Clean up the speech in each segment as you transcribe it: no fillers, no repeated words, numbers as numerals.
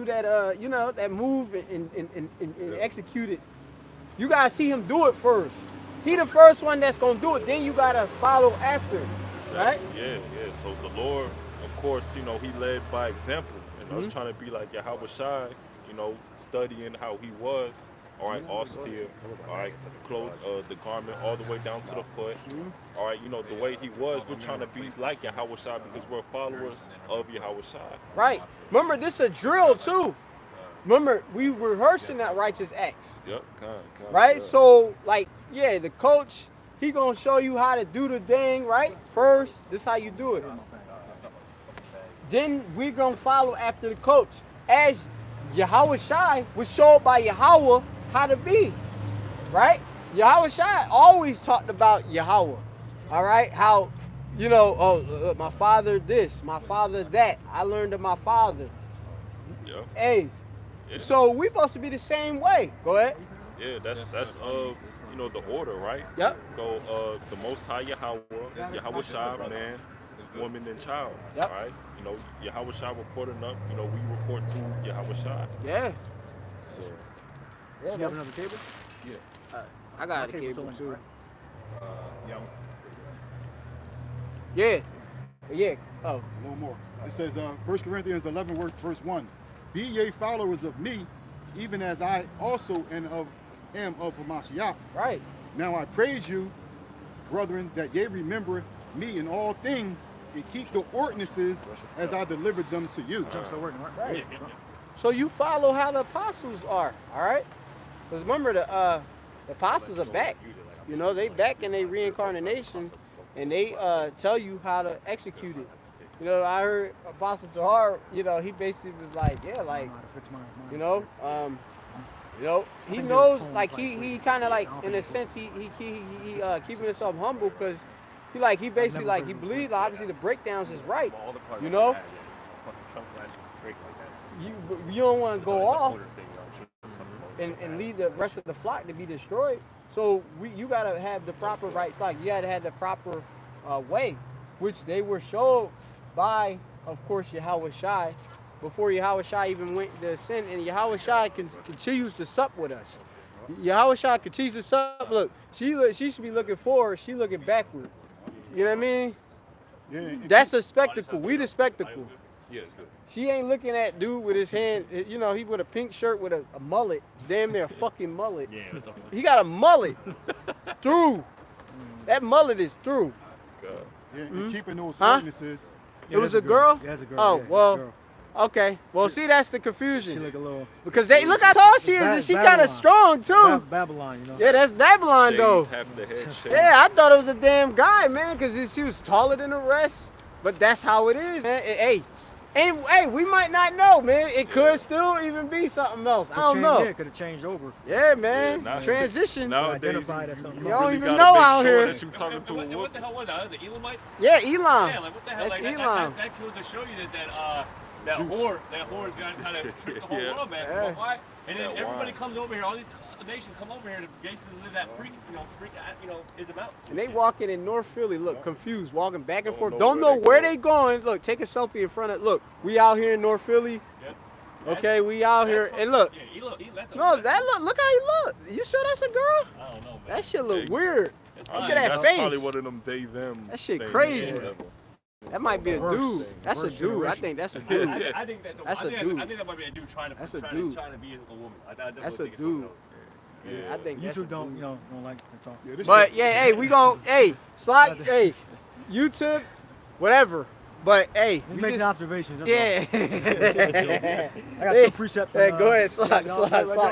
that you know, that move and execute it, you gotta see him do it first. He the first one that's gonna do it. Then you gotta follow after, right? Yeah. So the Lord, of course, you know, he led by example, and us trying to be like Yahweh Shai, you know, studying how he was. All right, austere. All right, clothes, the garment all the way down to the foot. All right, you know, the way he was, we're trying to be like Yahweh Shai because we're followers of Yahweh Shai. Right. Remember, this is a drill too. Remember, we rehearsing that righteous acts. Yep, right? So, like, yeah, the coach, he gonna show you how to do the thing, right? First, this is how you do it. Then we gonna follow after the coach. As Yahweh Shai was showed by Yahweh how to be, right? Yahweh Shai always talked about Yahweh, all right? How, you know, oh, my father this, my father that. I learned of my father. Yep. Hey, so we supposed to be the same way. Go ahead. Yeah, that's you know, the order, right? Yep. Go the Most High Yahweh Shai, man, woman, and child. Yep. All right. You know, Yahweh Shai reporting up. You know, we report to Yahweh Shai. Yeah. So. Yeah, you have another cable? Yeah. I got a cable too. Yeah. Yeah. Oh. One more. It says 1 Corinthians 11, verse 1. Be ye followers of me, even as I also am of Hamashiach. Right. Now I praise you, brethren, that ye remember me in all things and keep the ordinances as I delivered them to you. Right. So you follow how the apostles are, all right? Because remember, the apostles are back. You know, they back in their reincarnation, and they tell you how to execute it. You know, I heard Apostle Tahar, you know, he basically was like, yeah, like, you know, he knows, like, he kind of like, in a sense, he keeping himself humble because he basically, like, he believes, obviously, the breakdowns is right, you know? You don't want to go off and lead the rest of the flock to be destroyed. So you got to have the proper right stock. You got to have the proper way, which they were showed by, of course, Yahweh Shai, before Yahweh Shai even went to sin. And Yahweh Shai continues to sup with us. Yahweh Shai continues to sup. Look, she should be looking forward. She looking backward. You know what I mean? Yeah. That's a spectacle. We the spectacle. Yeah, it's good. She ain't looking at dude with his hand, you know, he with a pink shirt with a mullet, damn near a fucking mullet. Yeah. He got a mullet through. That mullet is through. Yeah, and keeping those ordinances. It was a girl? Yeah, it's a girl. Oh, yeah, well, okay. Well, see, that's the confusion. She look a little. Because they look how tall she is, and she kind of strong, too. Babylon, you know. Yeah, that's Babylon, though. Half the head shaved. Yeah, I thought it was a damn guy, man, because she was taller than the rest. But that's how it is, man. Hey, we might not know, man. It could still even be something else. I don't know. Yeah, could have changed over. Yeah, man. Transition. Nowadays, You don't even know out here. That you talking to what the hell was that? Was it Elamite? Yeah, Elam. Yeah, like what the hell? That's Like Elam. that goes to show you that whore's got kind of tricked the whole world, man. Yeah. Why? And then everybody comes over here. All these nations come over here to basically live that freak ism out. And they walking in North Philly, look, confused, walking back and forth. know Don't know where where they going. Look, take a selfie in front of, look, we out here in North Philly. Yep. Okay, we out here. And look. Yeah, that's No, look how he look. You sure that's a girl? I don't know, man. That shit look weird. Look at that That's face. probably one of them they/them. That shit things, crazy. whatever. That might be a dude. That's a dude. I think that's a dude. I think that's a dude. I think that might be a dude trying to be a woman. That's a dude. Yeah. I think You that's two a don't, dude. you know, don't like to talk. Yeah, But yeah, hey, we gon' slide, YouTube, whatever. But hey, we making observations. That's yeah. I got two precepts. Hey, go ahead, slide.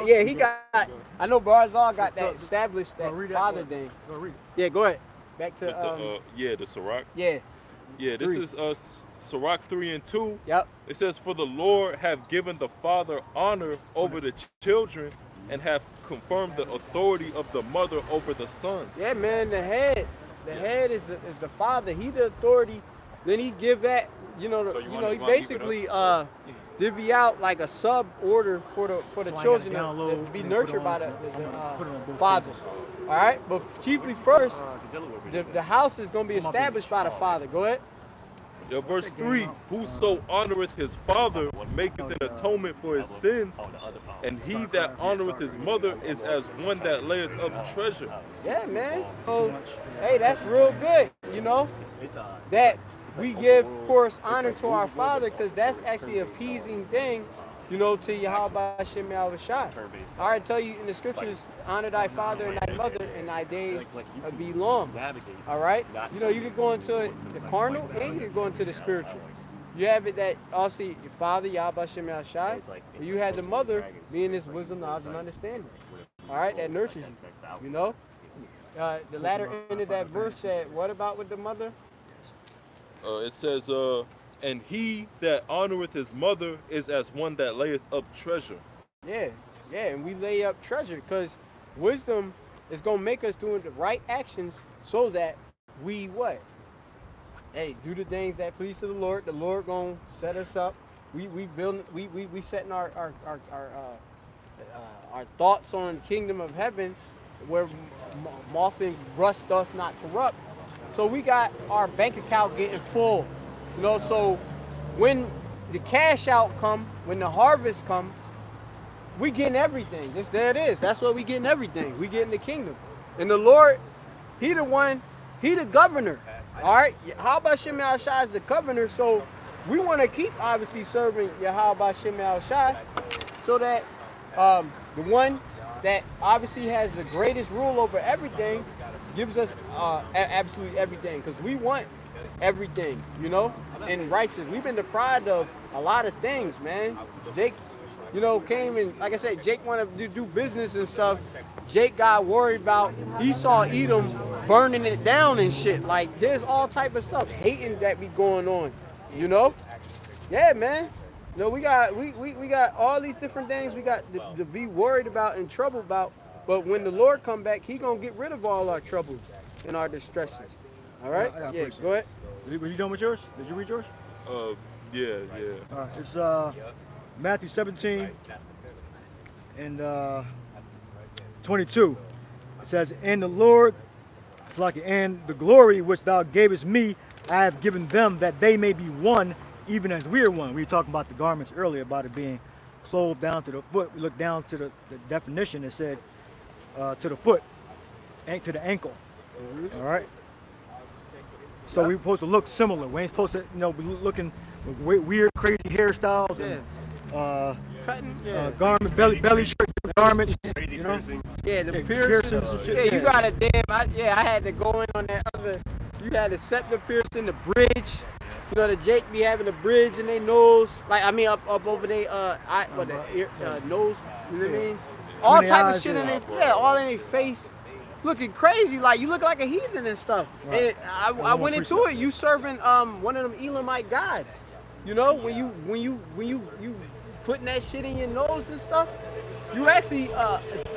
Yeah, he got. I know Barzal got that established that father thing. Go read it. Yeah, go ahead. Back to The Sirach. Yeah. Yeah, this 3. is Sirach 3 and 2. Yep. It says, "For the Lord have given the father honor over the children, and have confirmed the authority of the mother over the sons." Yeah, man. The head is the father. He the authority. Then he give that. You know. So He basically divvy out like a sub order for the children to be nurtured by the father. All right, but chiefly first, the house is going to be established by the father. Go ahead. Yeah, verse 3, whoso honoreth his father maketh an atonement for his sins, and he that honoreth his mother is as one that layeth up treasure. Yeah, man. So, hey, that's real good, you know, that we give, of course, honor to our father, because that's actually a pleasing thing, you know, to Yakalba Page. I already tell you in the scriptures, honor thy father and thy mother, and thy days be long. All right? You know, you can go into the carnal and you can go into the spiritual. You have it that also your father, Yakalba Page, and you had the mother being this wisdom, knowledge, and understanding. All right? That nurtures you, you know? The latter end of that verse said, what about with the mother? It says, and he that honoreth his mother is as one that layeth up treasure. Yeah, and we lay up treasure because wisdom is going to make us doing the right actions so that we what? Hey, do the things that please to the Lord. The Lord going to set us up. We setting our thoughts on the kingdom of heaven where moth and rust doth not corrupt. So we got our bank account getting full. You know, so when the cash out come, when the harvest come, we getting everything. There it is. That's what we getting everything. We getting the kingdom. And the Lord, he the one, he the governor. All right? Yakalba Page is the governor, so we want to keep obviously serving Yakalba Page so that the one that obviously has the greatest rule over everything gives us absolutely everything, because we want everything, you know, and righteous. We've been deprived of a lot of things, man. Jake, you know, came and, like I said, Jake wanted to do business and stuff. Jake got worried about Esau, Edom, burning it down and shit. Like, there's all type of stuff, hating that be going on, you know? Yeah, man. You know, we got all these different things we got to be worried about and trouble about. But when the Lord come back, he gonna get rid of all our troubles and our distresses. All right? Yeah, go ahead. Were you done with yours? Did you read yours? Yeah. All right, it's Matthew 17 and 22. It says, and the Lord, and the glory which thou gavest me, I have given them, that they may be one, even as we are one. We were talking about the garments earlier, about it being clothed down to the foot. We looked down to the definition. It said to the foot and to the ankle. All right. So we're supposed to look similar. We ain't supposed to, you know, be looking with weird, crazy hairstyles and cutting, garment, belly shirt garments. You know? Yeah, the piercings and shit. Yeah, you got a damn. I had to go in on that other. You had the septum piercing, the bridge. You know, the Jake be having the bridge in their nose. Like, I mean, up over their nose. You know what I mean? All type of shit in their, all in their face. Looking crazy, like you look like a heathen and stuff. Right. And I went into it. You serving one of them Elamite gods. You know, when you putting that shit in your nose and stuff, you actually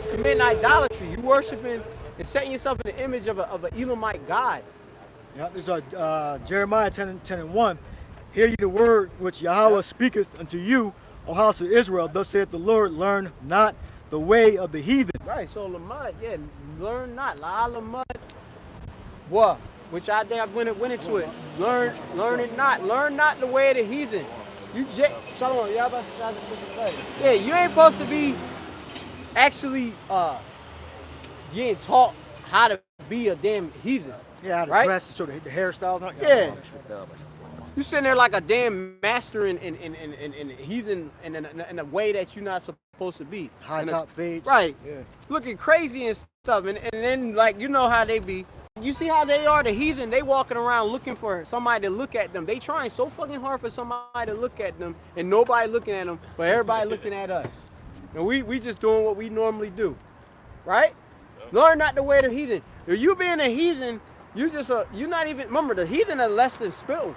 committing idolatry. You worshiping and setting yourself in the image of an Elamite god. Yeah, this is Jeremiah 10:1. Hear ye the word which Yahweh speaketh unto you, O house of Israel. Thus saith the Lord, learn not the way of the heathen. Right, so Lamad, learn not. La Lamad. What? Which I think I went into it. Learn it not. Learn not the way of the heathen. You Shalom, yeah, you ain't supposed to be actually getting taught how to be a damn heathen. Yeah, the dress, so the hairstyle. Yeah. You sitting there like a damn master in heathen in a way that you're not supposed to be. High top fades. Right. Yeah. Looking crazy and stuff. And then, like, you know how they be. You see how they are, the heathen, they walking around looking for somebody to look at them. They trying so fucking hard for somebody to look at them, and nobody looking at them, but everybody looking at us. And we just doing what we normally do. Right? Learn not the way of the heathen. If you being a heathen, you're not even, remember, the heathen are less than spittle.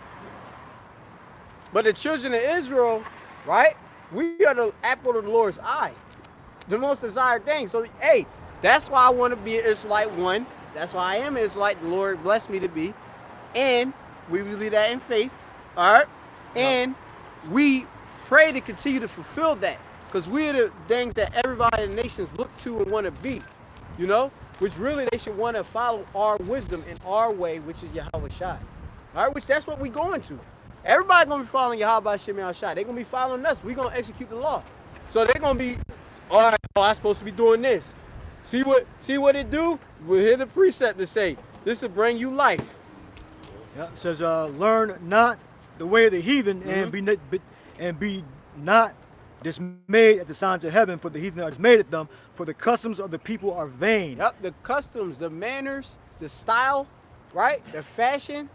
But the children of Israel, right? We are the apple of the Lord's eye. The most desired thing. So, hey, that's why I want to be an Israelite one. That's why I am an Israelite. The Lord blessed me to be. And we believe that in faith. All right? And we pray to continue to fulfill that. Because we are the things that everybody in the nations look to and want to be. You know? Which really they should want to follow our wisdom in our way, which is Yahweh Shai. All right? Which that's what we going to. Everybody gonna be following Yakalba Shimei. They gonna be following us. We gonna execute the law. So they gonna be, all right, oh, I'm supposed to be doing this. See what it do? We'll hear the precept to say, this will bring you life. Yeah, it says, learn not the way of the heathen and be not dismayed at the signs of heaven, for the heathen are dismayed at them, for the customs of the people are vain. Yep, the customs, the manners, the style, right? The fashion.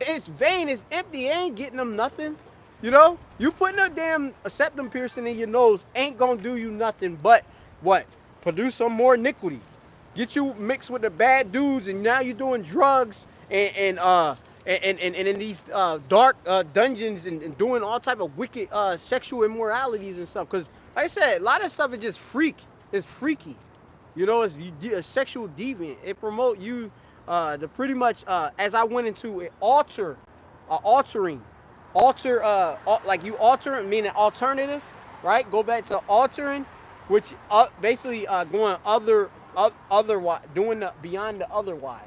It's vain, it's empty, it ain't getting them nothing. You know? You putting a damn septum piercing in your nose ain't gonna do you nothing but what? Produce some more iniquity. Get you mixed with the bad dudes, and now you're doing drugs and in these dark dungeons and doing all type of wicked sexual immoralities and stuff. Cause like I said, a lot of stuff is just it's freaky. You know, it's a sexual deviant. It promote you to pretty much as I went into an altering, like you alter, meaning alternative, right? Go back to altering, which basically going otherwise, doing the beyond the otherwise.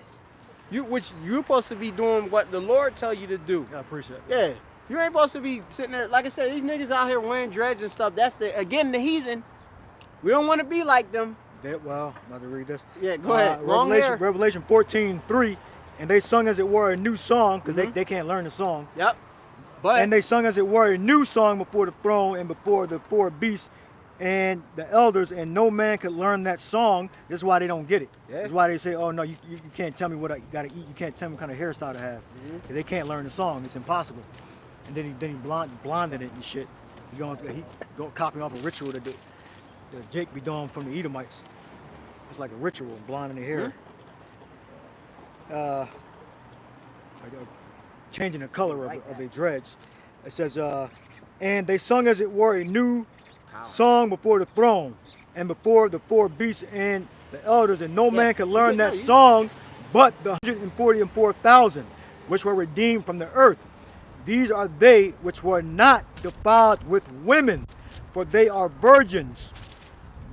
Which you're supposed to be doing what the Lord tell you to do. I appreciate it. Yeah, you ain't supposed to be sitting there. Like I said, these niggas out here wearing dreads and stuff. That's the heathen. We don't want to be like them. Well, I'm about to read this. Yeah, go ahead. Long hair. Revelation 14:3, and they sung as it were a new song, because they can't learn the song. Yep. But And they sung as it were a new song before the throne and before the four beasts and the elders, and no man could learn that song. That's why they don't get it. Yeah. That's why they say, oh no, you can't tell me what I gotta eat. You can't tell me what kind of hairstyle to have. They can't learn the song. It's impossible. And then he blinded it and shit. He go copying off a ritual that Jake be doing from the Edomites. It's like a ritual, blinding the hair. Changing the color of their dreads. It says, and they sung as it were a new song before the throne and before the four beasts and the elders, and no man could learn that song but the 144,000 which were redeemed from the earth. These are they which were not defiled with women, for they are virgins.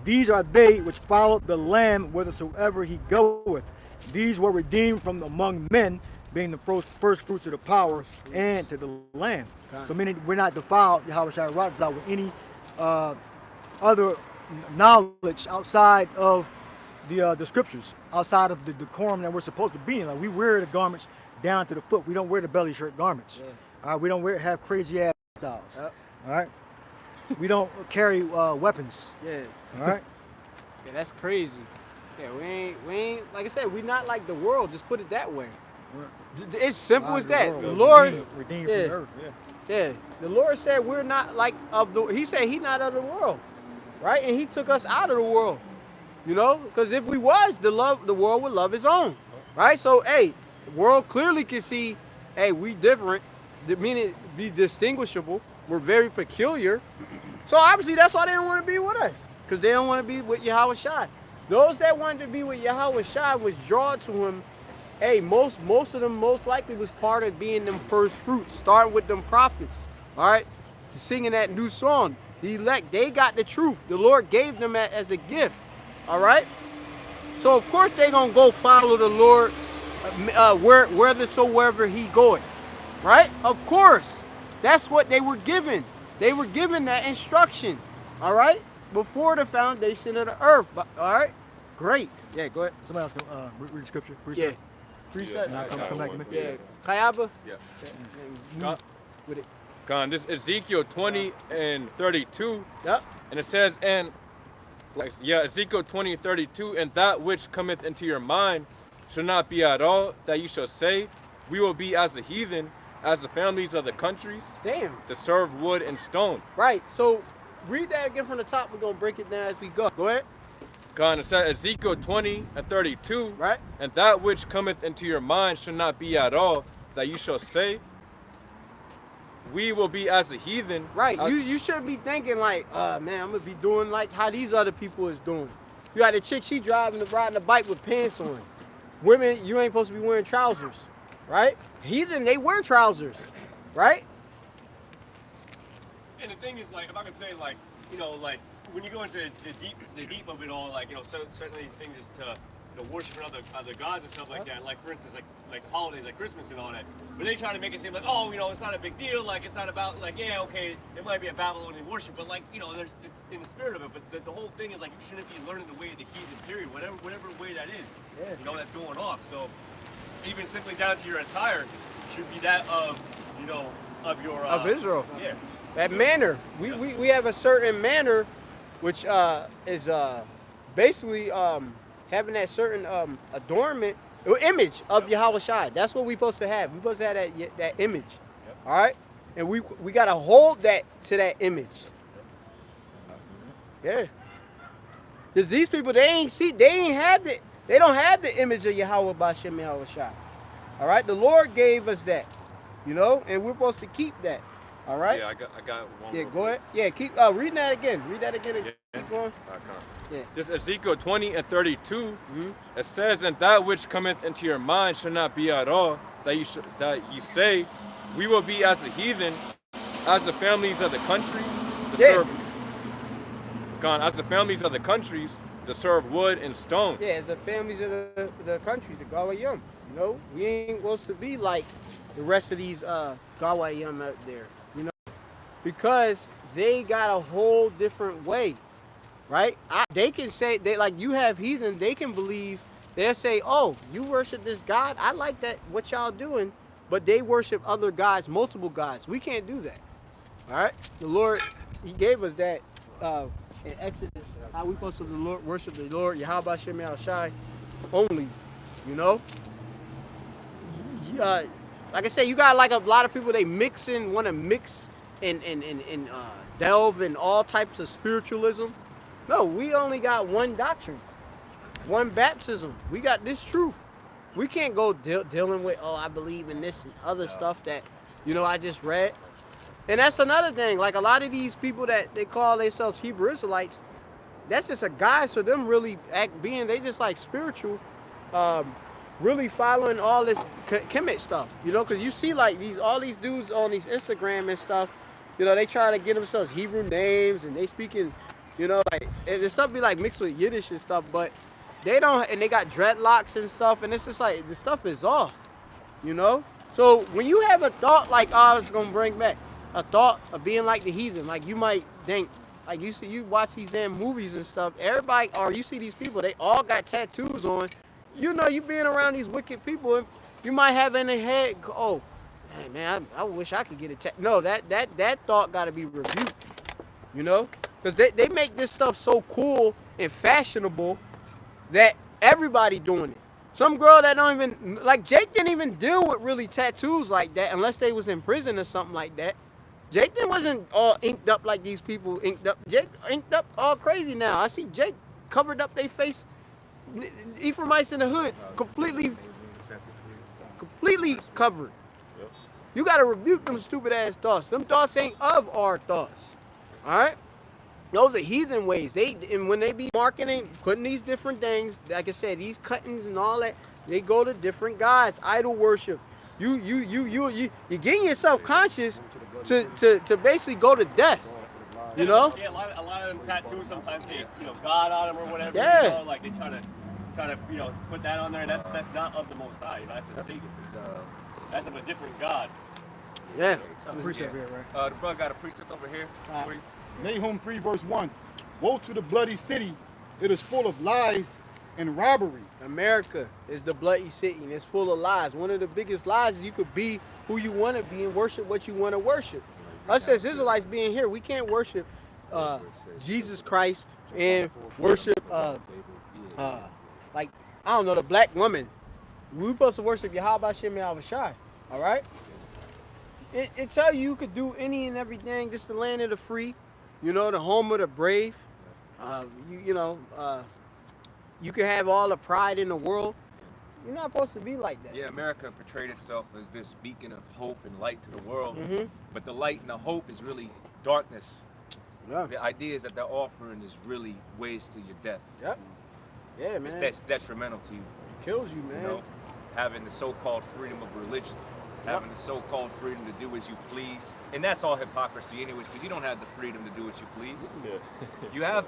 These are they which followed the Lamb whithersoever he goeth. These were redeemed from among men, being the first fruits of the power and to the Lamb. So meaning we're not defiled, Yahweh Shai Ratzah, with any other knowledge outside of the scriptures, outside of the decorum that we're supposed to be in. Like we wear the garments down to the foot. We don't wear the belly shirt garments. All right, we don't have crazy ass styles. All right, we don't carry weapons. Yeah. All right. Yeah, that's crazy. Yeah, we ain't like I said, we not like the world. Just put it that way. It's simple as that. The Lord redeemed from the earth. Yeah, the Lord said we're not like of the. He said He not of the world, right? And He took us out of the world. You know, because if we was the world would love His own, right? So hey, the world clearly can see, hey, we different. Meaning be distinguishable. We're very peculiar. So obviously that's why they don't want to be with us, because they don't want to be with Yahweh Shai. Those that wanted to be with Yahweh Shai was drawn to Him. Hey, most of them most likely was part of being them first fruits, starting with them prophets. All right, singing that new song. The elect, they got the truth. The Lord gave them that as a gift. All right. So of course they gonna go follow the Lord wherever He goeth. Right? Of course. That's what they were given. They were given that instruction. All right? Before the foundation of the earth. But, all right? Great. Yeah, go ahead. Somebody else can read the scripture. Yeah. Precept. Come back to me. Yeah. Kayaba? Yeah. With it. Gone. This Ezekiel 20 and 32. Yep. And it says, Ezekiel 20 and 32, and that which cometh into your mind shall not be at all that you shall say, we will be as the heathen, as the families of the countries, Damn. to serve wood and stone. Right. So read that again from the top. We're going to break it down as we go. Go ahead. God, it says Ezekiel 20 and 32, Right. and that which cometh into your mind shall not be at all that you shall say, we will be as a heathen. Right. You shouldn't be thinking like, man, I'm going to be doing like how these other people is doing. You got the chick, she riding the bike with pants on. Women, you ain't supposed to be wearing trousers. Right? Heathen, they wear trousers. Right? And the thing is, like, if I could say, like, you know, like, when you go into the deep of it all, like, you know, so certainly these things is to worshiping other gods and stuff like that. Like for instance, like holidays, like Christmas and all that. But they try to make it seem like, oh, it's not a big deal. Like it's not about like, yeah, okay, it might be a Babylonian worship, but like, it's in the spirit of it. But the whole thing is like you shouldn't be learning the way of the heathen. Period. Whatever way that is. Yeah. That's going off. So even simply down to your attire should be that of of your of Israel. Yeah. That manner. We have a certain manner, which is basically having that certain adornment or image of Yahweh Shai. That's what we're supposed to have. We're supposed to have that image. Yep. All right? And we got to hold that to that image. Yeah. Because these people, they don't have the image of Yahweh Bashem Yahweh Shai. All right? The Lord gave us that, and we're supposed to keep that. All right? Yeah, I got one. Yeah, go ahead. Yeah, keep reading that again. Read that again. Keep going. Yeah. This Ezekiel 20 and 32, it says, and that which cometh into your mind shall not be at all, that ye say, we will be as the heathen, as the families of the countries, as the families of the countries, to serve wood and stone. Yeah, as the families of the countries, the Gawayim. We ain't supposed to be like the rest of these Gawayim out there, because they got a whole different way. Right? They can say, you have heathen, they can believe, they'll say, oh, you worship this God? I like that, what y'all doing, but they worship other gods, multiple gods. We can't do that. All right? The Lord, he gave us that in Exodus, how we supposed to worship the Lord, Yahweh Hashem Shai only, like I say, you got like a lot of people, they want to mix and delve in all types of spiritualism. No, we only got one doctrine, one baptism. We got this truth. We can't go dealing with, I believe in this and other stuff that, I just read. And that's another thing. Like a lot of these people that they call themselves Hebrew Israelites, that's just a guise for them really they just like spiritual, really following all this Kemet stuff, because you see like all these dudes on these Instagram and stuff, they try to get themselves Hebrew names and they speaking, like the stuff be like mixed with Yiddish and stuff, but they don't, and they got dreadlocks and stuff, and it's just like the stuff is off, So when you have a thought like I was gonna bring back a thought of being like the heathen, like you might think, like you watch these damn movies and stuff, everybody, or you see these people, they all got tattoos on, you being around these wicked people, and you might have in their head, oh, hey man, I wish I could get a tattoo. No, that thought got to be rebuked, because they make this stuff so cool and fashionable that everybody doing it. Some girl that don't even, like Jake didn't even deal with really tattoos like that unless they was in prison or something like that. Jake wasn't all inked up like these people inked up. Jake inked up all crazy now. I see Jake covered up their face. Ephraimites in the hood, completely covered. You got to rebuke them stupid ass thoughts. Them thoughts ain't of our thoughts. All right? Those are heathen ways. And when they be marketing, putting these different things, like I said, these cuttings and all that, they go to different gods, idol worship. You're getting yourself conscious to basically go to death. Yeah, a lot of them tattoos sometimes say, God on them or whatever. Yeah. Like they try to put that on there. That's not of the Most High. That's a Satan. That's of a different God. Yeah. Precept here, right? The brother got a precept over here. Nahum 3 verse 1. Woe to the bloody city. It is full of lies and robbery. America is the bloody city and it's full of lies. One of the biggest lies is you could be who you want to be and worship what you want to worship. Us as Israelites being here, we can't worship Jesus Christ and worship like, I don't know, the black woman. We're supposed to worship Yahweh Hashem Yahweh Shai. All right? It tell you could do any and everything. This is the land of the free, the home of the brave. You can have all the pride in the world. You're not supposed to be like that. Yeah, America portrayed itself as this beacon of hope and light to the world. Mm-hmm. But the light and the hope is really darkness. Yeah. The idea is that they're offering is really ways to your death. Yep. Yeah, man. That's detrimental to you. It kills you, man. Having the so-called freedom of religion. Having the so-called freedom to do as you please. And that's all hypocrisy anyways, because you don't have the freedom to do as you please. Yeah.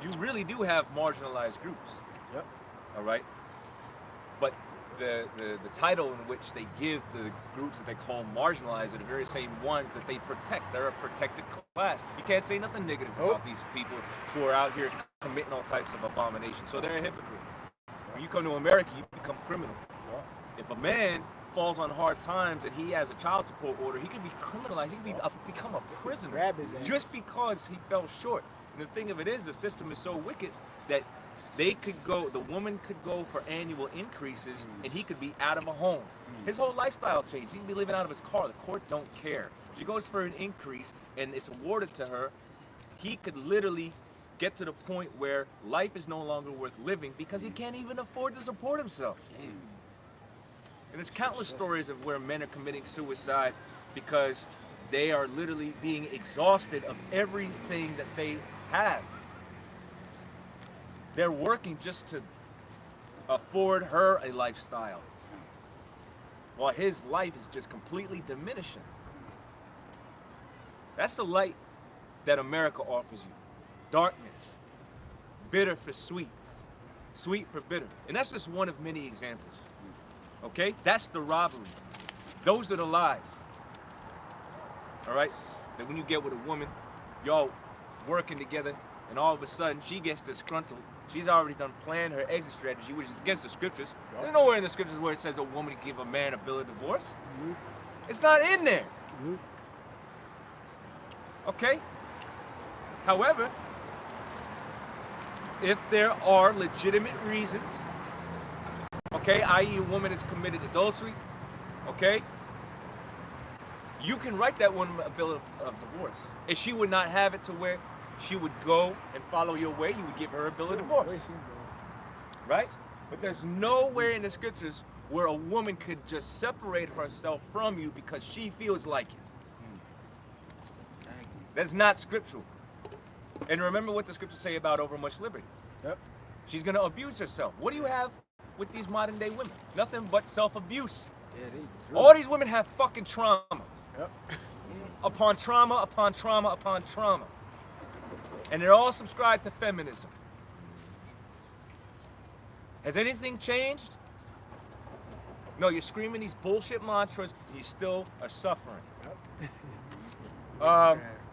You really do have marginalized groups. Yep. all right? But the title in which they give the groups that they call marginalized are the very same ones that they protect. They're a protected class. You can't say nothing negative about these people who are out here committing all types of abominations. So they're a hypocrite. When you come to America, you become a criminal. If a man falls on hard times and he has a child support order, he can be criminalized. He can become a prisoner Grab his ass. just because he fell short. And the thing of it is, the system is so wicked that the woman could go for annual increases and he could be out of a home. His whole lifestyle changed. He can be living out of his car. The court don't care. She goes for an increase and it's awarded to her. He could literally get to the point where life is no longer worth living because he can't even afford to support himself. And there's countless stories of where men are committing suicide because they are literally being exhausted of everything that they have. They're working just to afford her a lifestyle, while his life is just completely diminishing. That's the light that America offers you. Darkness, bitter for sweet, sweet for bitter. And that's just one of many examples. Okay? That's the robbery. Those are the lies. All right? That when you get with a woman, y'all working together, and all of a sudden she gets disgruntled. She's already done planned her exit strategy, which is against the scriptures. There's nowhere in the scriptures where it says a woman can give a man a bill of divorce. It's not in there. Okay? However, if there are legitimate reasons, okay, i.e. a woman has committed adultery, okay, you can write that woman a bill of divorce. And she would not have it to where she would go and follow your way, you would give her a bill of divorce. Right? But there's nowhere in the scriptures where a woman could just separate herself from you because she feels like it. That's not scriptural. And remember what the scriptures say about overmuch liberty. Yep. She's going to abuse herself. What do you have with these modern day women? Nothing but self-abuse. Yeah, All these women have fucking trauma. Yep. Upon trauma, upon trauma, upon trauma. And they're all subscribed to feminism. Has anything changed? No, you're screaming these bullshit mantras and you still are suffering.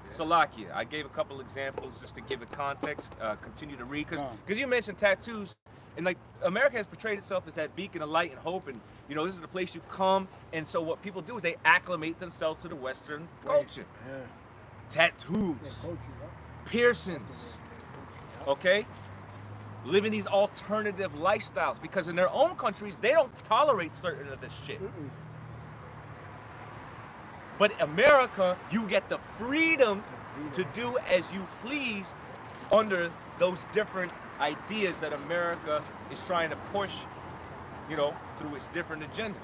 Salakia, I gave a couple examples just to give it context, continue to read, because you mentioned tattoos, and like America has portrayed itself as that beacon of light and hope, and you know, this is the place you come, and so what people do is they acclimate themselves to the Western culture. Yeah. Tattoos, piercings, okay? Living these alternative lifestyles, because in their own countries, they don't tolerate certain of this shit. But America, you get the freedom to do as you please under those different ideas that America is trying to push, you know, through its different agendas.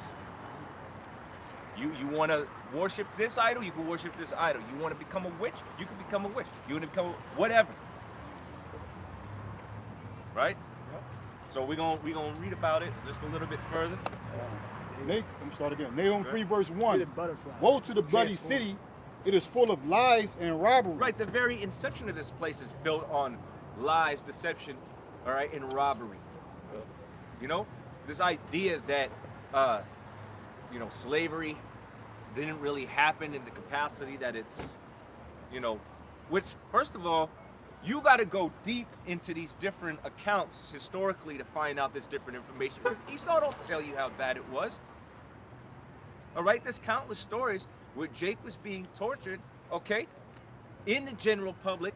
You want to worship this idol, you can worship this idol. You want to become a witch, you can become a witch. You want to become whatever. Right? Yep. So we're gonna read about it just a little bit further. Let me start again. Nahum 3 verse 1. The butterfly. Woe to the bloody city. It is full of lies and robbery. Right, the very inception of this place is built on lies, deception, all right, and robbery. You know, this idea that, you know, slavery didn't really happen in the capacity that it's, you know, which, first of all, you got to go deep into these different accounts historically to find out this different information, because Esau don't tell you how bad it was. All right, there's countless stories where Jake was being tortured, okay, in the general public,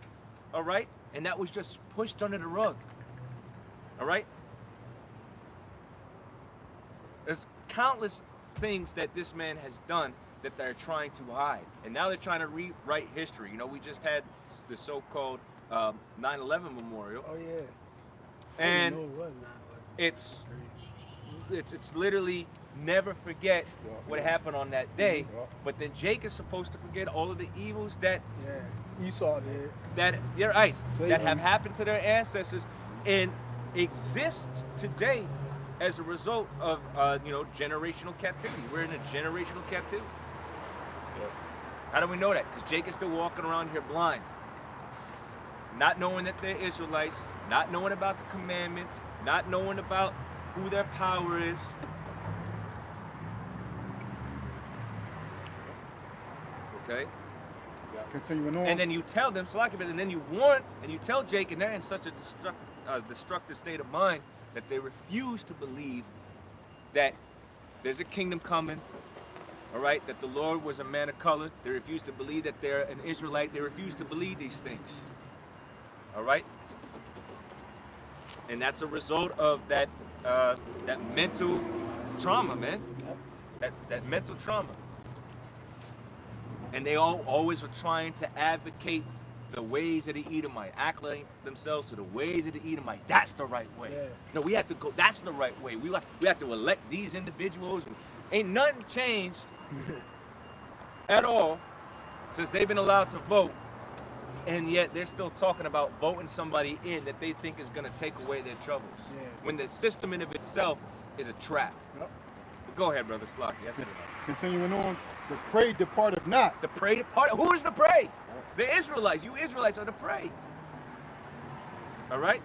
all right, and that was just pushed under the rug, all right? There's countless things that this man has done that they're trying to hide, and now they're trying to rewrite history. You know, we just had the so-called 9/11 memorial. Oh yeah. And it's literally never forget what happened on that day. But then Jake is supposed to forget all of the evils that Esau did. that you're right Slavery. that have happened to their ancestors and exist today as a result of you know, generational captivity. We're in a generational captivity. How do we know that? Because Jake is still walking around here blind. not knowing that they're Israelites, not knowing about the commandments, not knowing about who their power is. Okay? Continuing on. And then you tell them, and then you warn, and you tell Jake, and they're in such a destructive state of mind that they refuse to believe that there's a kingdom coming, all right, that the Lord was a man of color. They refuse to believe that they're an Israelite. They refuse to believe these things, all right? And that's a result of that mental trauma, man. That's that mental trauma. And they always were trying to advocate the ways of the Edomite, acclimate themselves to the ways of the Edomite. That's the right way. Yeah. No, we have to go. That's the right way. We have to elect these individuals. Ain't nothing changed at all since they've been allowed to vote, and yet they're still talking about voting somebody in that they think is going to take away their troubles. Yeah. When the system in of itself is a trap. Yep. But go ahead, brother Slocky. That's it. Continuing on, the prey departeth not. The prey depart. Who is the prey? The Israelites. You Israelites are the prey. All right?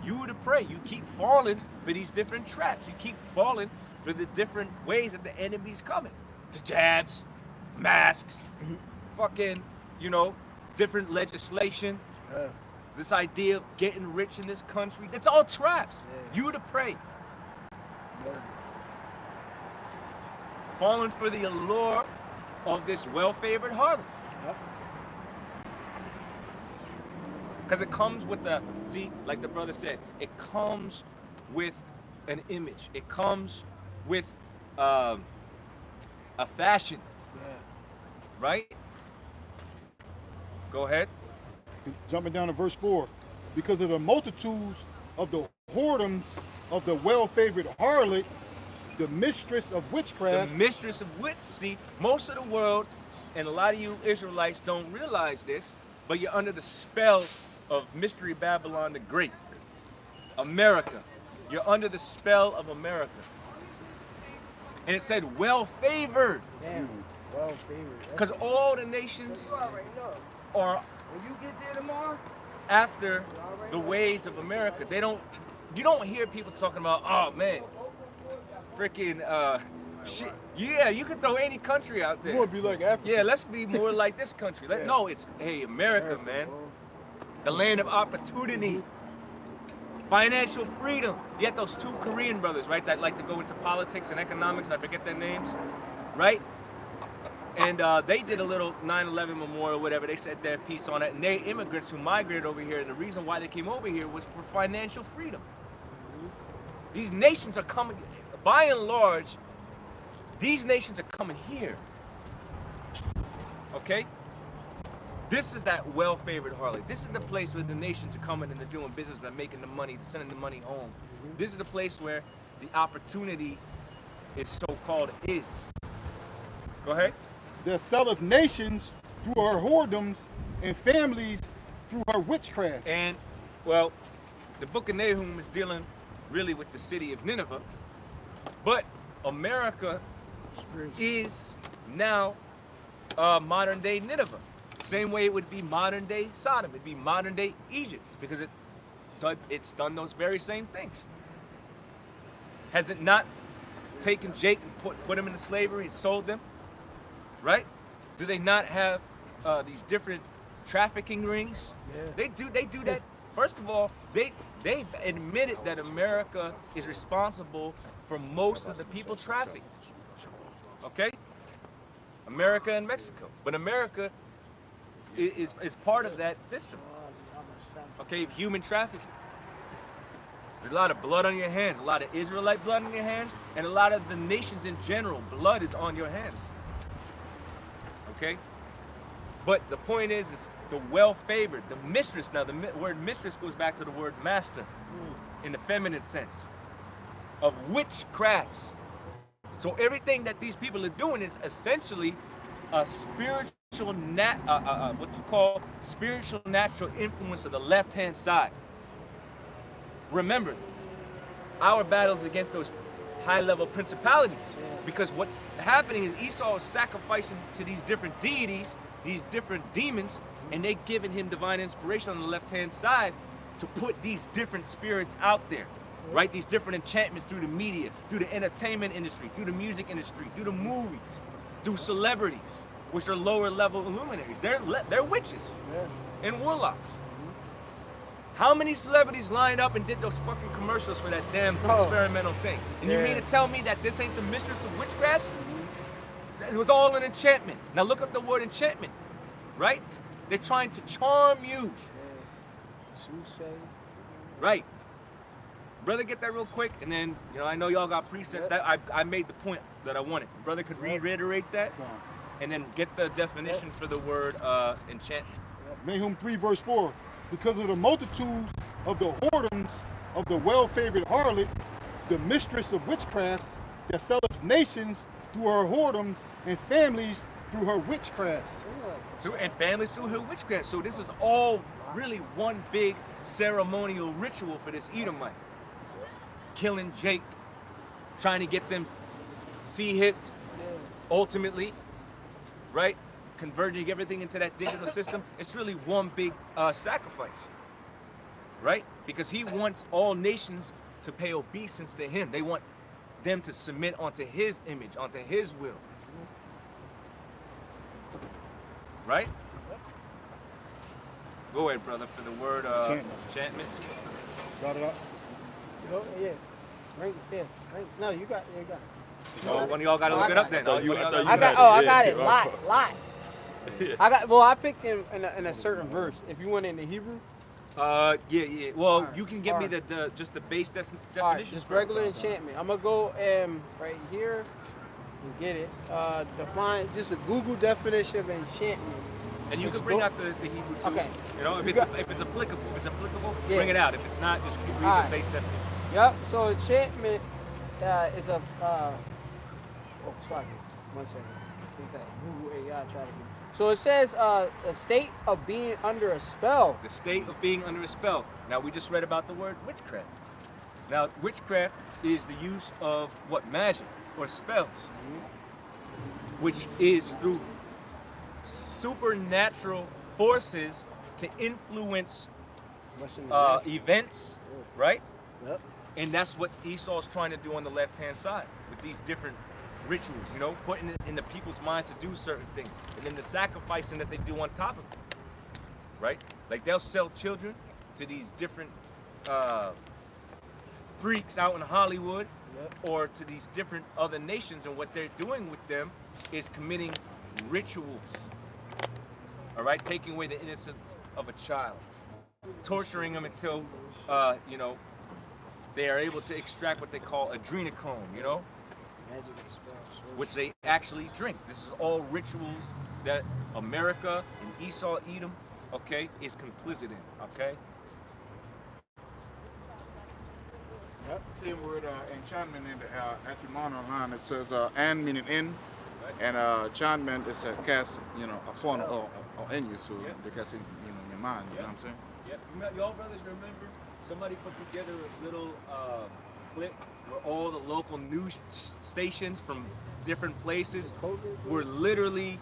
You are the prey. You keep falling for these different traps. You keep falling for the different ways that the enemy's coming. The jabs, masks, fucking, different legislation. This idea of getting rich in this country. It's all traps. Yeah. You the prey. Falling for the allure of this well-favored harlot. Yep. Because it comes with like the brother said, it comes with an image. It comes with a fashion, Yeah. right? Go ahead. Jumping down to verse 4. Because of the multitudes of the whoredoms of the well-favored harlot, the mistress of witchcraft. The mistress of witch. See, most of the world, and a lot of you Israelites don't realize this, but you're under the spell of Mystery Babylon the Great. America. You're under the spell of America. And it said well-favored. Damn. Well favored. Because all the nations are When you get there tomorrow, after the ways of America. You don't hear people talking about, oh man, freaking shit. Yeah, you could throw any country out there. You want to be like Africa. Yeah, let's be more like this country. No, it's, hey, America, man. The land of opportunity. Financial freedom. You had those two Korean brothers, right, that like to go into politics and economics. I forget their names, right? And they did a little 9/11 memorial, whatever. They said their piece on it. And they immigrants who migrated over here, and the reason why they came over here was for financial freedom. These nations are coming, by and large, these nations are coming here. Okay? This is that well-favored harlot. This is the place where the nations are coming and they're doing business, they're making the money, they're sending the money home. This is the place where the opportunity is so-called is. Go ahead. That selleth nations through her whoredoms and families through her witchcraft. And, well, the book of Nahum is dealing really with the city of Nineveh, but America is now modern-day Nineveh. Same way it would be modern-day Sodom, it'd be modern-day Egypt, because it's done those very same things. Has it not taken Jake and put him into slavery and sold them? Right? Do they not have these different trafficking rings? Yeah. They do that. First of all, they've admitted that America is responsible for most of the people trafficked. Okay? America and Mexico. But America is part of that system. Okay, of human trafficking. There's a lot of blood on your hands, a lot of Israelite blood on your hands, and a lot of the nations in general, blood is on your hands. Okay? But the point is the well-favored, the mistress. Now, the word mistress goes back to the word master in the feminine sense of witchcrafts. So everything that these people are doing is essentially a spiritual, what you call spiritual natural influence of the left-hand side. Remember, our battles against those high-level principalities, because what's happening is Esau is sacrificing to these different deities, these different demons, And they giving him divine inspiration on the left-hand side to put these different spirits out there, right? These different enchantments through the media, through the entertainment industry, through the music industry, through the movies, through celebrities, which are lower level illuminaries. They're witches and warlocks. How many celebrities lined up and did those fucking commercials for that damn experimental thing? And you mean to tell me that this ain't the mistress of witchcraft? It was all an enchantment. Now look up the word enchantment, right? They're trying to charm you. Right. Brother, get that real quick, and then, you know, I know y'all got presets. That I made the point that I wanted. Brother could reiterate that, and then get the definition for the word enchantment. Nahum 3 verse 4. Because of the multitudes of the whoredoms of the well-favored harlot, the mistress of witchcrafts, that selleth nations through her whoredoms and families through her witchcrafts. And families through her witchcraft. So this is all really one big ceremonial ritual for this Edomite. Killing Jake, trying to get them C-hipped, ultimately, right? Converging everything into that digital system. It's really one big sacrifice, right? Because he wants all nations to pay obeisance to him. They want them to submit onto his image, onto his will. Right? Go ahead, brother, for the word enchantment. Got it up? Yeah. Right there. Right. No, you got it. Oh, one of y'all got to look it up then. I got it. Lot. I picked in a certain verse. If you went into Hebrew. Yeah. Well, you can give me the just the base definition. Right, just regular enchantment. I'm gonna go right here and get it. Define just a Google definition of enchantment. And you can bring out the Hebrew too. Okay. You know, if it's applicable, bring it out. If it's not, just read the base definition. Yep. So enchantment is a. Sorry. 1 second. Is that Google AI trying to do? So it says a state of being under a spell. The state of being under a spell. Now we just read about the word witchcraft. Now witchcraft is the use of what? Magic or spells, which is through supernatural forces to influence events, right? Yep. And that's what Esau's trying to do on the left-hand side with these different rituals, you know, putting it in the people's minds to do certain things, and then the sacrificing that they do on top of it, right? Like they'll sell children to these different freaks out in Hollywood, or to these different other nations, and what they're doing with them is committing rituals, all right? Taking away the innocence of a child, torturing them until, you know, they are able to extract what they call adrenochrome, you know? Which they actually drink. This is all rituals that America and Esau, Edom, okay, is complicit in, okay? Yep. Same word enchantment in the etymology online. It says "and" meaning in, and enchantment is a cast, you know, upon or in you, so they cast in, you know, in your mind. You know what I'm saying? Yeah. Y'all brothers remember somebody put together a little clip where all the local news stations from different places were literally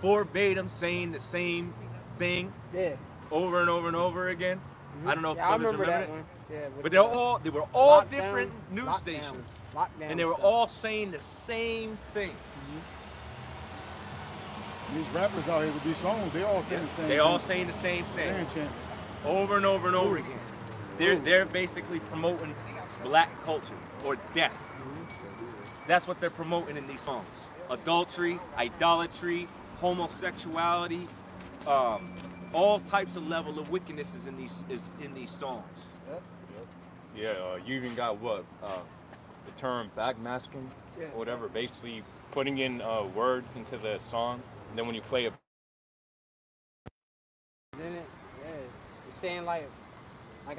verbatim saying the same thing over and over and over again. I don't know if brothers remember that it. one. Yeah, but they were all different news stations. And they were all saying the same thing. These rappers out here with these songs, they all saying the same thing. They all saying the same thing. Over and over and over again. They're basically promoting black culture or death. That's what they're promoting in these songs. Adultery, idolatry, homosexuality, all types of level of wickedness is in these songs. Yeah, you even got what? The term backmasking or whatever, basically putting in words into the song, and then when you play it. Then it's saying like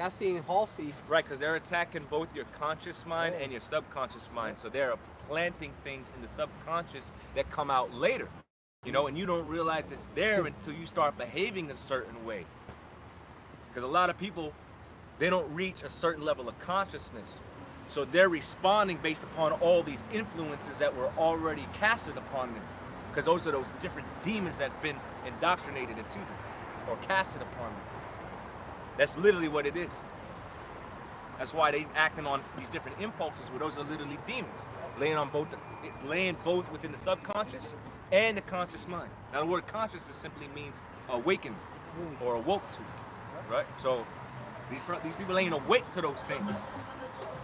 I seen Halsey. Right, because they're attacking both your conscious mind and your subconscious mind. So they're planting things in the subconscious that come out later, you know, and you don't realize it's there until you start behaving a certain way. Because a lot of people, they don't reach a certain level of consciousness. So they're responding based upon all these influences that were already casted upon them. Because those are those different demons that have been indoctrinated into them. or cast it upon them. That's literally what it is. That's why they acting on these different impulses, where those are literally demons, laying both within the subconscious and the conscious mind. Now the word consciousness simply means awakened or awoke to, right? So these people ain't awake to those things.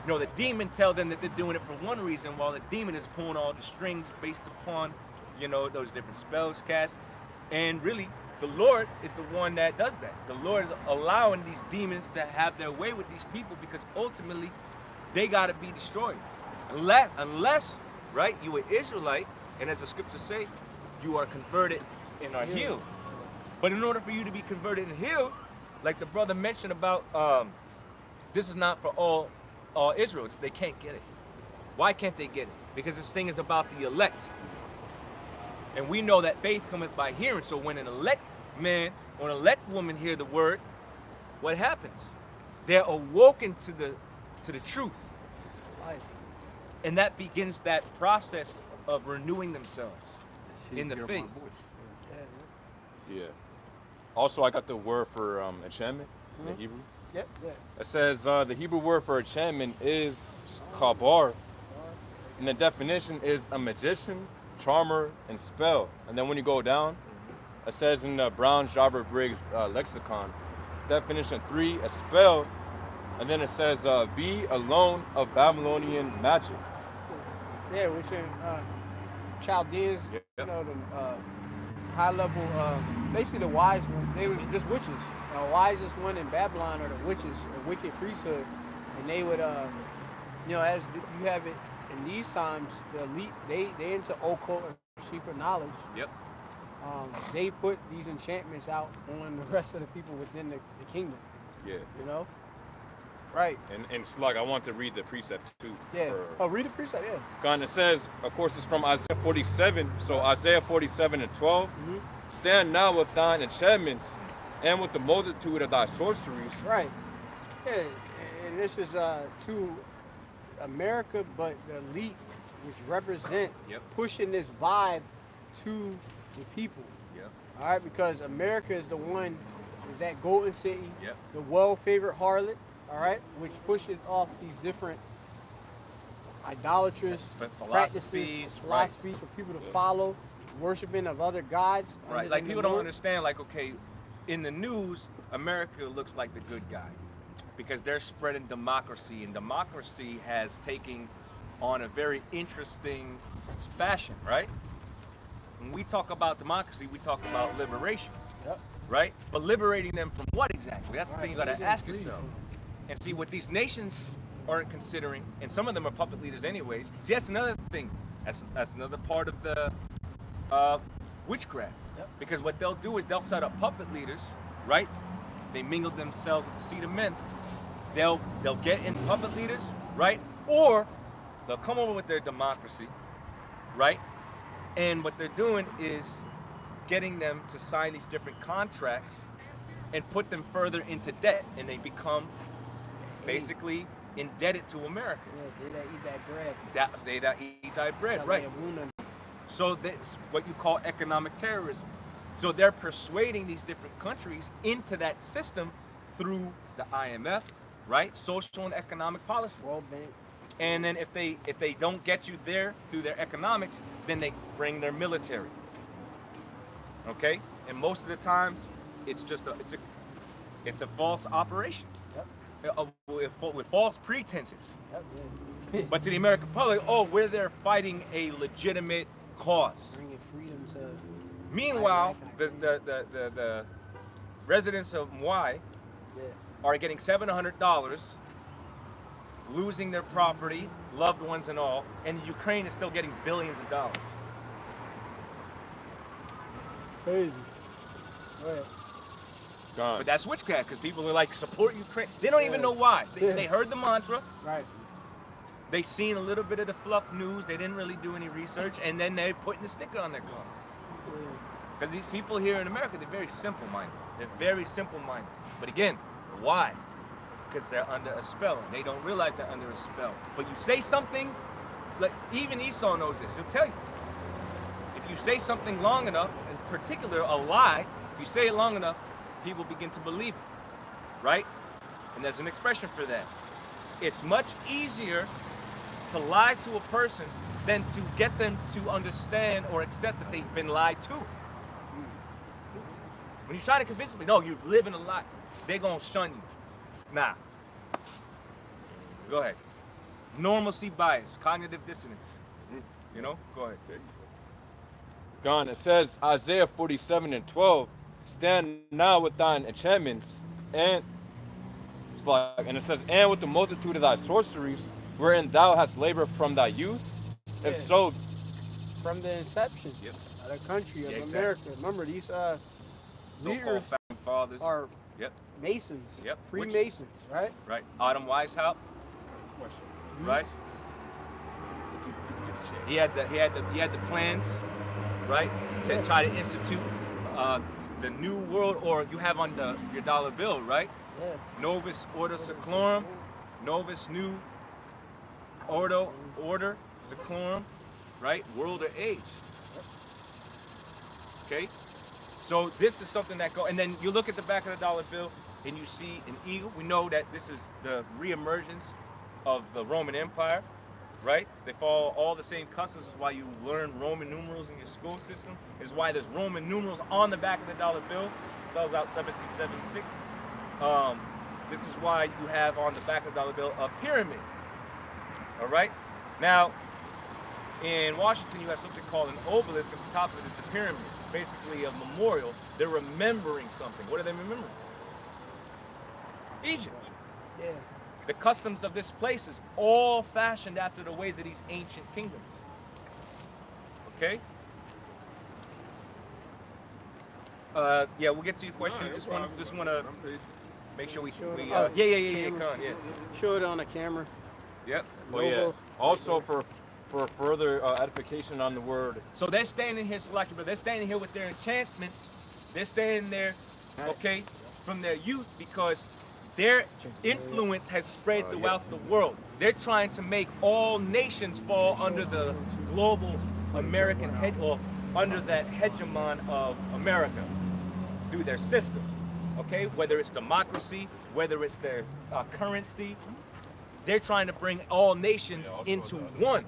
You know, the demon tell them that they're doing it for one reason, while the demon is pulling all the strings based upon, you know, those different spells cast. And really, the Lord is the one that does that. The Lord is allowing these demons to have their way with these people, because ultimately they got to be destroyed. Unless, right, you are Israelite, and as the scriptures say, you are converted and are healed. But in order for you to be converted and healed, like the brother mentioned about, this is not for all Israel. They can't get it. Why can't they get it? Because this thing is about the elect. And we know that faith cometh by hearing. So when an elect man or an elect woman hear the word, what happens? They're awoken to the truth. And that begins that process of renewing themselves in the faith. Yeah. Also, I got the word for enchantment in the Hebrew. Yep. It says the Hebrew word for enchantment is kabar, and the definition is a magician, charmer, and spell. And then when you go down, it says in the Brown Jarver Briggs lexicon, definition 3, a spell, and then it says be alone of Babylonian magic. Yeah, which in Chaldeans, you know, the high level, basically the wise one, they were just witches. The wisest one in Babylon are the witches, the wicked priesthood. And they would, you know, as you have it in these times, the elite, they into occult or secret knowledge. Yep. They put these enchantments out on the rest of the people within the kingdom. Yeah. You know? Right. And Slug, I want to read the precept too. Yeah. Read the precept, yeah. God, it says, of course, it's from Isaiah 47. So Isaiah 47 and 12. Mm-hmm. Stand now with thine enchantments and with the multitude of thy sorceries. Right. Yeah, and this is to America, but the elite, which represent pushing this vibe to the people. Yep. All right, because America is the one, is that golden city, Yep. the well-favored harlot, all right, which pushes off these different idolatrous practices, philosophies for people to follow, worshiping of other gods. Right, like people don't understand, like, okay, in the news, America looks like the good guy because they're spreading democracy, and democracy has taken on a very interesting fashion, right? When we talk about democracy, we talk about liberation, right? But liberating them from what exactly? That's the thing you gotta ask yourself. And see, what these nations aren't considering, and some of them are puppet leaders anyways, see, that's another thing. That's another part of the witchcraft. Because what they'll do is they'll set up puppet leaders, right? They mingle themselves with the seed of men. They'll get in puppet leaders, right? Or they'll come over with their democracy, right? And what they're doing is getting them to sign these different contracts and put them further into debt, and they become basically indebted to America. Yeah, they that eat that bread. They that eat thy bread, right? So that's what you call economic terrorism. So they're persuading these different countries into that system through the IMF, right? Social and economic policy. World Bank. And then if they don't get you there through their economics, then they bring their military. Okay? And most of the times, it's just it's a false operation. With false pretenses. But to the American public, we're there fighting a legitimate cause. Bringing freedom to. Meanwhile, the residents of Mwai are getting $700, losing their property, loved ones and all, and Ukraine is still getting billions of dollars. Crazy. Right. Gone. But that's witchcraft, because people are like, support Ukraine. They don't even know why. They heard the mantra. Right. They seen a little bit of the fluff news. They didn't really do any research, and then they're putting the sticker on their car. Because these people here in America, they're very simple-minded. They're very simple-minded. But again, why? Because they're under a spell, and they don't realize they're under a spell. But you say something, like even Esau knows this. He'll tell you. If you say something long enough, in particular a lie, if you say it long enough, people begin to believe it, right? And there's an expression for that. It's much easier to lie to a person than to get them to understand or accept that they've been lied to. When you try to convince them, no, you're living a lie, they're gonna shun you. Nah. Go ahead. Normalcy bias, cognitive dissonance. You know, go ahead. Gone. It says Isaiah 47:12, stand now with thine enchantments, and it's like, and it says, and with the multitude of thy sorceries, wherein thou hast labored from thy youth. If Yeah. so, From the inception Yep. of the country of Yeah, exactly. America. Remember, these So-called leaders founding fathers. are Yep. Masons, Yep. Freemasons, right? Right. Autumn Weishaupt. Right. He had the plans, right, to try to institute the new world, or you have on your dollar bill, right? Yeah. Novus Ordo Seclorum, Novus New Order Seclorum, right? World or age. Okay? So this is something that and then you look at the back of the dollar bill and you see an eagle. We know that this is the reemergence of the Roman Empire, right? They follow all the same customs. This is why you learn Roman numerals in your school system. This is why there's Roman numerals on the back of the dollar bill. Spells out 1776. This is why you have on the back of the dollar bill a pyramid. All right? Now, in Washington, you have something called an obelisk. At the top of it is a pyramid. It's basically a memorial. They're remembering something. What are they remembering? Egypt. Yeah. The customs of this place is all fashioned after the ways of these ancient kingdoms. Okay? Yeah, we'll get to your question. Just want to make sure we yeah. Show it on the camera. Yep. oh yeah. Also for further edification on the word. So they're standing here, but they're standing here with their enchantments. They're standing there, okay, from their youth, because their influence has spread throughout the world. They're trying to make all nations fall under the global American or under that hegemon of America through their system. Okay, whether it's democracy, whether it's their currency, they're trying to bring all nations into one.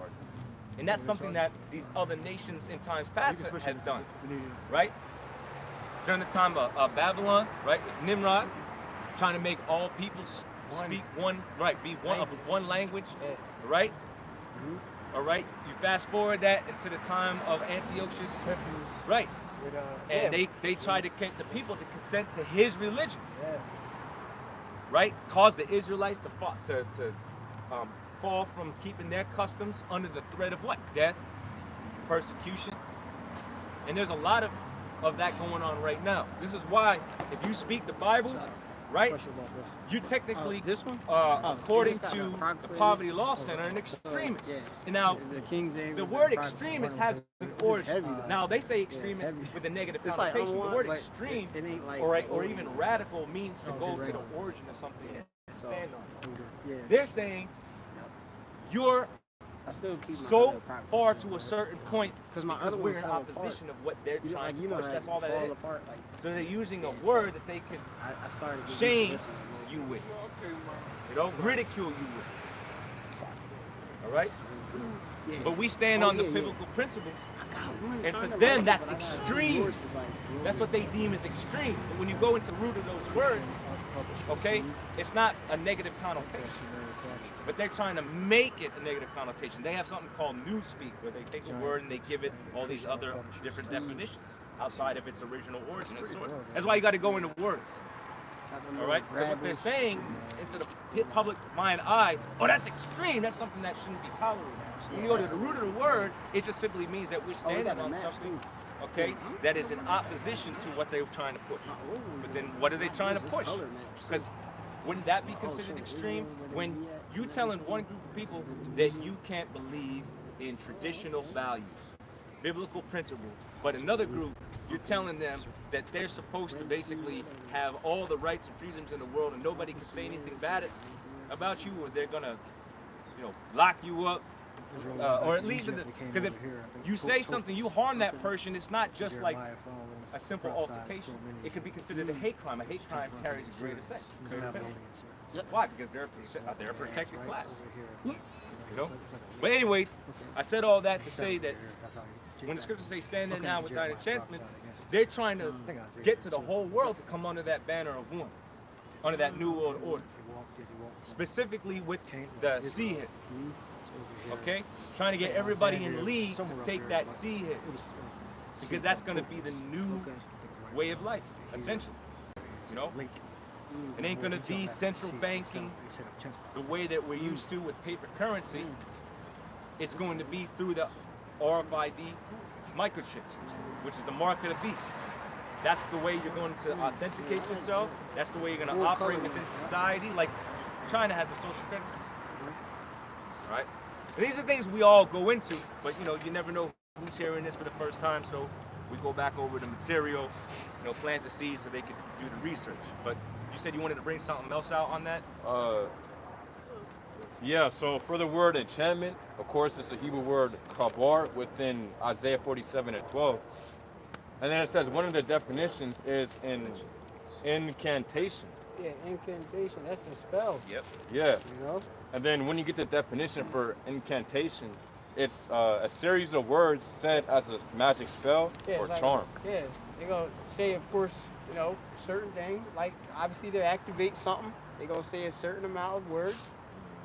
And that's something that these other nations in times past have done, right? During the time of Babylon, right, with Nimrod, trying to make all people speak one, right, be one of one language, right? All right, you fast forward that into the time of Antiochus, right? And they tried to get the people to consent to his religion, right? Caused the Israelites to fall from keeping their customs under the threat of what? Death, persecution. And there's a lot of that going on right now. This is why if you speak the Bible, right, you technically, according to the Poverty Law Center, an extremist. Yeah. And now, The King James the word extremist has an origin. Now, they say extremist with a negative It's like connotation. The word but extreme it ain't like or even radical means to go to the origin of something and stand on. Yeah. They're saying you're I still keep my so other properties far still, to a right? certain point Because my because other we're one in fall opposition apart. of what they're trying to push. That's all that fall is. apart. Like, So they're using a Yeah, word so that they can I started to get shame used to this one. you with, you know, ridicule you with. All right? Yeah. But we stand Oh, on the yeah, yeah. biblical principles, I got one and trying for to them write, that's but I gotta see extreme. yours is like, That's what they deem as extreme. But when you go into the root of those words, okay, it's not a negative connotation. But they're trying to make it a negative connotation. They have something called newspeak, where they take a word and they give it all these other different definitions outside of its original origin and source. That's why you got to go into words. All right? Because what they're saying into the public mind eye, oh, that's extreme. That's something that shouldn't be tolerated. When you go to the root of the word, it just simply means that we're standing on something, okay, that is in opposition to what they're trying to push. But then what are they trying to push? Because wouldn't that be considered extreme when you telling one group of people that you can't believe in traditional values, biblical principles, but another group, you're telling them that they're supposed to basically have all the rights and freedoms in the world and nobody can say anything bad about you, or they're gonna, lock you up, or at least because if you say something, you harm that person. It's not just like a simple altercation. It could be considered a hate crime. A hate crime carries a greater sentence. Why? Because they're a protected class. You know? But anyway, I said all that to say that when the scriptures say stand there now with thine enchantments, they're trying to get to the whole world to come under that banner of one, under that new world order. Specifically with the sea hit. Okay? Trying to get everybody in league to take that sea hit. Because that's going to be the new way of life, essentially. You know? It ain't going to be central banking the way that we're used to with paper currency. It's going to be through the RFID microchip, which is the mark of the beast. That's the way you're going to authenticate yourself. That's the way you're going to operate within society. Like China has a social credit system. Right? And these are things we all go into, but you know, you never know who's hearing this for the first time, so we go back over the material, you know, plant the seeds so they can do the research. But you said you wanted to bring something else out on that? Yeah, so for the word enchantment, of course, it's a Hebrew word chabar within Isaiah 47:12. And then it says one of the definitions is an incantation. Yeah, incantation, that's a spell. Yep. Yeah. You know? And then when you get the definition for incantation, it's a series of words said as a magic spell or charm. Yeah, they're going to say, of course, you know, certain thing, like obviously they activate something, they're going to say a certain amount of words,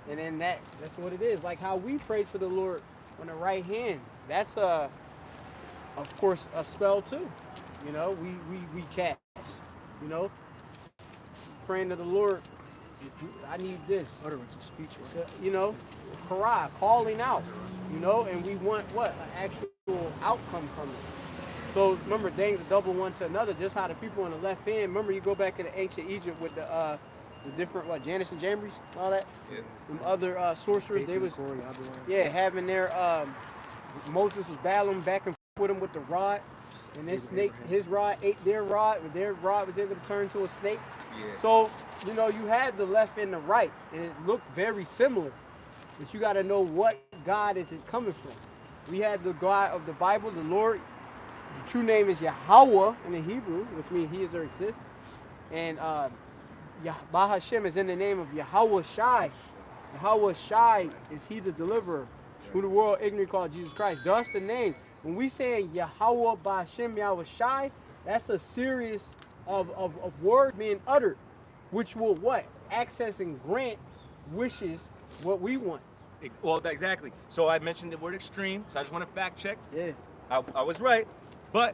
and then that's what it is. Like how we pray to the Lord on the right hand, that's of course a spell too. You know, we cast, you know, praying to the Lord, I need this. Utterance of speech. You know, hurrah, calling out, you know, and we want what? An actual outcome from it. So remember, things are double one to another, just how the people on the left hand, remember you go back to the ancient Egypt with the different, Janus and Jambres, all that? Yeah. And other sorcerers, they was, having their, Moses was battling back and forth with them with the rod, and this snake, his rod ate their rod was able to turn to a snake. Yeah. So, you know, you had the left and the right, and it looked very similar. But you got to know what God is it coming from. We had the God of the Bible, the Lord. The true name is Yahweh in the Hebrew, which means he is or exists. And Yahweh Hashem is in the name of Yahweh Shai. Yahweh Shai is he the deliverer, who the world ignorant called Jesus Christ. Thus the name. When we say Yahweh Ba'Hashem Yahweh Shai, that's a series of words being uttered, which will what? Access and grant wishes what we want. Well, exactly. So I mentioned the word extreme, so I just want to fact check. Yeah. I was right, but,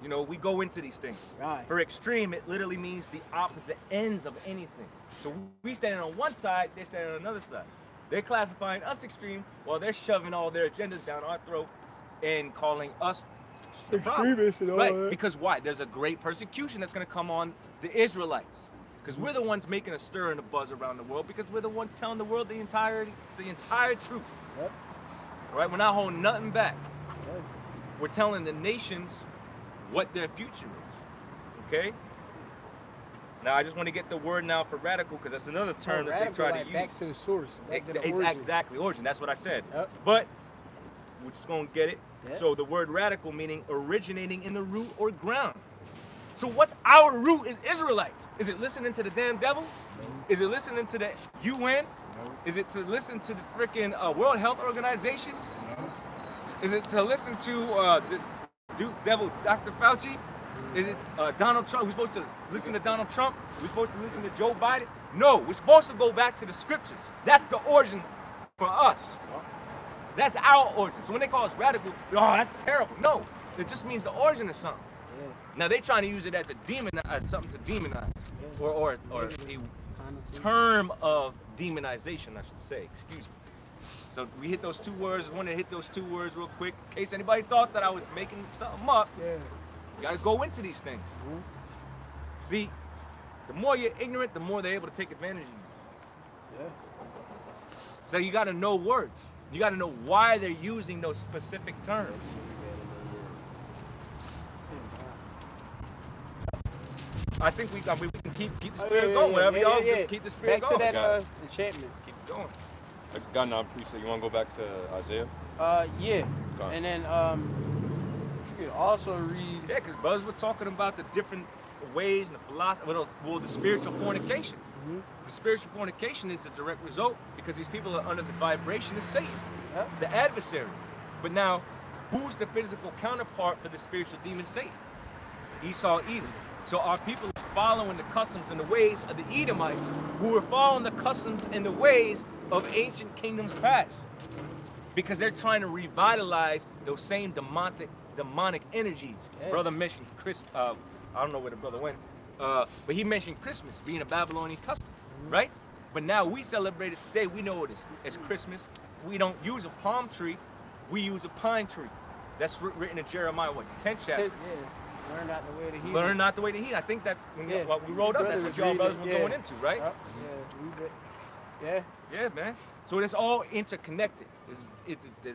you know, we go into these things. Right. For extreme, it literally means the opposite ends of anything. So we standing on one side, they're standing on another side. They're classifying us extreme while they're shoving all their agendas down our throat and calling us the extremists and all right, that. because why? There's a great persecution that's going to come on the Israelites. Because we're the ones making a stir and a buzz around the world, because we're the ones telling the world the entire truth. Yep. Right? We're not holding nothing back. Yep. We're telling the nations what their future is. Okay? Now I just want to get the word now for radical, because that's another term that they try to use. Back to the source. Back to the origin. Exactly, origin. That's what I said. Yep. But we're just going to get it. Yep. So the word radical meaning originating in the root or ground. So what's our root as Israelites? Is it listening to the damn devil? No. Is it listening to the UN? No. Is it to listen to the freaking World Health Organization? No. Is it to listen to this devil, Dr. Fauci? Is it Donald Trump? We're supposed to listen to Donald Trump? We're supposed to listen to Joe Biden? No, we're supposed to go back to the scriptures. That's the origin for us. That's our origin. So when they call us radical, oh, that's terrible. No, it just means the origin of something. Yeah. Now they're trying to use it as as something to demonize, or a term of demonization, I should say. Excuse me. So we hit those two words. I want to hit those two words real quick, in case anybody thought that I was making something up. Yeah. You got to go into these things. Mm-hmm. See, the more you're ignorant, the more they're able to take advantage of you. Yeah. So you got to know words. You got to know why they're using those specific terms. I think we can keep the spirit going. Wherever y'all just keep the spirit going. Back to that enchantment. Keep it going. God, no, I appreciate. You want to go back to Isaiah? Yeah. And then You can also read. Yeah, because brothers were talking about the different ways and the philosophy, well, the spiritual fornication. The spiritual fornication is a direct result because these people are under the vibration of Satan, the adversary. But now, who's the physical counterpart for the spiritual demon Satan? Esau, Edom. So our people are following the customs and the ways of the Edomites, who were following the customs and the ways of ancient kingdoms past. Because they're trying to revitalize those same demonic energies. Yeah. Brother mentioned I don't know where the brother went, but he mentioned Christmas being a Babylonian custom, right? But now we celebrate it today. We know it is. It's Christmas. We don't use a palm tree. We use a pine tree. That's written in Jeremiah, what, the 10th chapter? Learn not the way to heat. Learn not the way to heat. I think that when we rolled up, that's what y'all brothers were going into, right? Yeah, man. So it's all interconnected.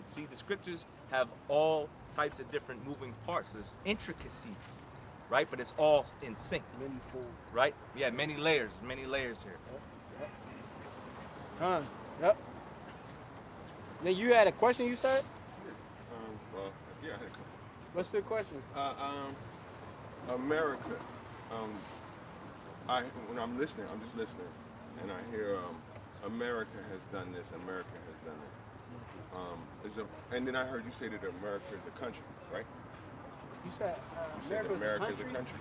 See, the scriptures have all types of different moving parts. There's intricacies, right? But it's all in sync. Many-fold. Right? Yeah, many layers here. Yep. Then you had a question, you said? Well, yeah, I had a couple. What's the question? America. When I'm listening, I'm just listening, and I hear America has done this. America has done it. And then I heard you say that America is a country, right? You said America is a country.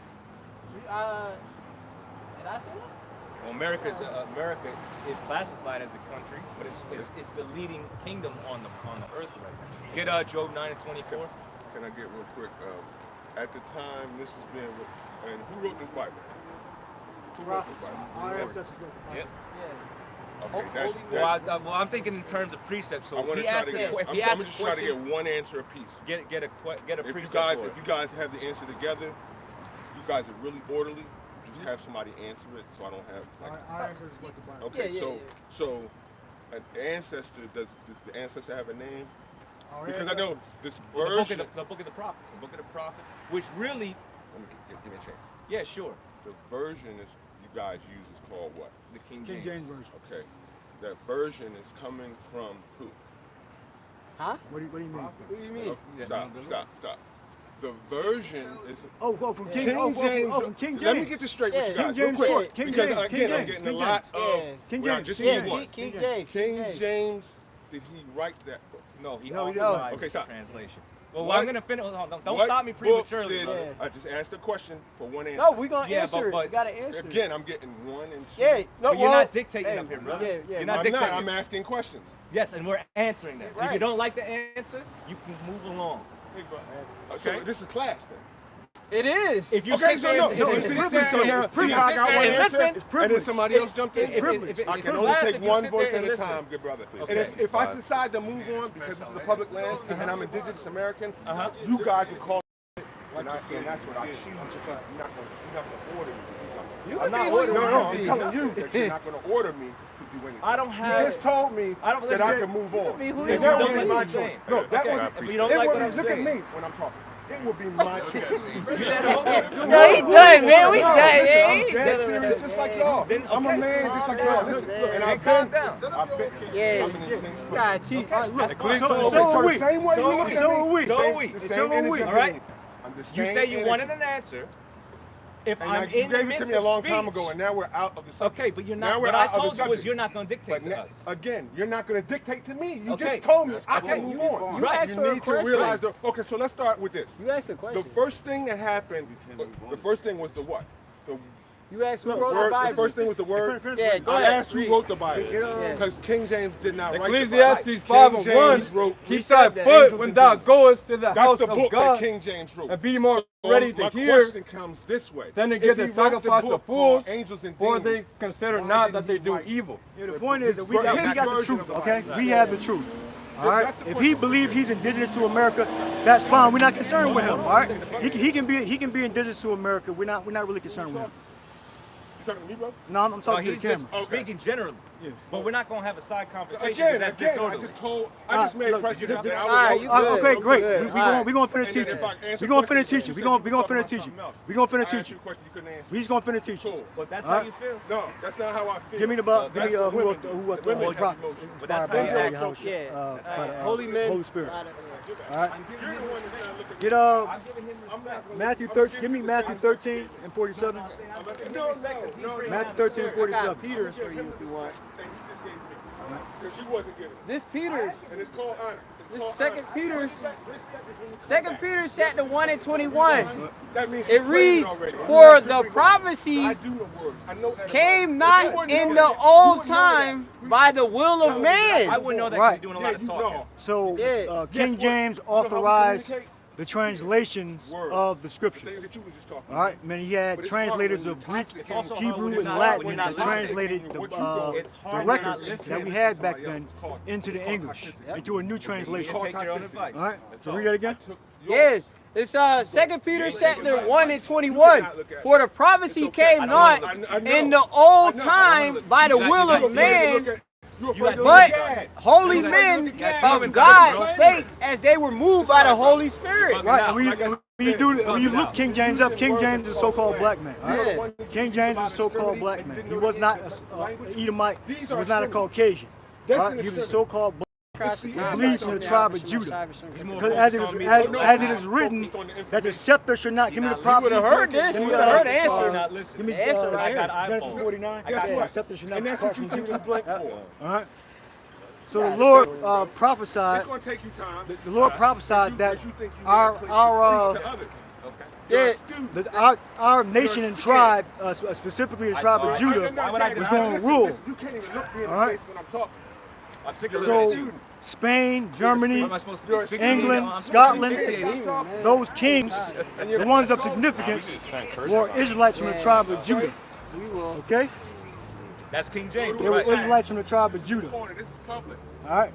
Did I say that? Well, America is classified as a country, but it's the leading kingdom on the earth right now. Get Job 9:24. Can I get real quick? At the time, this is being, and who wrote this Bible? Who wrote this Bible? Our ancestors wrote the Bible. Okay, that's well, I'm thinking in terms of precepts. So I'm just trying to get one answer apiece. Get a precept. If you guys have the answer together, you guys are really orderly. Just have somebody answer it, so I don't have. Our ancestors wrote the Bible. Okay, so an ancestor does the ancestor have a name? Because I know this version. The book of the prophets. The book of the prophets, which really. Let me give me a chance. Yeah, sure. The version is you guys use is called what? The King James version. Okay, that version is coming from who? Huh? What do you mean? What do you mean? Stop. The version is. From King James. From King James. Let me get this straight with you guys. King James. Real quick, King because James. again, I'm getting a lot of. King well, James. just King one. King James. King James. Did he write that book? No, he No, he authorized Okay, stop. the translation. Well, What- I'm gonna finish. Don't What stop me book prematurely. did- brother. I just asked a question for one answer. No, we're going to Yeah, answer it. but- You got to answer it. Again, I'm getting 1 and 2. Yeah. No, But you're not dictating up here, brother. You're not I'm dictating. not. I'm asking questions. Yes, and we're answering that. If Right. you don't like the answer, you can move along. So this is class then. It is. If you Okay, sit so there no. and- So if- see, if- so now, if- see if- how I got if- one and answer, listen, and then somebody else jumped in. if- I if- can if- only if take you one sit voice there at and a listen. time, good brother. Okay. And if I decide to move on because this is a public land and I'm indigenous American, you guys would call it. And that's what I choose. You're not going to order me to do something. I'm not ordering you. No, I'm telling you that you're not going to order me to do anything. I don't have. You just told me I don't- that I listen, can move on. be who And you that want. would be my What I'm choice. saying. No, that Okay. would If you don't it like would what I'm look at saying. me when I'm talking. It would be my choice. No, he done, man. We done. Yeah, he's dead done. serious, just like y'all. Then, I'm a okay. man just like Calm y'all. down, Listen, man. look, and I've Calm been, down. Yeah. I'm an intense person. God, cheat. So are we. the same way you look at So are me. we. So are we. The So same are energy we. I'm All right. giving I'm the You same say you energy. wanted an answer. If And I'm you in the gave it to midst me a of long speech, time ago, and now we're out of the subject. okay, but you're Now not. we're What I out of the told you was subject. you're not going to dictate But to us. again, you're not going to dictate to me. You Okay. just told me I Okay, can move on. You asked You for a need to question. realize that. Okay, so let's start with this. You asked a The question. first thing that happened, the first thing was the what? The You asked who wrote the word. The Bible. first thing was the word. Yeah, go I ahead. asked who Read. wrote the Bible Yeah. because King James did not write the Bible. Ecclesiastes King 5:1. James wrote. Keep said thy that. foot when thou goest to the That's house the of book that God, King James wrote. and be more So ready to my hear question comes this way. than to If get he the wrote sacrifice book of fools, called Angels and for Demons, they consider why not didn't that they he do write evil. Yeah, the point is that we His got the version truth, of the okay? Bible. We have the truth. All right. That's the If point. he believes he's indigenous to America, that's fine. We're not concerned with him. All right. He can be indigenous to America. We're not really concerned with him. talking to me, bro? No, I'm talking to He's the just camera. speaking generally. Yeah. But we're not gonna have a side conversation. Again, that's I disorderly. just made precedent that I Alright, would you know. good. Okay, great. good. We're gonna finish teaching. We're gonna finish teaching. We're gonna finish teaching. We're gonna finish I asked you teaching. a question you couldn't answer. We just gonna finish teaching. Cool. But that's All how right. you feel. No, that's not how I feel. Give me the who That's the women. what Women the have prophet emotions. But that's how you act. Holy men. Holy Spirit. Right. All right. You're the one that's not looking. Get I'm giving him respect. Matthew 13. Give me Matthew 13 and 47. No. Matthew 13 and I 47. got Peters for you if you want. Because you wasn't giving. This Peters. And it's called honor. This Second Peters. Second Peters chapter 1 and 21. That means It you prayed reads, already. for the prophecy I do know words. I know that. came But you not wouldn't in know the that. You old wouldn't know that. time by the will of I man. wouldn't know that Right. you're doing a Yeah, lot of you talking. know. So Yeah. King Guess what? James You know how we authorized communicate? the translations Word. of the Things scriptures. that you was just talking All right, man. He had But it's hard translators when of you're Greek, toxic It's also hard Hebrew, when and you're not- Latin when you're that not translated toxic. the What you doing? It's hard the when you're not records listening that we to had somebody back then else. It's called- into the it's called English, toxicity. into a new You translation. can take your own toxicity. advice. All right, That's so all. read that again. Yes. It's 2 Peter chapter 1 and 21. For the prophecy came not in the old time by the will of man, but holy men of God spake as they were moved by the Holy Spirit. Right, and when you look King James up, King James is a so-called black man. All right? King James is a so-called black man. He was not an Edomite. He was not a Caucasian. All right? He was a so-called black. He believes in the tribe of Judah. Because as it is written, that the scepter should not. Give me the prophecy. would have heard this. Give me You would have heard the You're answer. not listening. Give me The answer right I here. got Genesis eyeballs. 49. I got The what? scepter should not And that's depart what you from think Judah. you blank for. All right. So the Lord prophesied. It's going to take you time. The Lord prophesied that Because you think you our got a place to speak to others. You're a Yeah. student. our nation and tribe, specifically the tribe of Judah, was going to rule. You can't even look me in the All right. face when I'm talking. I'm sick of So listening. Spain, Germany, What am I supposed to be? Fixated England, on? I'm Scotland, fixated. those kings, the ones of significance, were Israelites from the tribe of Judah. We will. Okay? That's King James. They were Right. Israelites from the tribe of Judah. Corner, this is public. All right?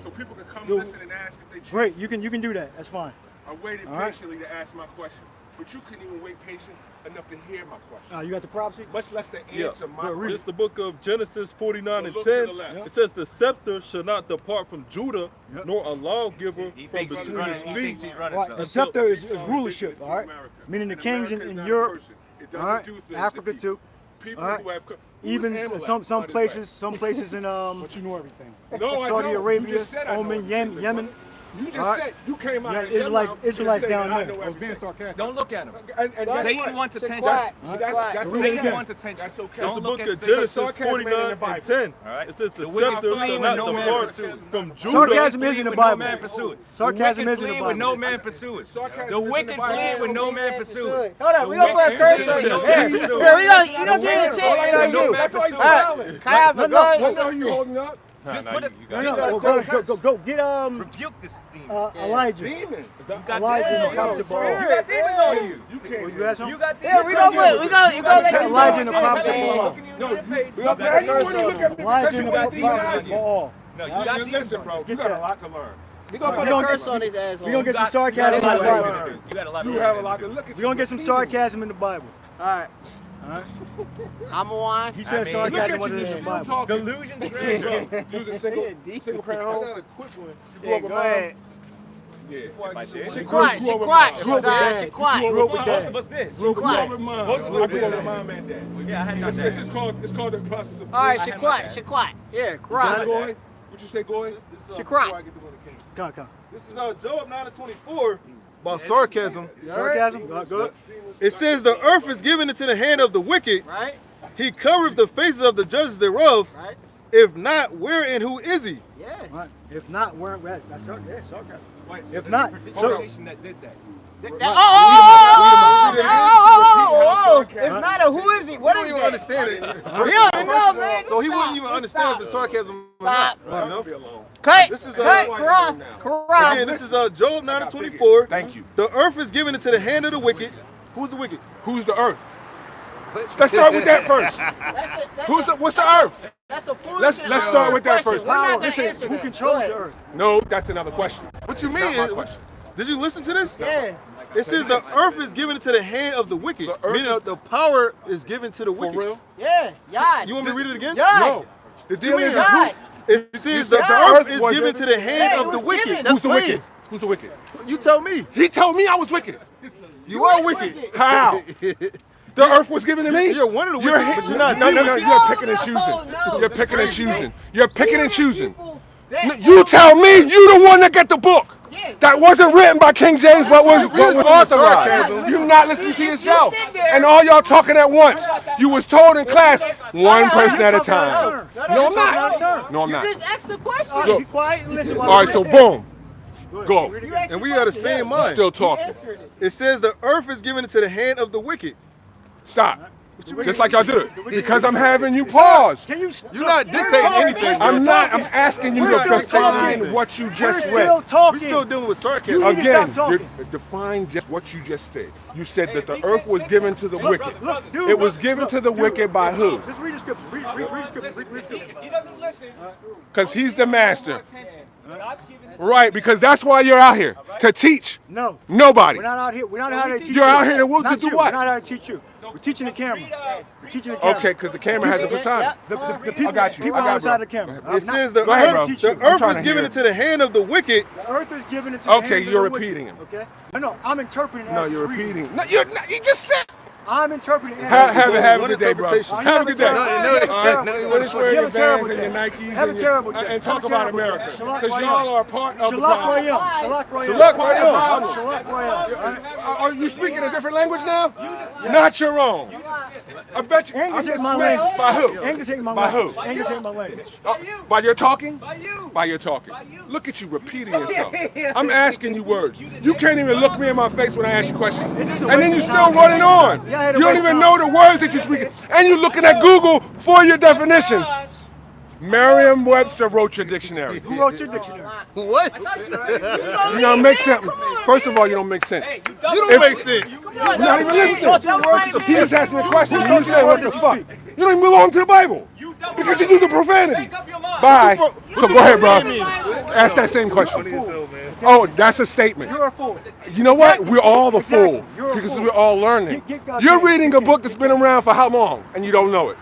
So people can come Yo, listen and ask if they choose. Great, you can do that. That's fine. I waited All right. patiently to ask my question. But you couldn't even wait patient enough to hear my question. You got the prophecy? Much less to Yeah. answer my Go read question. It's the book of Genesis 49 and So look to 10. the left. It says the scepter shall not depart from Judah, Yep. nor a lawgiver He from thinks he's between running. his He feet. thinks he's running Right, the something. scepter is rulership, all right? Meaning the kings in Europe, all right? Africa too. People all right? who have Even some places in But you know everything. No, I Saudi don't. Arabia, You just said I know Oman, everything, Yemen. brother. You just All right. said you came out. You got of your Israelites- mouth and Israelites said down that I there. know I was being everything. sarcastic. Don't look at him. And that's Satan what- wants Sit attention. quiet. That's Read it Satan again. wants attention. That's okay. It's the Don't look book at of Satan. Genesis sarcasm ain't in the 49 and Bible. 10. All right. It says the The wicked scepter flee shall when not no man depart pursues. from Judah. Sarcasm is in the With Bible. No man pursuing. Sarcasm the is in wicked the flee Bible. with no man pursuing. Sarcasm The is in the wicked Bible. flee with no man pursuing. Hold on, we gonna put a wicked curse flee on with you. no Here, man here, pursuing. we gonna get a chance on no you. man That's why he's pursuing. All smiling. right, can I have a No, gun? That's how you holding up. Just put it. No, go get Rebuke this demon. Elijah. Demon. You got Elijah demons in on the you. prophet of You Baal. got demons on you. You can't. You got some? You got Yeah, demons we on gonna you. put, you gonna let Elijah in the you prophet talk, of man. Baal. No, you you got man, you curse want to on look you. at me Elijah because in you the got prophet of demons. Baal. No, you You got demons listen, on bro. you. You got a lot to learn. We gonna We put gonna a curse get- on his asshole. We gonna get some You got sarcasm in a lot the to Bible. learn. You got a lot to You learn. have a lot to look at. We gonna get some sarcasm in the Bible. All right, All right? I'm a wine. He said mean, Look sarcasm at you, wasn't you in the still Bible. talking. Delusions grand. Use a single parent home. I got a quick one. You Yeah, go ahead. Yeah. If I did. She quiet, she quiet, Grew up with she dad. quiet. Grew up with Most dad. of us did. I grew up quiet. with mom. Most of us I grew up did. with mom and dad. Yeah, I had my It's dad. called the process of. All right, she had my quiet, dad. she quiet. Yeah, Goy? quiet. What you say, Goy? She quiet. Come. This is Job 9:24 about sarcasm. Sarcasm? Good. It says the earth is given into the hand of the wicked. Right, He covereth the faces of the judges thereof. right. If not, where and who is he? Yeah. Right. If not, we're that's sarcasm. Wait, If so there's not, a so- nation that did that. Oh, if not a who is he? What You is don't even that? understand it. You don't know, man. So he Stop. wouldn't even understand if the sarcasm or not. Stop. You know? Be alone. Cut, This is, cut, Again, Quran. this is Job 9:24. Thank you. The earth is given into the hand of the wicked. Who's the wicked? Who's the earth? Let's start with that first. What's the earth? That's a foolish Let's start with that first. We're not gonna Listen, answer Who that. controls Go the ahead. earth? No, that's another question. What you It's not mean? my question. Did you listen to this? Yeah. It says the earth is given into the hand of the wicked. Meaning the power is given to the wicked. For real? Yeah, God. You want me to read it again? No. The deal is God. It says said the the earth earth is was given to the hand Yeah, of it the was wicked. given. That's Who's the plain. wicked? Who's the wicked? You tell me. He told me I was wicked. You are wicked. How? The earth was given to me? You're one of the You're wicked, but you're not. No, you're picking and choosing. You're picking and choosing. You're picking and choosing. You tell me you the one that got the book. That wasn't written by King James, but was authorized. You're not listening to yourself. And all y'all talking at once. You was told in class, one person at a time. No, I'm not. No, I'm not. You just asked the question. Look. Be quiet and listen. All right, so boom. Go. And we are the same mind. Still talking. It says the earth is given into the hand of the wicked. Stop. Just like y'all do it. Because I'm having you pause. Can you? You're not dictating anything. I'm not. I'm asking you We're to still define talking. what you We're just still read. talking. We're still dealing with sarcasm. You need to Again, stop talking. define just what you just said. You said that the earth was given to the wicked. Look, dude, It was given to the wicked by who? Let's read the scripture. Read the scripture. Read the scripture. He doesn't listen. Because he's the master. Attention. Stop giving this Right, because that's why you're out here. To teach. No. Nobody. We're not out here. We're not out here to teach You're you. out here to Not do you. what? We're not out here to teach you. We're teaching the camera. We're teaching the camera. Okay, because the camera has a persona. The people, I got you. people I got on the side bro. of the camera. It says the Go ahead, bro. earth, the I'm earth trying is to given hear. into the hand of the wicked. The earth is given into the Okay, hands of you're the wicked. repeating him. Okay? No, I'm interpreting No, as you're reading. repeating. No, you're not. You just said. I'm interpreting as Have a One good day, bro. interpretation. Have a good day. No, All right, finish wearing your Vans and your Nikes Have a terrible day. and talk Have a about terrible day. America. Shalak Because Royal. y'all are a part of the Shalak problem. Royal. Shalak Royal. Shalak Royal. Shalak Royal. Are you speaking a different language now? Not your own. I bet you. English I'm ain't my just language. saying. By who? English ain't my By language. who? English ain't my language. By your talking? By you. By your talking. Look at you repeating yourself. I'm asking you words. You can't even look me in my face when I ask you questions. And then you're still running on. You don't even know the words that you're speaking. And you're looking at Google for your definitions. Merriam-Webster wrote your dictionary. Who wrote your dictionary? What? You don't make sense. First of all, you don't make sense. You don't make sense. You're not even listening. He just asked me a question and you say, what the fuck? You don't even belong to the Bible. Because you do the profanity. Bye. So go ahead, bro. Ask that same question. Oh, that's a statement. You're a fool. You know what? We're all the fool. You're a Because fool. we're all learning. Get God You're damn. reading a book that's been around for how long? And you don't know it.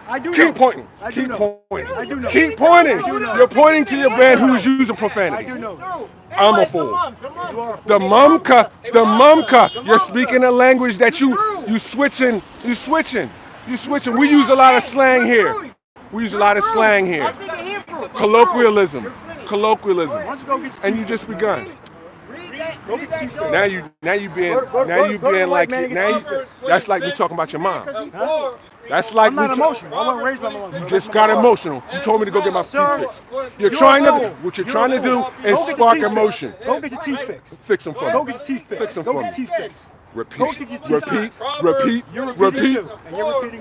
I do know. Keep pointing. I do Keep know. pointing. I do know. Keep pointing. I do know. You're pointing to your man who is using I profanity. do know. I'm a fool. You are a fool. The mumka. You're speaking a language that you switching. You switching. We use a lot of slang here. We use a lot of slang here. Colloquialism. Why don't you go get your And you just begun. Now you being like that's like you talking about your mom. That's like I'm not me emotional. I wasn't raised by my mom. You just got emotional. You told me to go get my teeth Sir, fixed. You're you're trying a to fool. what you're You're trying a to do fool. is Go get your spark teeth fixed. emotion. Go get your teeth fixed. Fix them for Go me. get your teeth fixed. Fix them Go for get me. your teeth fixed. Go Repeat. get your teeth Repeat. fixed. Repeat. You're repeating Repeat. too. And you're repeating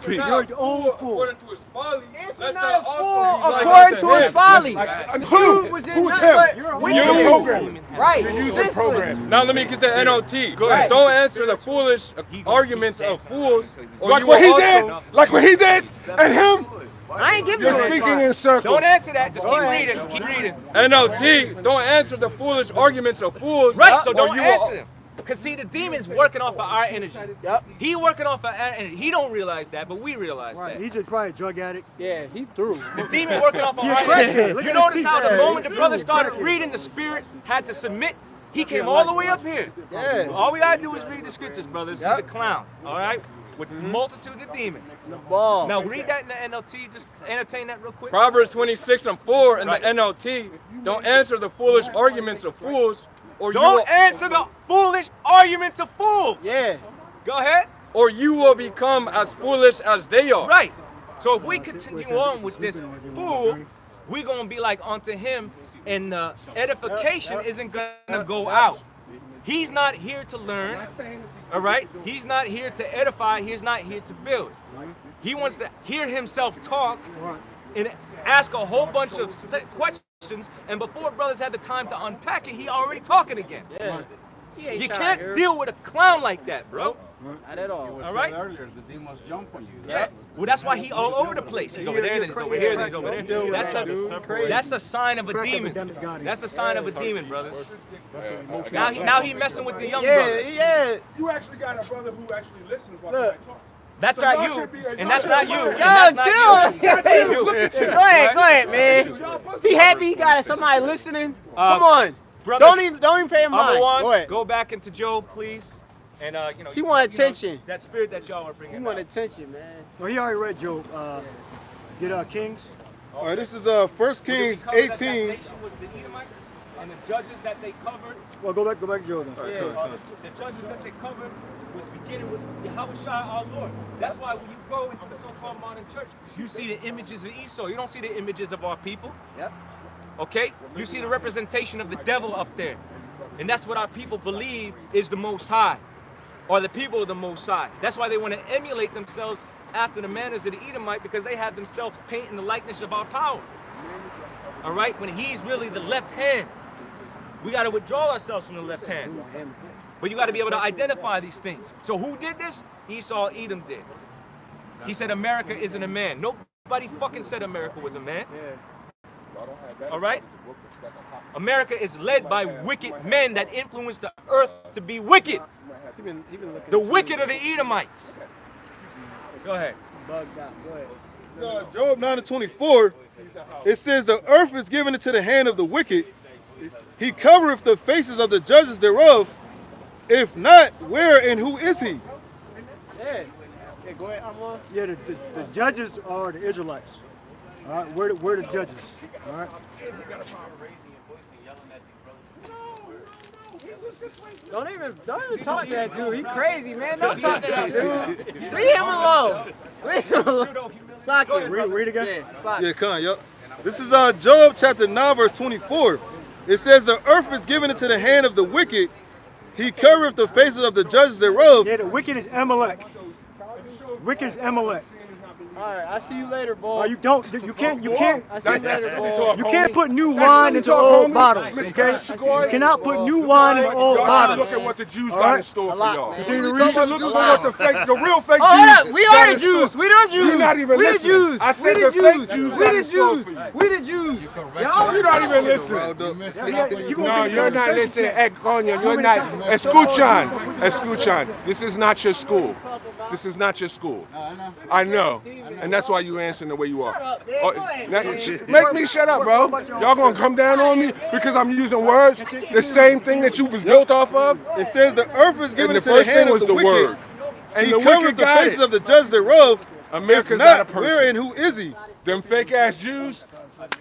too. You're an old fool. It's not a fool according to his folly. Who? Was in Who's nothing him? but You're using programming. Right. You're using Senseless. programming. Now let me get the NLT. ahead. Don't answer the foolish arguments of fools. Or Like you what he will did. also- Like what he did. And him. I ain't giving You're you speaking in circles. Don't answer that. Just keep reading. Keep reading. NLT. Don't answer the foolish arguments of fools. Right. So or don't you answer will- them. Cause see, the demon's working off of our energy. Yep. He working off of our energy. He don't realize that, but we realize Right. that. He's just probably a drug addict. Yeah, he threw. The demon working off of our crackhead. energy. Look You at notice his how the teeth. moment the brother He's started crackhead. reading, the spirit had to submit. He came all the way up here. Yeah. All we gotta do is read the scriptures, brothers. He's a Yep. clown. All right. With multitudes of demons. The ball. Now read that in the NLT. Just entertain that real quick. Proverbs 26:4 in Right. the NLT. Don't answer the foolish arguments of fools, or you Don't will, answer the foolish arguments of fools. Yeah. Go ahead. or you will become as foolish as they are. Right. So if we continue on with this fool, we're gonna be like unto him, and the edification isn't gonna go out. He's not here to learn. All right. He's not here to edify. He's not here to build. He wants to hear himself talk and ask a whole bunch of questions. And before brothers had the time to unpack it, he already talking again. Yeah. He ain't You trying to can't hear. deal with a clown like that, bro. Not at all. All right. Earlier, the demons jump on you. Yeah. Well, that's why he all over the place. He's over there, then he's over here, then he's over there. That's a sign of a demon. That's a sign of a demon, brother. Now he messing with the young brother. Yeah. You actually got a brother who actually listens while somebody talks. That's not you, and that's not you. Yo, chill. Go ahead, man. He happy he got somebody listening. Come on. Brother, Don't even pay him mind. Go ahead. Go back into Job, please. And he want attention. That spirit that y'all are bringing. He want attention, man. Well, he already read Job. Get Kings. All right, this is 1 Kings 18. That nation was the Edomites and the judges that they covered. Well, go back to Job. The judges that they covered was beginning with Yahushua our Lord. That's why when you go into the so-called modern church, you see the images of Esau. You don't see the images of our people. Yep. Okay? You see the representation of the devil up there. And that's what our people believe is the Most High, or the people of the Most High. That's why they want to emulate themselves after the manners of the Edomite, because they have themselves painting the likeness of our power. All right? When he's really the left hand. We got to withdraw ourselves from the left hand. But you got to be able to identify these things. So who did this? Esau, Edom did. He said America isn't a man. Nobody fucking said America was a man. All right? America is led by wicked men that influence the earth to be wicked. The wicked are the Edomites. Go ahead. Bugged out. Go ahead. Job 9:24. It says, the earth is given into the hand of the wicked. He covereth the faces of the judges thereof. If not, where and who is he? Yeah, go ahead, Amon. Yeah, the judges are the Israelites. All right, we're the judges. All right. Don't even talk to that dude. He crazy, man. Don't talk to that dude. Leave him alone. Leave him alone. Sock it. Read again. Yeah, come, yup. This is Job chapter 9, verse 24. It says, the earth is given into the hand of the wicked. He covereth the faces of the judges thereof. Yeah, the wicked is Amalek. Wicked is Amalek. All right, I'll see you later, boy. You can't. I see you later, boy. You can't put new wine into old bottles, okay? You cannot put new wine into old bottles. Look at what the Jews got in store for y'all. You should look at what the real fake Jews. Hold up, we are the Jews. We the Jews. You're not even we listening. The Jews. I said we the Jews. fake Jews We got the in store Jews. for you. We the Jews. You're not even listening. No, you're not listening. You're not. Escuchan. This is not your school. This is not your school. I know. And that's why you answering the way you are. Shut up, man. Go ahead. Make me shut up, bro. Y'all gonna come down on me because I'm using words? The same thing that you was built off of? It says the earth is given And the into the first hand thing of was the the wicked. word. And He the covered wicked the got faces it. of the judges thereof. America's If not a not, person. where and who is he? Them fake ass Jews,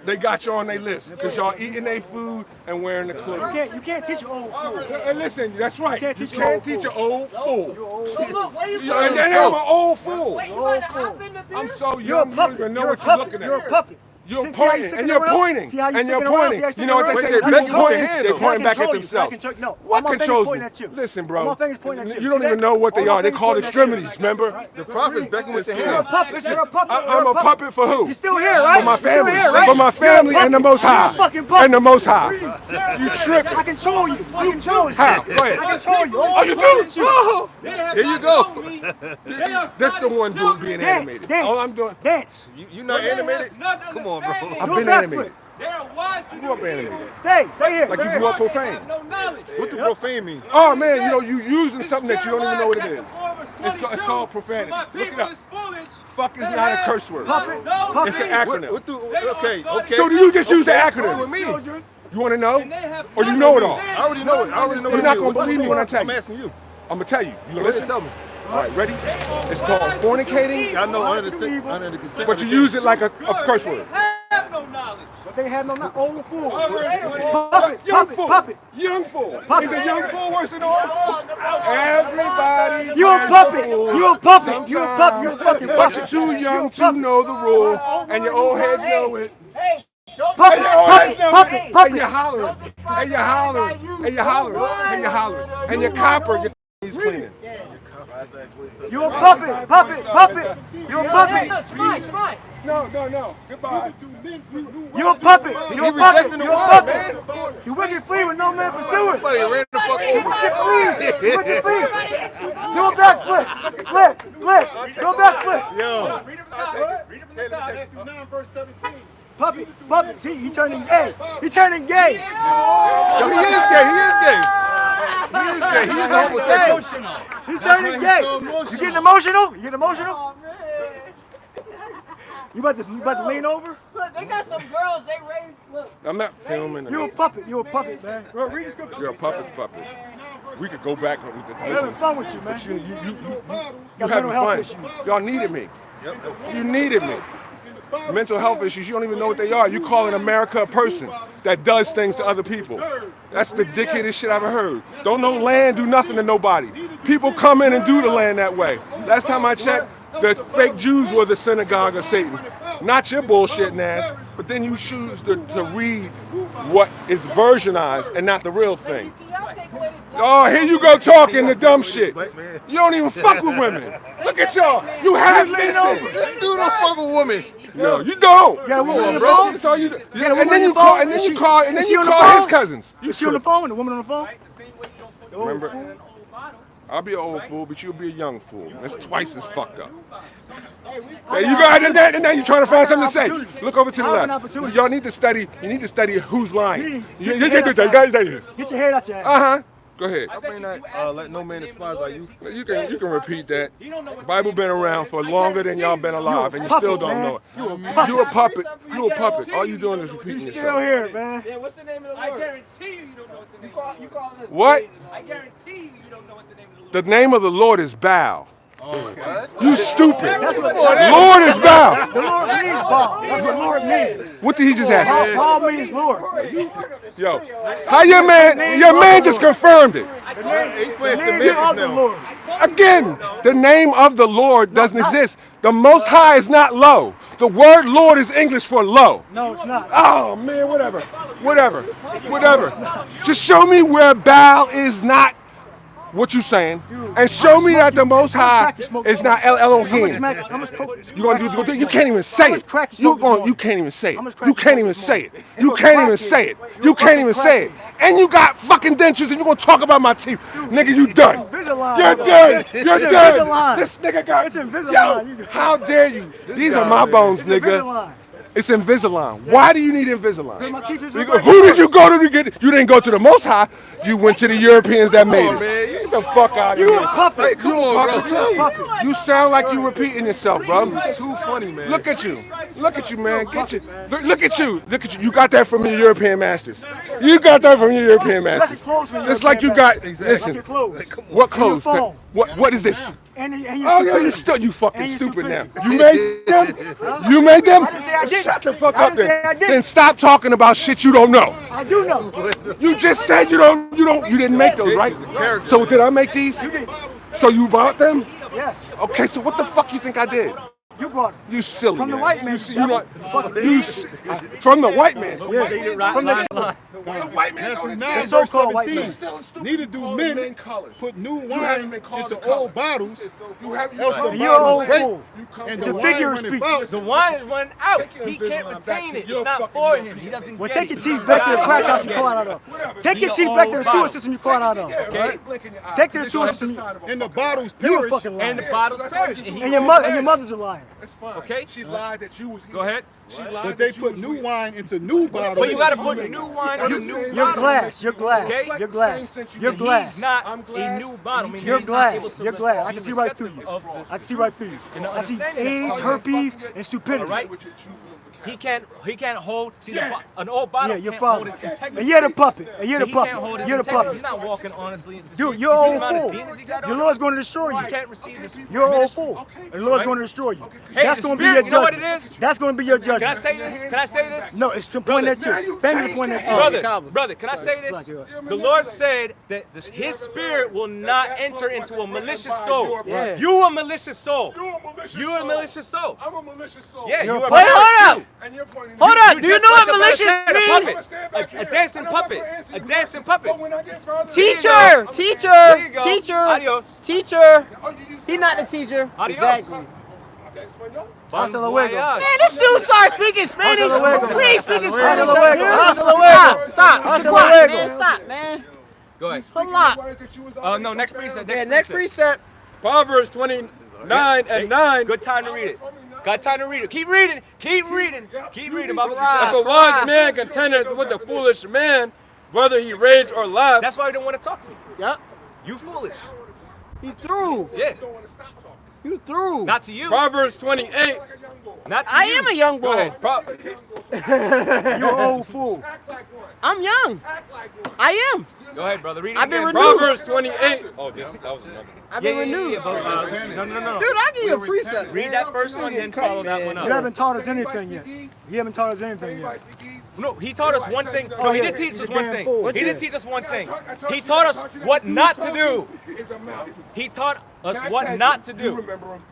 they got you on their list because y'all eating their food and wearing the clothes. You can't teach an old fool. And listen, that's right. You can't teach an old fool. So look, where you And going? then I'm an old fool. Wait, you about to hop in the I'm beer? so You're a young, you don't puppet. even know You're a what you're puppet. looking You're a at. puppet. You're See how you pointing, sticking and you're around? pointing, See how you and you're sticking around? pointing. See how You know what they you say? sticking People around? pointing, hand, they though. pointing back at I can themselves. control you. No, What all my fingers controls pointing me? at you. Listen, All bro. my fingers pointing at you. You don't See even that? know what they All my are. They fingers called pointing at you. extremities, remember? The prophet's beckoning with the You're a hand. puppet. You're a puppet. I'm a puppet for who? You're still here, right? For my You're still family. here, right? For my family You're a and the puppet. Most High. You're a fucking puppet. And the Most High. You tripping. I control you. I control you. How? Go ahead. I control you. Oh, you do? Oh. Here you go. That's the one dude being animated. Dance. All I'm doing. Dance. You not animated? Come on, bro. I've Do a been backflip. animated. They are wise to I grew up animated. Stay here. Like you grew up profane. no knowledge. What do profane mean? Oh man, you know you using something that you don't even know what it is. It's called profanity. My Look it people up. is foolish. Fuck is not a curse word. Puppet. No, It's an man. acronym. Okay. So do you just use the What acronym? with me? You want to know? And they have Or you know it all? I already know it. I already know You're what not it gonna is. believe me when I tell I'm you. asking you. I'm gonna tell you. You gonna Go ahead, listen? tell me. All right, ready? It's called fornicating, I know under the consent. but you use it like a curse word. have no knowledge. But they have no old fool. Young fool. Puppet. Young fool. Puppet. Is a young fool worse than old fool? Everybody. You a wears puppet. rules You a puppet. You a puppet. You a fucking But you're puppet. too young to know the rule, and your old heads know it. Hey, don't Puppet. And your old heads Puppet. know Puppet. it. And Puppet. you're hollering. And you're hollering. And you're hollering. And you're hollering. And your copper, your is cleaning. You a puppet, puppet, puppet. You a puppet. No. Goodbye. You a puppet. You a puppet. You a puppet. You wicked free with no man pursuing. Somebody ran the fuck over. You wicked free. Do a backflip. Flip. Do a backfllip. Yo. Read it from the top. Matthew 9, verse 17. Puppet. See, he turning gay. He turning gay. Yo, he is gay. He's homosexual. He's turning gay. You getting emotional? You getting emotional? You about to lean over? Look, they got some girls, they rape. Look. I'm not filming. You a puppet, man. Bro, read the scripture. You're a puppet's puppet. We could go back with the I'm having fun with you, man. But you having fun. Y'all needed me. You needed me. Mental health issues, you don't even know what they are. You calling America a person that does things to other people. That's the dickheadest shit I've ever heard. Don't no land do nothing to nobody. People come in and do the land that way. Last time I checked, the fake Jews were the synagogue of Satan. Not your bullshitting ass, but then you choose to read what is versionized and not the real thing. Oh, here you go talking the dumb shit. You don't even fuck with women. Look at y'all. You have missing. This dude don't fuck with women. No, you don't. You got a woman on the phone? That's all you do. And then you call his cousins. You she on the phone? The woman on the phone? Remember? I'll be an old fool, but you'll be a young fool. That's twice as fucked up. Hey, you got and now you're trying to find something to say. Look over to the left. Y'all need to study. You need to study who's lying. Get your head out your ass. Go ahead. I may not let no man despise our youth. You can repeat that. The Bible been around for longer than y'all been alive, and you still don't know it. You a puppet. You a puppet. All you doing is repeating He's yourself. still here, man. Yeah, what's the name of the Lord? I guarantee you don't know what the name of You calling us What? crazy, I guarantee you don't know what the name of the Lord The name of the Lord is Baal. Oh, You stupid. That's what Lord is Baal. the Lord means, Paul. That's what Lord means. What did he just ask? Paul means Lord. Yo, how your man just confirmed it. He playing The name semantics of the now. Lord. Again, the name of the Lord doesn't exist. The Most High is not low. The word Lord is English for low. No, it's not. Oh man, whatever. Just show me where Baal is not what you saying, and show me that the Most High is not El Elohim. How much coke? You gonna do this? You can't even say it. You can't even say it. You can't even say it. And you got fucking dentures, and you gonna talk about my teeth, nigga? You done. You're done. This nigga got. It's Invisalign. Yo, how dare you? These are my bones, nigga. It's Invisalign. Why do you need Invisalign? My teeth is Who did you go to get? You didn't go to the Most High. You went to the Europeans that made it. Man, Get the fuck out of here. You a puppet. Hey, come on, bro. You sound like you repeating yourself, bro. Too funny, man. Look at you, man. Look at you. You got that from your European masters. Just like you got. Listen, what clothes? What is this? You fucking stupid now. You made them? You made them? Shut the fuck up then. Then stop talking about shit you don't know. I do know. You just said you didn't make those, right? So did I make these? So you bought them? Yes. Okay, so what the fuck you think I did? You brought it. You silly From the man. white man. From the white man. From the white man don't Matthew 9, exist. verse so-called white 17. Neither do men put new wine into old bottles, else the You're bottle old break, fool. and It's the a figure of wine speech. runneth out. The wine is running out. He can't retain it. It's not for him. He doesn't Well, get take it. your teeth back to the crack house you caught out of. Take your teeth back to the sewer system you caught out of. Okay? Take the sewer system. And the bottles You a perish. fucking And the liar. bottles perish. And And your mother's a liar. It's fine. Okay. She lied that you was here. Go ahead. She lied But they put new wine into new bottles. But you gotta put new wine in new You're bottles. glass. You're glass. Okay? You're glass. You're glass. He's not I'm a glass. new bottle. meaning You're he's not able glass. to You're glass. I can be see right through you. receptive of I can see right through you. And I see understanding AIDS, that's herpes, and stupidity. All right? He can't hold. See, an old bottle Yeah, your can't father. hold its integrity. And you're the puppet. And you're So the he can't hold puppet. his You're the integrity. puppet. He's not walking honestly and You're sincerely. old You see the amount of fool. demons he got Your on Lord's him? going to destroy You you. can't receive this. You're an old ministry. fool. And the Lord's going to destroy you. Hey, That's the going to be spirit, your you know what judgment. it is? That's going to be your Can I judgment. say this? Can I say this? No, it's to point at you. Family to point at you. Brother, can I say this? The Lord said that His Spirit will not enter into a malicious soul. Yeah. You a malicious soul. You're a malicious You're a soul. malicious soul. I'm a malicious soul. Yeah, You're you a are. puppet. Wait, hold up. And you're pointing. Hold up, do you know what like a malicious puppet. means? A dancing puppet. A dancing puppet. But when I get further, Teacher, There you go. teacher, Adios. teacher. He's not the teacher. Adios. Exactly. Hasta luego. Man, this dude started speaking Spanish. Hasta luego. Please speaking Spanish. Hasta luego. Hasta luego. Stop. Hasta Stop, luego. man. Stop, man. Go ahead. Hold on. No, next precept. Yeah, next precept. Proverbs 29 and 9. Good time to read it. Got time to read it. Keep reading. Keep reading. Keep reading. Baba. If a wise man contendeth with a foolish man, whether he rage or laugh, That's why we don't want to talk to you. Yep. You foolish. He through. Yeah. You through. Not to you. Proverbs 28. Not to I you. am a young Go boy. ahead. You old fool. I'm young. I am. Go ahead, brother. Read it I've been again. renewed. Proverbs 28. Oh, that was another. I've been renewed. No. Dude, I'll give you a precept. Read that first one, then follow that one You up. haven't taught us anything yet. You haven't taught us anything yet. No, he taught us one thing. Oh, No, he yeah. did teach us He's a one damn thing. fool. He did teach us one thing. He taught us what not to do. He taught us what not to do.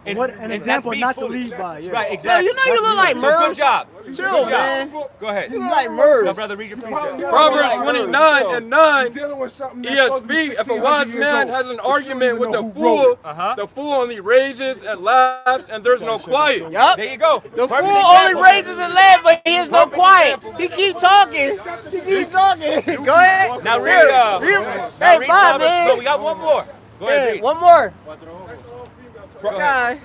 And, What an and that's example being not to foolish. lead by. Yeah. Right, exactly. you know you look like So Merv. good job. Chill, Good job. man. Go ahead. You like Merv. No, brother, read your precept. Proverbs 29 and 9. Dealing with something that's supposed to be ESV, if a wise 1600 man years has old, an but you argument don't with even a know who wrote fool, the fool only rages and laughs, and there's no quiet. Yup. There you go. The fool Perfect only example. raises his leg, but he has no quiet. He keep talking. He keep talking. Go ahead. Now read, Hey, read Bob, Proverbs. No, man. we got one more. Go ahead, Yeah, read. one more. Go ahead.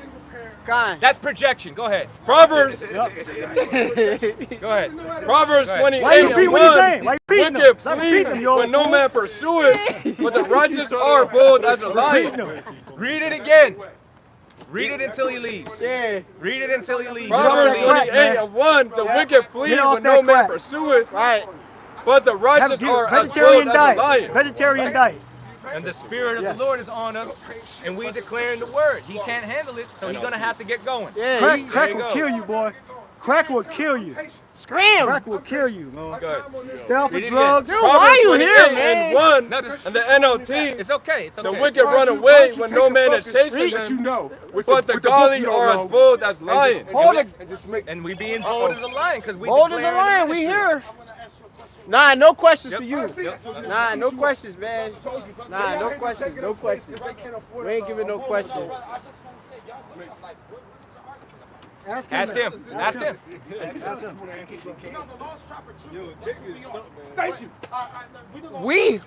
Guy. That's projection. Go ahead. Proverbs, Go ahead. Proverbs 28 Why you repeat and what he's 1. saying? Why you repeating Wicked him? Stop flee repeating him, you old when no fool. man pursueth, but the righteous are bold as a Repeating lion. him. Read it again. Read it until he leaves. Yeah. Read it until he leaves. Proverbs Get off that crack, 28 man. and 1. The wicked flee Get off when that no man crack. pursueth, Right. but the righteous are as Vegetarian bold as a diet. lion. Vegetarian diet. And the Spirit of Yes. the Lord is on us, and we declaring the word. He can't handle it, so he's going to have to get going. Yeah. Crack, He, crack you will go. kill you, boy. Crack will kill you. scram. Crack will kill you, man. Good. Stay off Read of it drugs. Dude, why are you here, 28 man? and 1. No, this, And the NLT, it's okay. It's okay. the wicked run away when no man is chasing But you them, know, but the godly are as bold as lions. Hold it. and just make And we being bold as a lion because we Bold as a declaring lion. the We ministry. here. Nah, no questions Yep. for you. Nah, no questions, man. Nah, no questions. No questions. We ain't giving no questions. Ask Ask him. Ask him. Ask him. Thank you. We.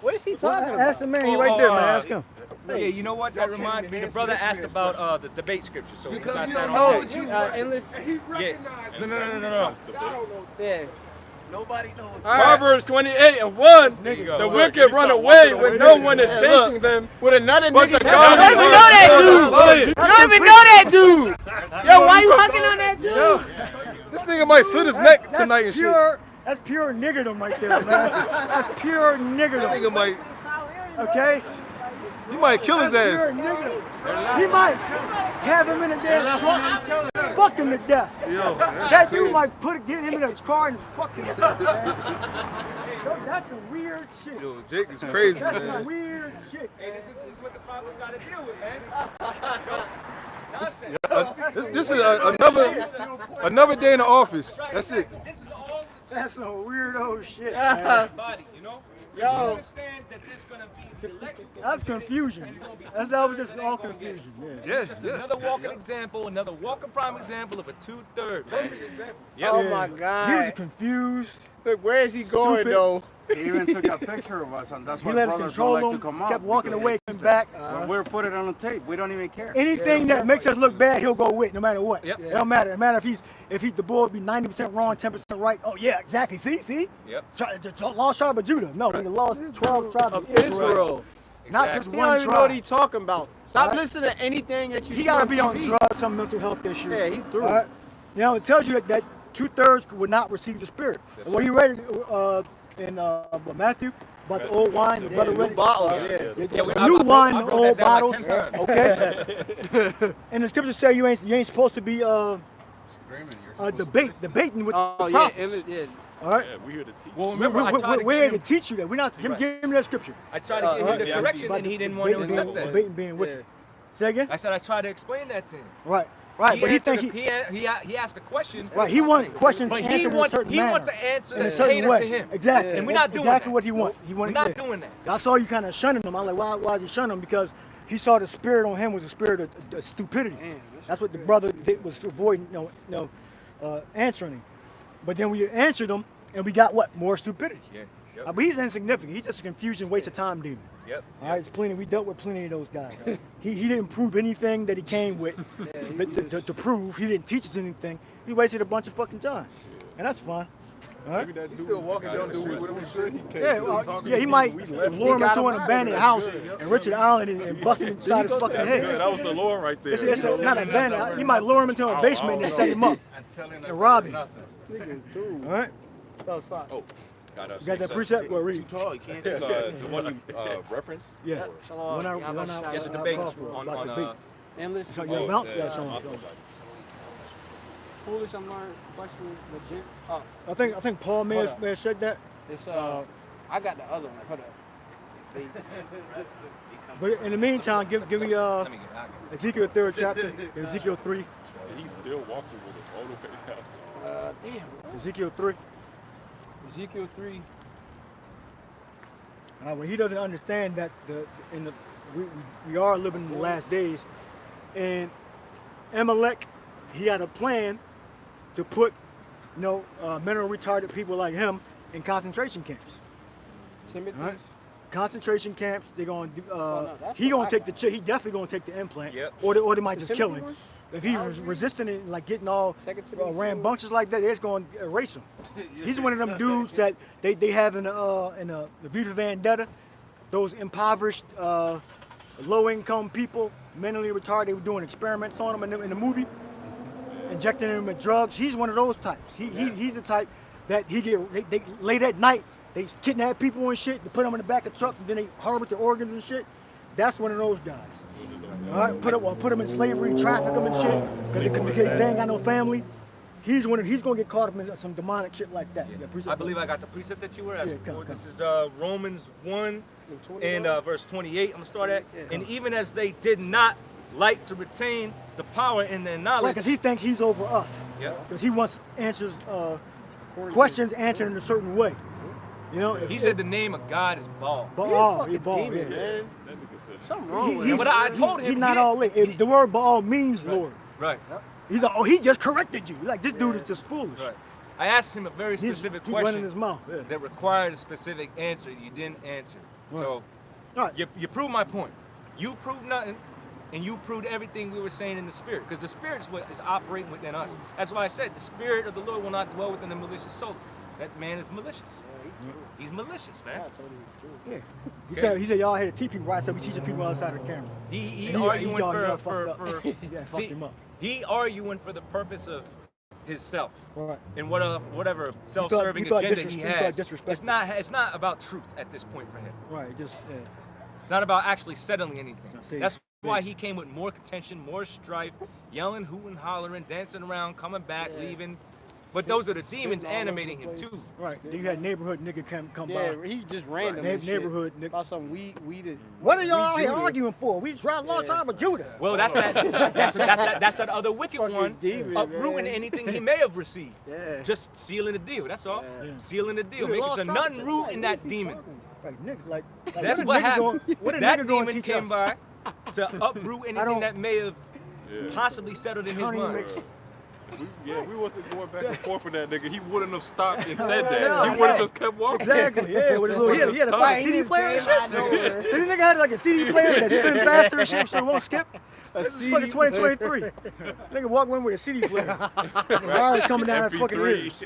What is he talking about? Ask the man. He right there, man. Ask him. Yeah, you know what? That reminds me. The brother asked about the debate scripture, so we got that Oh, on deck. endless. Yeah. No. Yeah. Proverbs 28 and 1. go. The wicked run away when no one is chasing them, With another but nigga. the You don't godly even are know that as bold dude. as lions. You don't even know that dude. Yo, why you hugging on that dude? This nigga might slit his neck tonight and shit. That's pure niggerdom right there, man. That's pure niggerdom. Nigga might, Okay? you might kill his Pure ass. niggerdom. He might have him in a damn truck, fuck him to death. That dude might get him in his car and fuck him to death, man. Yo, that's some weird shit. Yo, Jake is crazy, That's some man. weird shit. Hey, this is what the father's got to deal with, man. Nonsense. This is another day in the office. That's it. This is all That's some weirdo shit, man. body, you know? Yo. You understand that there's going to be electrical. That's confusion. That was just all confusion. Yeah. Yeah. Another walking example, another walking prime example of a 2/3. Yep. Oh Yeah. my He was God. confused. Look, where is he going Stupid. though? He even took a picture of us, and that's He why let us brothers control don't like him, to come out. kept walking because away, they- came back. When we're put it on the tape, we don't even care. Anything that makes us look bad, he'll go with, no matter what. Yep. It don't matter. It matter if the bull be 90% wrong, 10% right. Oh yeah, exactly. See? Yep. The lost tribe of Judah. No, the lost 12 tribes of Israel. Israel. Not Exactly. just He one don't even know what tribe. he talking about. Stop Right. listening to anything that you He see gotta on be TV. on drugs, some mental health issue. Yeah, he threw. All right? You know, it tells you that 2/3 would not receive the Spirit. And what he read in Matthew about the old wine, the brother new read it, bottles, the I new wrote wine, that the down old like bottles. 10 times. Okay. And the scriptures say you ain't supposed to be debating with Oh the yeah, prophets. yeah. All right. Yeah, we here to teach. Well, remember, I tried to We're here give to him, teach you that. We're not. Give me that scripture. I tried to give him the yeah, corrections, and he didn't want to Debating accept that. Debating being Yeah. wicked. Say again? I said I tried to explain that to him. Right. But he think he asked the question. Right. He wants questions But answered he in a wants certain he manner. wants to answer In a that's certain catered way. to him. Exactly. And we're not doing exactly that. what he wants. We're not doing that. I saw you kind of shunning him. I'm like, why is he shunning him? Because he saw the spirit on him was a spirit of stupidity. That's what the brother did, was to avoid answering him. But then we answered him, and we got what? More stupidity. Yeah. Yep. But he's insignificant. He's just a confusion, waste of time demon. Yep. All right, it's plenty. We dealt with plenty of those guys. He didn't prove anything that he came with to prove. He didn't teach us anything. He wasted a bunch of fucking time, and that's fine. All right? He's still walking down the street with him and shit. Yeah, he might lure him into an abandoned house in Richard Island and bust him inside his fucking head. Yeah, that was the lore right there. It's not abandoned. He might lure him into a basement and set him up and rob him. All right? Oh, You got that precept? Well, read. It's the one you referenced. Yeah. Shalom. Get the debate on English. So you bounce that song. Foolish, I'm learning. Question legit. Oh, I think Paul may have said that. it's I got the other one. Hold up. But in the meantime, give me Let me get out. Ezekiel 3rd chapter, Ezekiel 3. He's still walking with us all the way down. Damn. Ezekiel 3. Ezekiel 3. Well, he doesn't understand that we are living in the last days, and Amalek, he had a plan to put mental retarded people like him in concentration camps. Timothy. Right? Concentration camps. They're going to that's he what going I to take the he definitely going to take the implant, Yep. or they might The just kill Timothy him. one? If he's resisting it, like getting all Second Timothy rambunctious like that, they're just going to erase him. He's one of them dudes that they have in the V for Vendetta, those impoverished, low-income people, mentally retarded. They were doing experiments on them in the movie, injecting them with drugs. He's one of those types. He's the type that they late at night, they kidnap people and shit, they put them in the back of trucks, and then they harvest their organs and shit. That's one of those guys. All right, put them in slavery, traffic them and shit, because they ain't got no family. He's gonna get caught up in some demonic shit like that. I believe I got the precept that you were asking come for. on. This is Romans 1 and verse 28. I'm gonna start at. And even as they did not like to retain the power in their knowledge. Because he thinks he's over us. Yeah. Because he wants answers, questions answered in a certain way. He said the name of God is Baal. Baal, he's Baal, demon, yeah. man. That nigga said Something wrong with Yeah, him. but I told him He's he not didn't- all in. The word Baal means Lord. Right. He's like, he just corrected you. Like, this dude is just foolish. Right. I asked him a very He's specific keep running question his mouth. Yeah. that required a specific answer. You didn't answer. Right. So All right. you proved my point. You proved nothing, and you proved everything we were saying in the spirit, because the spirit is what is operating within us. That's why I said the spirit of the Lord will not dwell within a malicious soul. That man is malicious. He's malicious, man. Yeah. He said y'all had to teach people right, so we teaching people outside of the camera. He And arguing got for fucked up. Yeah, fucked see, him up. he arguing for the purpose of himself Right. and whatever self-serving he felt agenda he he felt has. disrespected. It's not about truth at this point for him. Right. Just It's not about actually settling anything. see, That's why he came with more contention, more strife, yelling, hooting, hollering, dancing around, coming back, leaving. But those are the demons animating him too. right. Then you had neighborhood nigga come Yeah, by. he just random. and shit. Neighborhood nigga. About some weed. What are y'all out here Judah. arguing for? We tried a long time with Judah. Well, that's that other wicked one, demon, uprooting man. anything he may have received. Yeah. Just sealing the deal. That's all. Yeah. Sealing the deal, We making lost sure track nothing of root like, in what that is he demon. talking? Like nigga, like That's what what a nigga happened. going- what a That nigga going demon teach came us? by to uproot anything don't- that may have possibly settled in his Don't even mind. make- We wasn't going back and forth with that nigga. He wouldn't have stopped and said that. Yeah, he would have just kept walking. Exactly, yeah. With his little, he had a Stop. fucking CD player and shit. This nigga had like a CD player that spin faster and shit, so it won't skip. This is fucking 2023. Nigga walk in with a CD player. The virus coming down his fucking ears.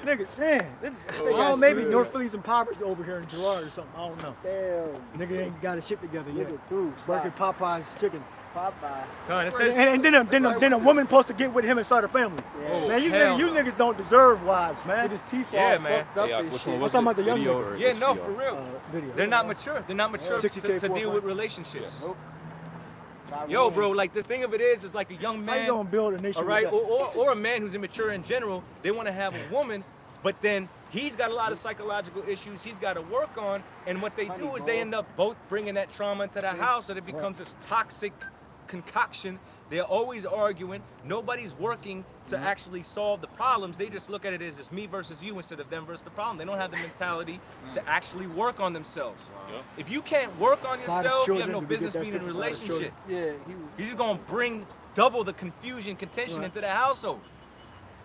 Nigga, man. Maybe North Philly's impoverished over here in Girard or something. I don't know. Damn. Nigga ain't got his shit together yet. Nigga through. Working Popeye's chicken. Popeye. Come on, it says, And then a woman supposed to get with him and start a family. Oh, Man, you hell niggas, no. don't deserve wives, man. Get his teeth Yeah, all man. fucked up and which shit. one I'm was talking it? about the young Video nigga. or yeah, no, HBO? for real. Video. They're not mature. They're not mature 60K to deal with 400. relationships. Nope. Yo, bro, like the thing of it is like a young How you man, gonna build a nation all right, with that? or a man who's immature in general. They want to have a woman, but then he's got a lot of psychological issues he's got to work on. And what they do is they end up both bringing that trauma into the house, and it becomes this toxic concoction. They're always arguing. Nobody's working to actually solve the problems. They just look at it as it's me versus you instead of them versus the problem. They don't have the mentality to actually work on themselves. If you can't work on yourself, you have no business being in a relationship. Yeah, You're just gonna bring double the confusion, contention into the household.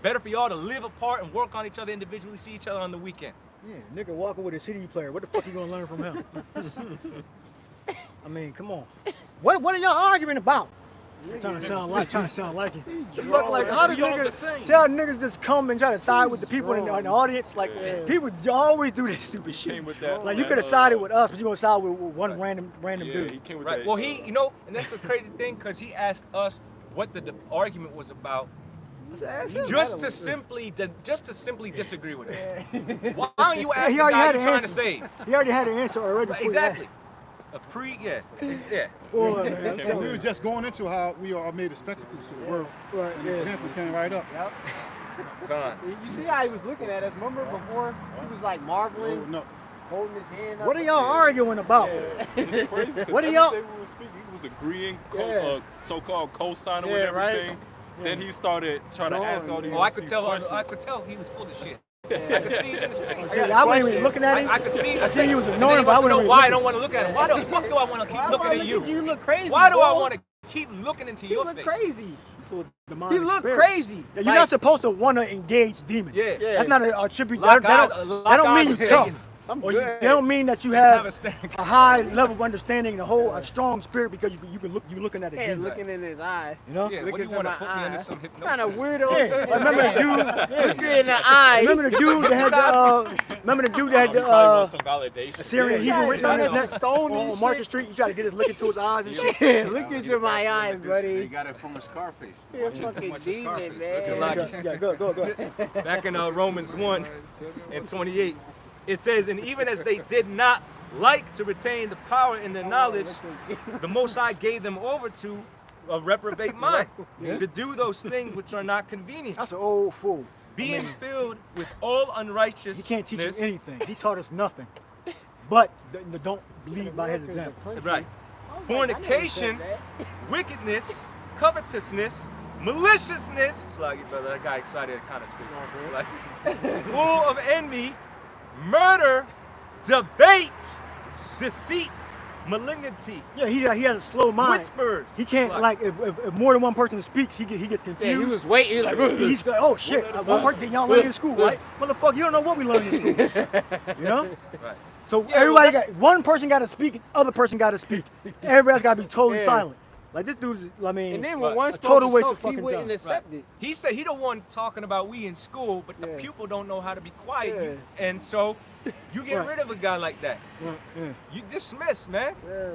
Better for y'all to live apart and work on each other individually, see each other on the weekend. Yeah, nigga walking with a CD player. What the fuck you gonna learn from him? I mean, come on. What are y'all arguing about? Trying to sound like it. The fuck, like, how do niggas, see how niggas just come and try to side with the people in the audience? Like, people always do this stupid shit. Like, you could have sided with us, but you're gonna side with one random dude. He came with Right. that, Well, he, you know, and that's the crazy thing, because he asked us what the argument was about, just to simply disagree with us. Why don't you ask the guy you're trying to save? He already had an answer already. Exactly. Yeah. Boy, man, I'm And telling we you. were just going into how we are made a spectacle to the world. Right, And the example came right up. Gone. You see how he was looking at us? Remember before he was like marveling, Oh, no. holding his hand up. What are y'all arguing about? It's crazy, 'cause What are y'all- everything we were speaking, he was agreeing, Yeah. so-called co-signing Yeah, with right. everything. Then he started trying to ask all these Oh, I could these tell. questions. I could tell he was full of shit. I could see it in his face. Shit, I wasn't even looking at him. I could see. I seen he was And ignoring then him, he but I wants to wasn't know even why I looking. don't want to look at him. Why the fuck do I want to keep looking at you? You look crazy. Why do I bro. want to keep looking into You your look face? crazy. The mind He look experience. crazy. Yeah, you're Like- not supposed to want to engage demons. Yeah. Yeah. That's not a tribute. Lock That eyes- lock don't eyes mean with you're tough. Satan. I'm Or good. that don't mean that you Have have a staring a high level of understanding and a strong spirit because you're looking at a Yeah, demon. looking in his eye. You know? Yeah, what do Looking you to want to my put me under eye. some What kind of hypnosis? weirdo? Yeah, remember the dude? Look you in the eye. Remember the dude that had the remember the dude that had He probably wants the some validation. Assyrian Yeah, Hebrew written on his trying neck to stone on and Market shit. Street? You try to get his look into his eyes and shit. Yeah, look into my eyes, They buddy. got it from a Scarface. You're a Watching too fucking much of demon, Scarface. man. Yeah, go ahead. Back in Romans 1 and 28, it says, and even as they did not like to retain the power in their knowledge, the Most High gave them over to a reprobate mind to do those things which are not convenient, That's an old fool. being filled with all unrighteousness. He can't teach us anything. He taught us nothing. But don't lead by his example. Right. Fornication, wickedness, covetousness, maliciousness. It's like, brother, that guy excited to kind of speak. It's like, full of envy, murder, debate, deceit, malignity, Yeah, he has a slow mind. whispers. He can't, It's like, if more than one person speaks, he gets confused. Yeah, he was waiting. He was like, He's like, oh shit, one person y'all learn in school, right? Motherfucker, you don't know what we learn in school. You know? Right. So Yeah, everybody well, got, one person got to speak, other person got to speak. Everybody else got to be totally Yeah. silent. Like this dude's, I mean, and then when Right. one a spoke total to waste soap, of he fucking wouldn't time. accept it. He said he the one talking about we in school, but the Yeah. pupil don't know how to be quiet. Yeah. And so you get Right. rid of a guy like that. yeah. You dismiss, man. Yeah.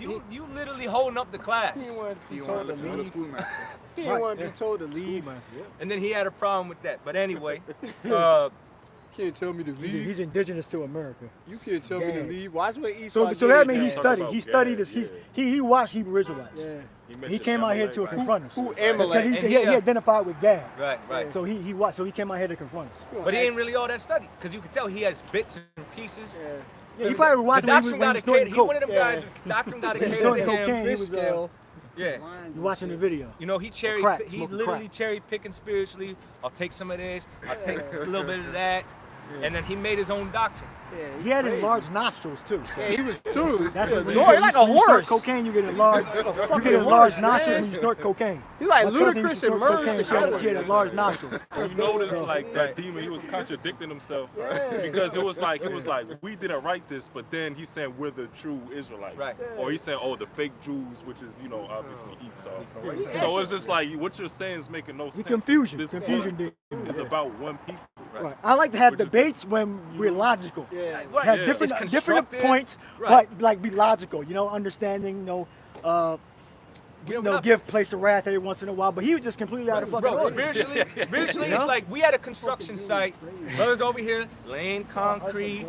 You literally holding up the class. He didn't want to be You want told to to listen to the leave. schoolmaster. He didn't Right, want to yeah. be told to leave. And then he had a problem with that. But anyway, You can't tell me to leave. He's indigenous to America. You can't tell me to Gad. leave. Watch what Esau So that means he did. studied. about He studied this. Gad, He watched Hebrew Israelites. Yeah. He mentioned came out here to Amalek, right? confront us. Who Because Amalek? And he he, identified with Gad. right. So he watched. So he came out here to confront us. But he ain't really all that studied, because you can tell he has bits and pieces. Yeah. Yeah, he probably was The watching when he doctrine was got to snorting cater. He coke. one of them Yeah. guys. The doctrine got to He's cater snorting to cocaine. him. He was Yeah. you watching the video. You know, he crack, he smoking literally crack. cherry picking spiritually. I'll take some of this. I'll take a little bit of that. And then he made his own doctrine. Yeah, He had crazy. enlarged nostrils too. Yeah, he was dude. That's He was what annoying, like a when you snort horse. cocaine, you get enlarged. You fucking get enlarged horse, nostrils man. when you snort cocaine. He like My cousin Ludacris used to and snort Merce cocaine, together. She had enlarged nostrils. You notice like that demon, he was contradicting himself because it was like we didn't write this, but then he's saying we're the true Israelites, Right. Or he's saying the fake Jews, which is obviously Esau. So it's just like what you're saying is making no The sense. confusion. This Confusion book did. is about one people. Right. I like to have Which is debates when we're logical. Yeah. Right. Have Yeah. different It's different constructive. points, Right. but like be logical. Understanding. We don't- Give place to wrath every once in a while. But he was just completely out of fucking Bro, order. spiritually, You know? it's like we had a construction site. Brothers over here laying concrete,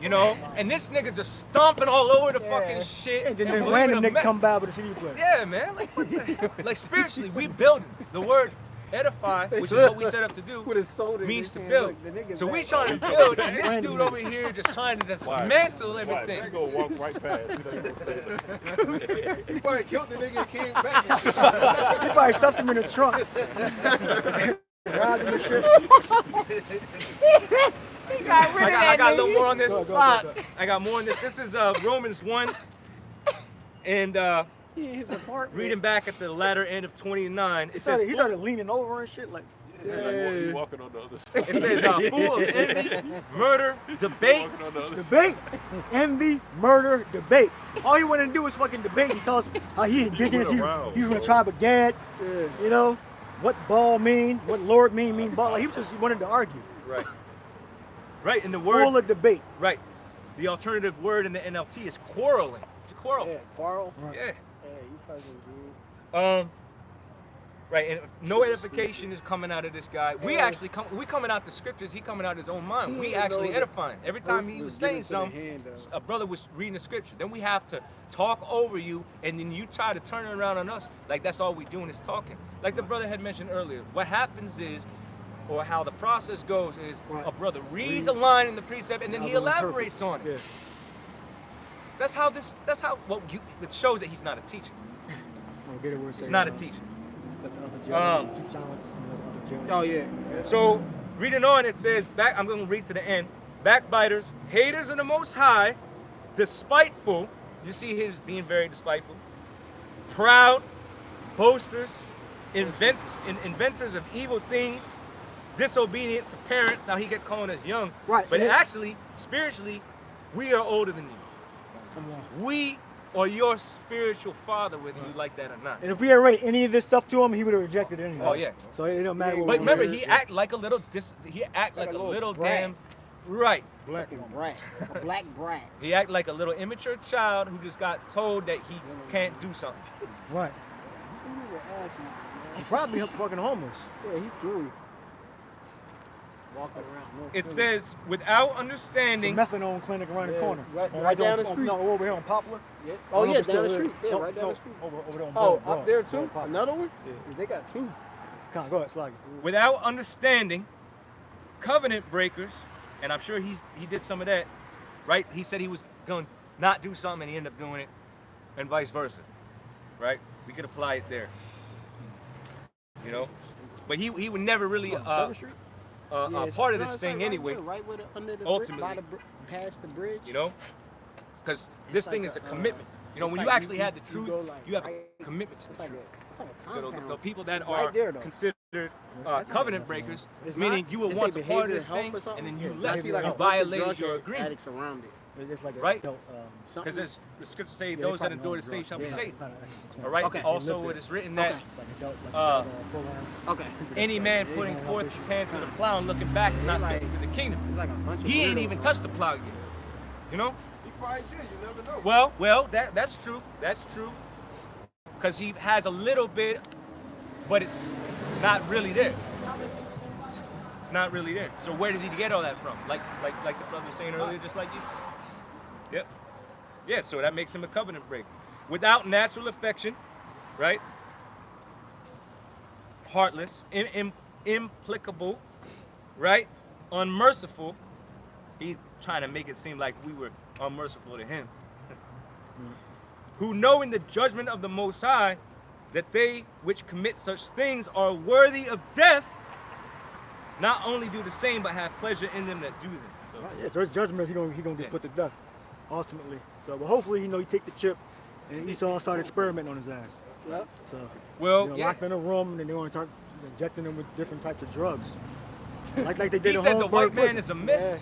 and this nigga just stomping all over the fucking shit. And then believing random a nigga me- come by with a CD player. Yeah, man. Like, what the, like spiritually, we building. The word edify, which is what we set up to do, With his soda in means his to hand. build. Look, the nigga's So we back. trying to build, and this dude over here just trying to dismantle She everything. gonna walk right past. You know, you gonna say that. He probably killed the nigga and came back. He probably stuffed him in the trunk. Robbed him and shit. I got a little more on this. Go. I got more on this. This is Romans 1, and His apartment. reading back at the latter end of 29, it He says, started leaning over and shit like. Like, walking on the other side. it says, full of envy, murder, debate. Walking on the other side. Debate, envy, murder, debate. All he wanted to do was fucking debate and tell us how he indigenous, went around, he was from the bro. tribe of Gad, you know, what ball mean, what Lord mean ball. Like, he just wanted to argue. Right. Right, and the Full word, of debate. right, the alternative word in the NLT is quarreling. To quarrel. Yeah, quarrel. Yeah. Yeah, you fucking dude. Right, and no edification is coming out of this guy. We actually coming out the scriptures. He coming out his own mind. He We didn't actually know that edifying. Every time he Earth was was saying given to the something, hand, a brother was reading the scripture. Then we have to talk over you, and then you try to turn it around on us. Like that's all we doing is talking. Like the brother had mentioned earlier. What happens is, or how the process goes is, a brother reads a line in the precept, and then he elaborates on it. Yeah. That's how it shows that he's not a teacher. I'll get it where it He's says, not a teacher. Let the other judge keep silence and let the other judge. Oh, yeah. So, reading on, it says, I'm going to read to the end. Backbiters, haters of the Most High, despiteful. You see his being very despiteful. Proud, boasters, inventors of evil things, disobedient to parents. Now, he get calling us young. Right. But Yeah. actually, spiritually, we are older than you. We are your spiritual father, whether you like that or not. And if we had read any of this stuff to him, he would have rejected it anyway. Oh, yeah. So it don't matter what But we remember, read. he act like a little brat. damn right. Black brat. A black brat. He act like a little immature child who just got told that he can't do something. Right. He probably fucking homeless. Yeah, he threw. Walking around. It says, without The understanding, methadone clinic around the Yeah, corner. right down the street. No, over here on Poplar. Yeah. Oh, yeah, Almost down the still street. is. Yeah, No, right down no, the street. Over there on Oh, Broad, up there Broad too? Poplar. Another one? Yeah. 'Cause they got two. Come on, go ahead, Sluggy. without understanding, covenant breakers, and I'm sure he did some of that, right? He said he was going to not do something and he ended up doing it, and vice versa, right? We could apply it there, you know? But he would never really Seventh Street? Yeah, it's- part of no, this it's thing like anyway, Right with it, under the ultimately. past the bridge. you know? Because It's this like thing is a a, commitment. You know, it's when like you actually you- have the you truth, go like you have right- a commitment to It's the like truth. a So compound. the people that It's are right there, though. considered covenant breakers, It's meaning not- you were it's once like a part of behavioral this health thing, or something. and then you Yeah, left, I see like you a bunch of violated drug your agreement. addicts around it. It's just like a Right? adult, Something. Because the scriptures say yeah, those that they endure the probably same shall be Yeah. saved. Kinda, All right. Okay. Also, Live it is written that Okay. like adult, like Uh, program. Okay. any man Yeah, putting yeah, forth his hand to the plow and looking back is Yeah, not like- fit to the kingdom. It's like a bunch of He ain't weirdos, even huh? touched the plow yet. You know? He probably did. You never know. Well, that's true. That's true. Because he has a little bit, but it's not really there. It's not really there. So where did he get all that from? Like the brother was saying earlier, just like you said. Yep. Yeah, so that makes him a covenant breaker. Without natural affection, right? Heartless, implicable, right? Unmerciful. He's trying to make it seem like we were unmerciful to him. Who knowing the judgment of the Most High, that they which commit such things are worthy of death, not only do the same, but have pleasure in them that do them. So, Right, yeah, so his judgment, he gonna get Yeah. put to death, ultimately. So, but hopefully, he take the chip, and Esau start experimenting on his ass. Yep. So, well, lock him in a room, and then they're gonna start injecting him with different types of drugs, like they did he in said the Holmesburg white man prison. is a myth.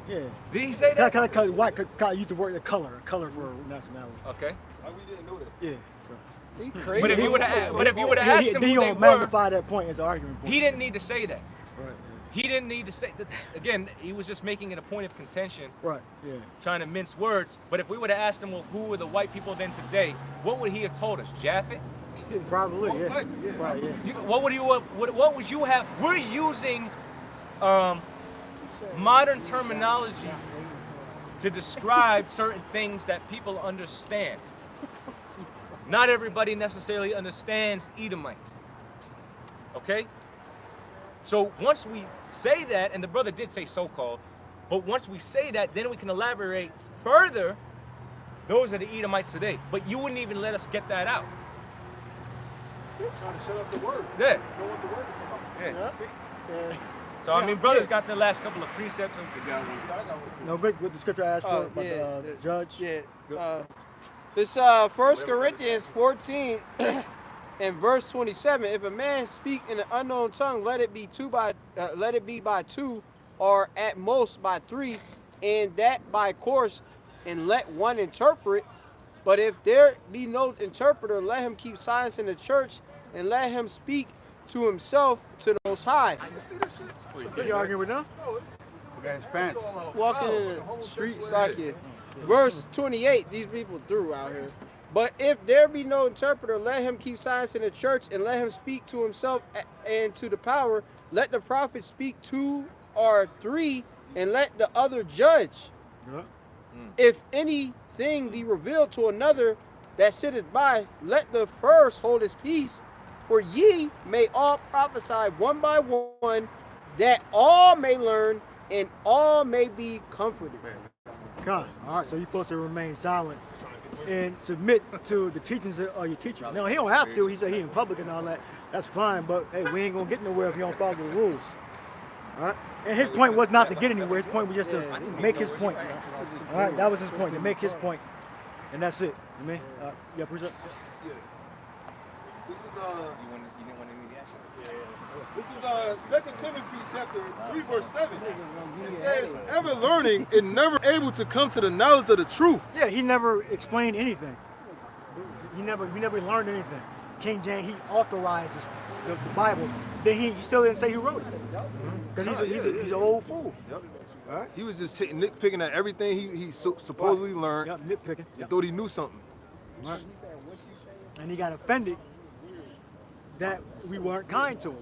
Yeah. Did he say that? Kind of use the word color for nationality. Okay. We didn't know that. Yeah. So. He crazy. But if you would have, Yeah, asked him then who you they don't were, magnify that point as an argument point. he didn't need to say that. Right. He didn't need to say that. Again, he was just making it a point of contention, Yeah. Right. Yeah. trying to mince words. But if we would have asked him, well, who were the white people then today? What would he have told us? Japhet? Probably. Most Yeah. likely, yeah. Right. Yeah. What would you? What would you have? We're using modern terminology to describe certain things that people understand. Not everybody necessarily understands Edomite. Okay? So once we say that, and the brother did say so-called, but once we say that, then we can elaborate further. Those are the Edomites today. But you wouldn't even let us get that out. They're trying to shut up the word. Yeah. They don't want the word to come out. Yeah. See? So I mean, brothers got the last couple of precepts. No, good with the scripture I asked for, but the judge. Yeah. This 1 Corinthians 14 and verse 27. If a man speak in an unknown tongue, let it be by two, or at most by three, and that by course, and let one interpret. But if there be no interpreter, let him keep silence in the church, and let him speak to himself to the Most High. You see this shit? You arguing with them? No, His pants. Walking in the streets like it. Verse 28, these people through out here. But if there be no interpreter, let him keep silence in the church, and let him speak to himself and to the power. Let the prophet speak 2 or 3, and let the other judge. Yeah. If anything be revealed to another that sitteth by, let the first hold his peace. For ye may all prophesy one by one, that all may learn and all may be comforted. God. All right, so you're supposed to remain silent and submit to the teachings of your teacher. Now, he don't have to. He said he in public and all that. That's fine, but hey, we ain't going to get nowhere if you don't follow the rules. All right? And his point was not to get anywhere. His point was just to make his point. All right, that was his point, to make his point. And that's it. You mean? Yeah, appreciate it. this is This is 2 Timothy chapter 3, verse 7. It says, ever learning and never able to come to the knowledge of the truth. Yeah, he never explained anything. He never learned anything. King James, he authorizes the Bible. Then he still didn't say who wrote it. Because he's an old fool. Yep. All right? He was just nitpicking at everything he supposedly learned. Yep, nitpicking. He thought he knew something. Right. And he got offended that we weren't kind to him.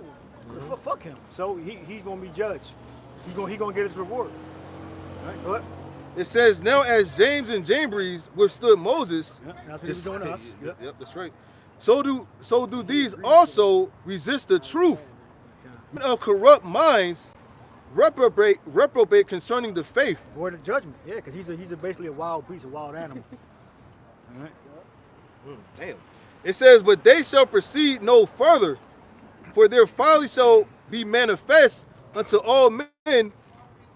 Fuck him. So he's gonna be judged. He gonna get his reward. All right, go ahead. It says, now as James and Jambres withstood Moses. Yep, that's what he's doing to us. Yep, that's right. So do these also resist the truth. Of corrupt minds reprobate concerning the faith. Void of judgment. Yeah, because he's basically a wild beast, a wild animal. All right. Damn. It says, but they shall proceed no further, for their folly shall be manifest unto all men,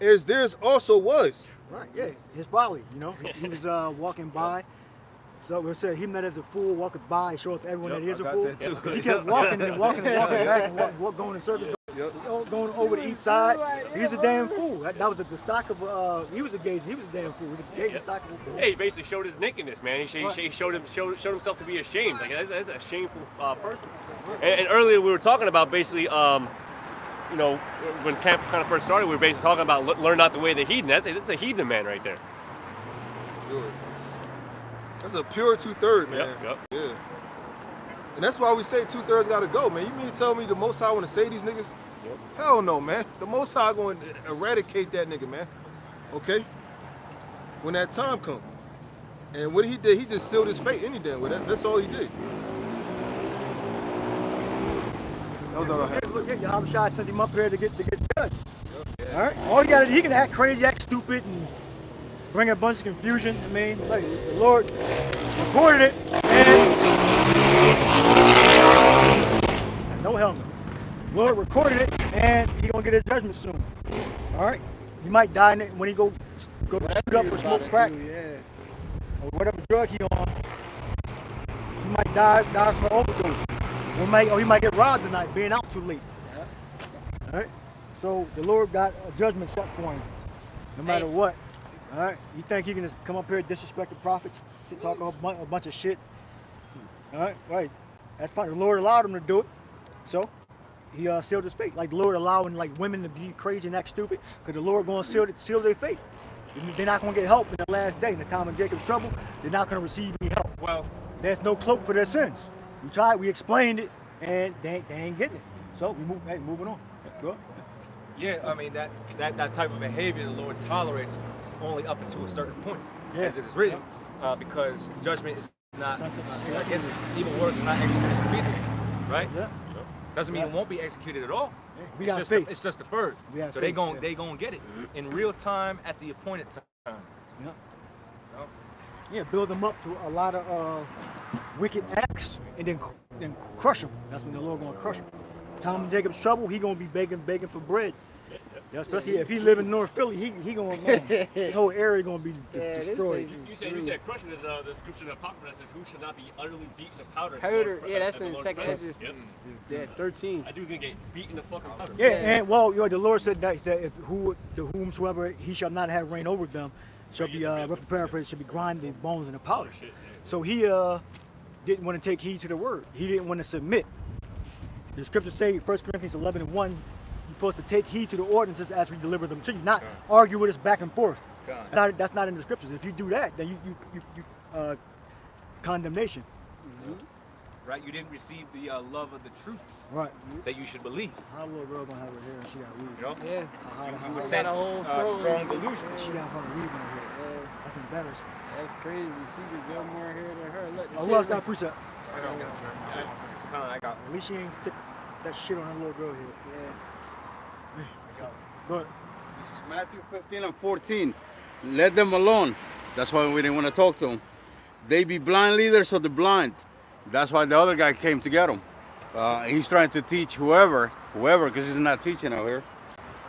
as theirs also was. Right, yeah, his folly, you know. He was walking by. So we said, him that is a fool walketh by, showeth everyone that he is a fool. He kept walking and walking back and going in circles, going over to each side. He's a damn fool. That was the stock of, he was a damn fool. He was a stock of a fool. Yeah, he basically showed his nakedness, man. He showed himself to be ashamed. Like that's a shameful person. And earlier we were talking about basically, you know, when camp kind of first started, we were basically talking about learn not the way of the heathen. That's a heathen man right there. That's a pure 2/3, man. Yep. Yeah. And that's why we say 2/3 gotta go, man. You mean to tell me the Most High want to save these niggas? Yep. Hell no, man. The Most High going to eradicate that nigga, man. Okay? When that time comes. And what he did, he just sealed his fate any damn way. That's all he did. That was all I had. Look, Yahushua sent him up here to get judged. Yep. All right? All he can act crazy, act stupid, and bring a bunch of confusion. I mean, like, the Lord recorded it, and no helmet. The Lord recorded it, and he gonna get his judgment soon. All right, he might die in it when he go shoot up or smoke crack, or whatever drug he on. He might die from an overdose, or he might get robbed tonight, being out too late. All right, so the Lord got a judgment set for him, no matter what. All right, you think he can just come up here and disrespect the prophets, talk a bunch of shit? All right, that's fine. The Lord allowed him to do it, so he sealed his fate. Like the Lord allowing like women to be crazy and act stupid, because the Lord going to seal their fate. They're not going to get help in the last day, in the time of Jacob's trouble. They're not going to receive any help. Well, there's no cloak for their sins. We tried, we explained it, and they ain't getting it. So moving on. Go ahead. Yeah, I mean that type of behavior the Lord tolerates only up until a certain point, as it is written, because judgment is not, I guess it's evil work is not executed speedily, right? Yeah. Doesn't mean it won't be executed at all. We It's got just, faith. it's just deferred. We have So faith, they gonna get it in real time at the appointed time. Yeah. Yeah, build them up to a lot of wicked acts and then crush them. That's when the Lord gonna crush them. Time in Jacob's trouble, he gonna be begging for bread. Yeah, especially if he live in North Philly, he gonna the whole area gonna be destroyed. You said crushing is the scripture that Apocrypha says, "Who shall not be utterly beaten to powder?" Powder, yeah, that's in second Ezra. Yeah, 13. I do gonna get beaten to fucking powder. Yeah, and well, the Lord said that if whomsoever he shall not have reign over them shall be rough paraphrase should be grinding bones in the powder. So he didn't want to take heed to the word. He didn't want to submit. The scriptures say 1 Corinthians 11:1, you're supposed to take heed to the ordinances as we deliver them to you, not argue with us back and forth. That's not in the scriptures. If you do that, then you condemnation. Right? You didn't receive the love of the truth Right. that you should believe. How little girl gonna have her hair and she got weave? You know? Yeah. You were got sent a whole fro. strong delusion. She got fucking weave in her hair. That's embarrassing. That's crazy. She could get more hair than her. Look, Oh, who else got precept? I got. At least she ain't stick that shit on her little girl here. Yeah. Go ahead. This is Matthew 15 and 14. Let them alone. That's why we didn't want to talk to them. They be blind leaders of the blind. That's why the other guy came to get him. He's trying to teach whoever, because he's not teaching out here.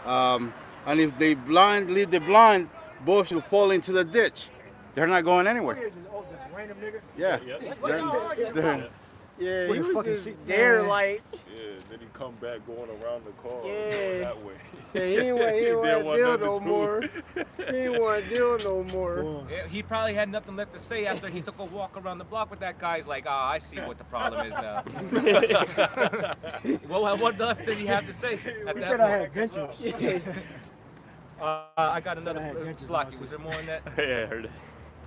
And if they lead the blind, both shall fall into the ditch. They're not going anywhere. Oh, the random nigga? Yeah. Yeah, What he the was fucking just shit, there man? like, Yeah, then he come back going around the car Yeah. that way. yeah, he ain't want Didn't to want deal nothing no to more. He ain't want to deal no more. Boy. Yeah, he probably had nothing left to say after he took a walk around the block with that guy. He's like, I see what the problem is now. Well, what left did he have to say at He that said point? I had adventures. I got another I had adventures Slocky. when I Was there more on that? Yeah, I heard it.